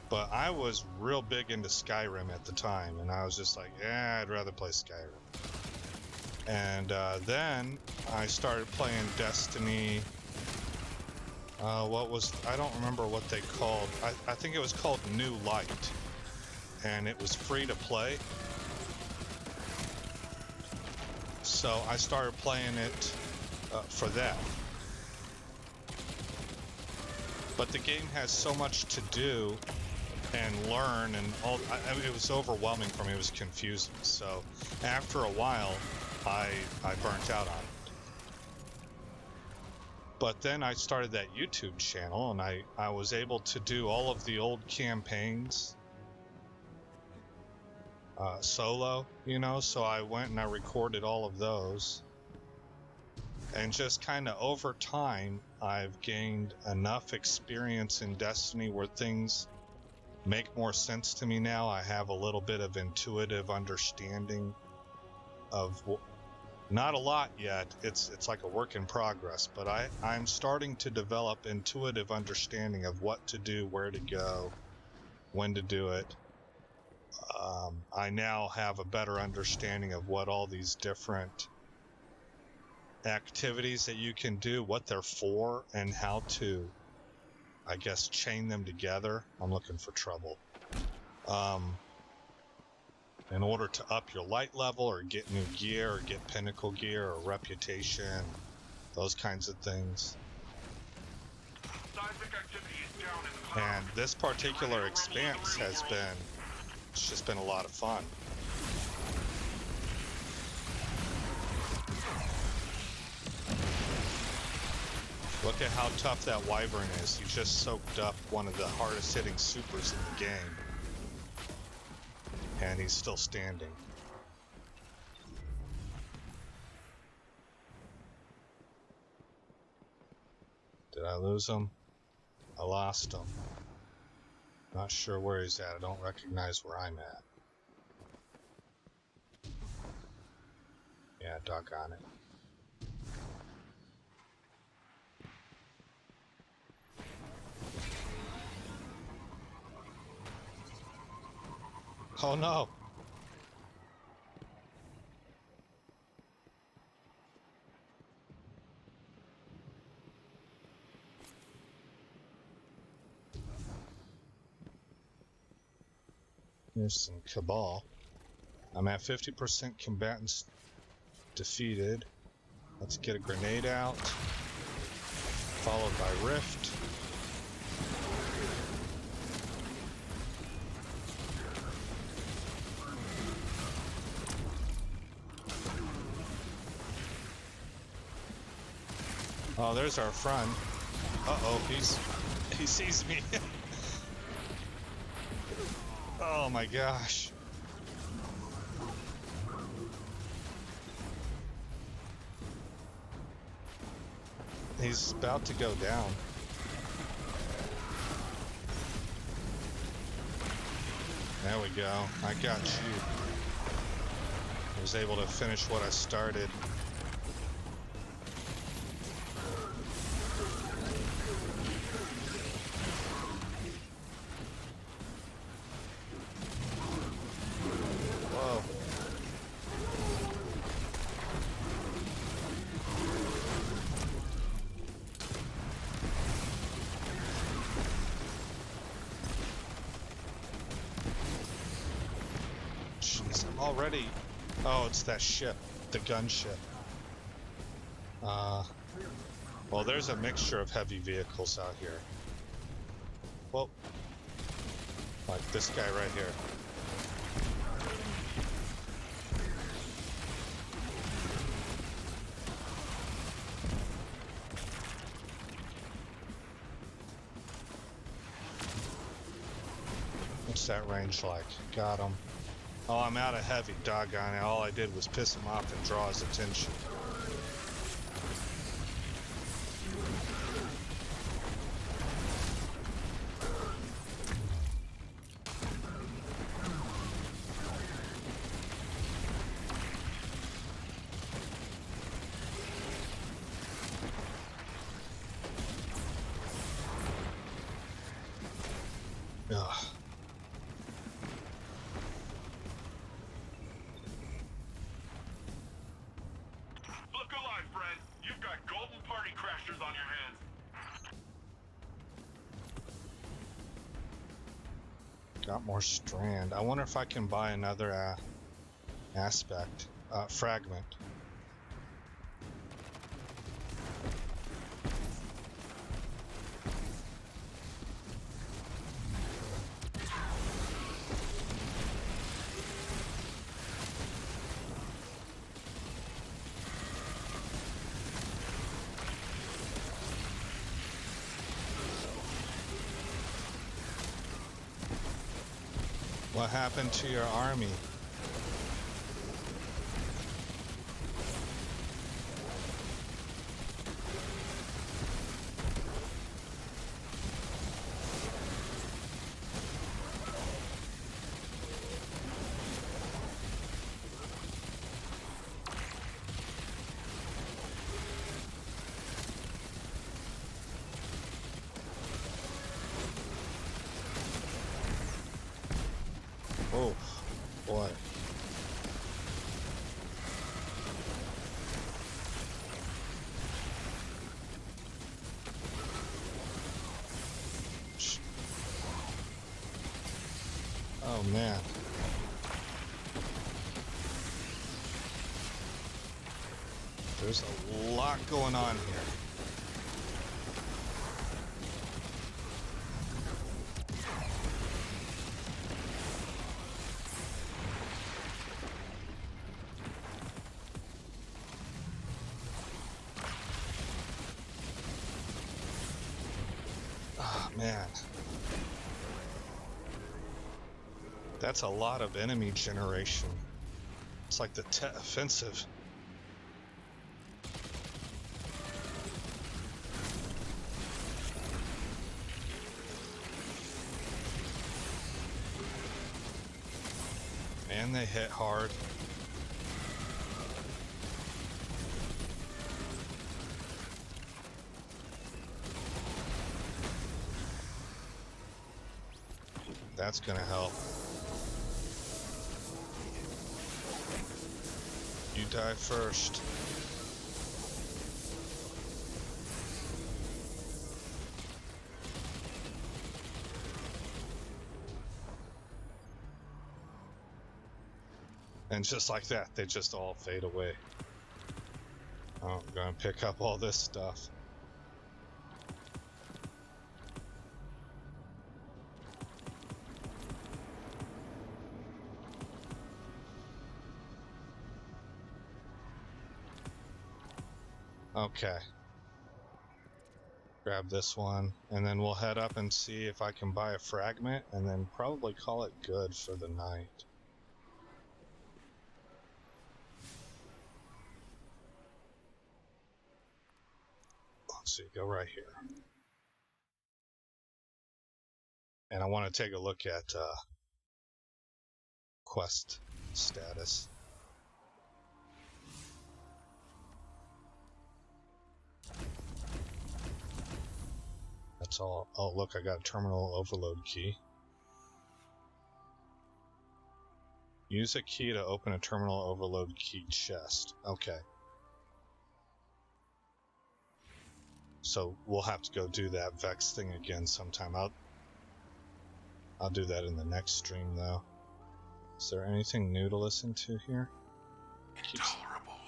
But I was real big into Skyrim at the time, and I was just like, yeah, I'd rather play Skyrim. And then I started playing Destiny. I don't remember what they called. I think it was called New Light. And it was free to play. So I started playing it for that. But the game has so much to do and learn, and all. It was overwhelming for me. It was confusing. So after a while, I burnt out on it. But then I started that YouTube channel, and I was able to do all of the old campaigns solo, so I went and I recorded all of those. And just kind of over time, I've gained enough experience in Destiny where things make more sense to me now. I have a little bit of intuitive understanding of not a lot yet. It's like a work in progress, but I'm starting to develop intuitive understanding of what to do, where to go, when to do it. I now have a better understanding of what all these different activities that you can do, what they're for, and how to, I guess, chain them together. I'm looking for trouble. In order to up your light level or get new gear or get pinnacle gear or reputation, those kinds of things. And this particular expanse it's just been a lot of fun. Look at how tough that Wyvern is. He just soaked up one of the hardest hitting supers in the game. And he's still standing. Did I lose him? I lost him. Not sure where he's at. I don't recognize where I'm at. Yeah, doggone it. Oh no! There's some Cabal. I'm at 50% combatants defeated. Let's get a grenade out. Followed by Rift. Oh, there's our friend. Uh-oh, he sees me. Oh my gosh. He's about to go down. There we go. I got you. I was able to finish what I started. already... Oh, it's that ship. The gunship. Well, there's a mixture of heavy vehicles out here. Well, like this guy right here. What's that range like? Got him. Oh, I'm out of heavy. Doggone it. All I did was piss him off and draw his attention. Ugh. Look alive, friend. You've got golden party crashers on your hands. Got more strand. I wonder if I can buy another aspect. Fragment. What happened to your army? Oh, boy. Oh, man. There's a lot going on here. Man, that's a lot of enemy generation. It's like the Tet offensive. And they hit hard. That's gonna help. You die first. And just like that, they just all fade away. Oh, I'm gonna pick up all this stuff. Okay. Grab this one, and then we'll head up and see if I can buy a fragment, and then probably call it good for the night. Let's see, go right here. And I want to take a look at quest status. That's all. Oh, look, I got a terminal overload key. Use a key to open a terminal overload key chest. Okay. So we'll have to go do that Vex thing again sometime. I'll do that in the next stream, though. Is there anything new to listen to here? Intolerable.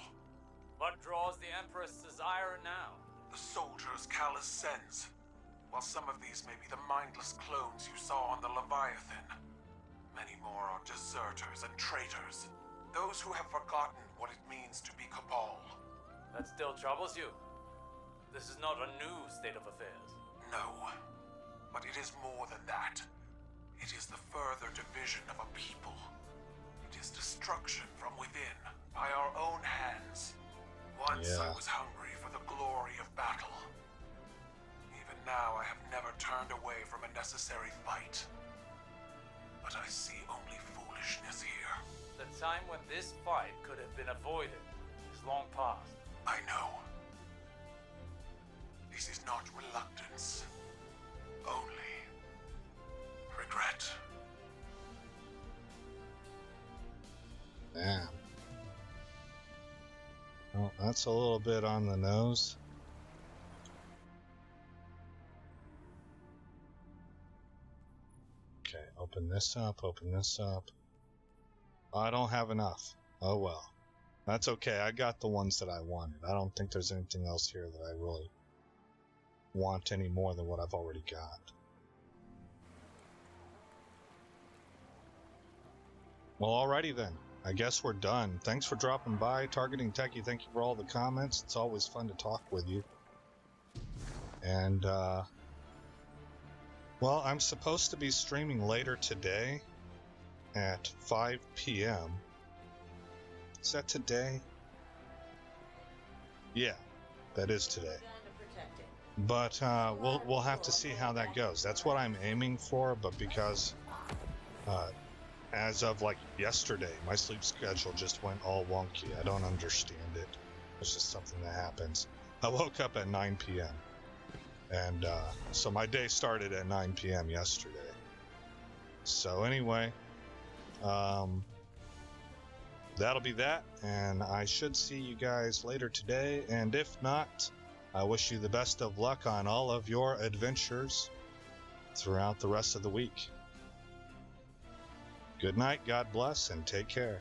What draws the Empress' desire now? The soldiers Callus sends. While some of these may be the mindless clones you saw on the Leviathan, many more are deserters and traitors. Those who have forgotten what it means to be Cabal. That still troubles you? This is not a new state of affairs. No, but it is more than that. It is the further division of a people. It is destruction from within, by our own hands. Once I was hungry for the glory of battle. Even now I have never turned away from a necessary fight. But I see only foolishness here. The time when this fight could have been avoided is long past. I know. This is not reluctance. Only regret. Damn. Well, that's a little bit on the nose. Okay, open this up, open this up. I don't have enough. Oh well. That's okay, I got the ones that I wanted. I don't think there's anything else here that I really want any more than what I've already got. Well, alrighty then. I guess we're done. Thanks for dropping by. Targeting Techie, thank you for all the comments. It's always fun to talk with you. And, well, I'm supposed to be streaming later today at 5 p.m. Is that today? Yeah, that is today. But we'll have to see how that goes. That's what I'm aiming for, but because as of like yesterday, my sleep schedule just went all wonky. I don't understand it. It's just something that happens. I woke up at 9 p.m. and so my day started at 9 p.m. yesterday. So anyway, that'll be that, and I should see you guys later today, and if not, I wish you the best of luck on all of your adventures throughout the rest of the week. Good night, God bless, and take care.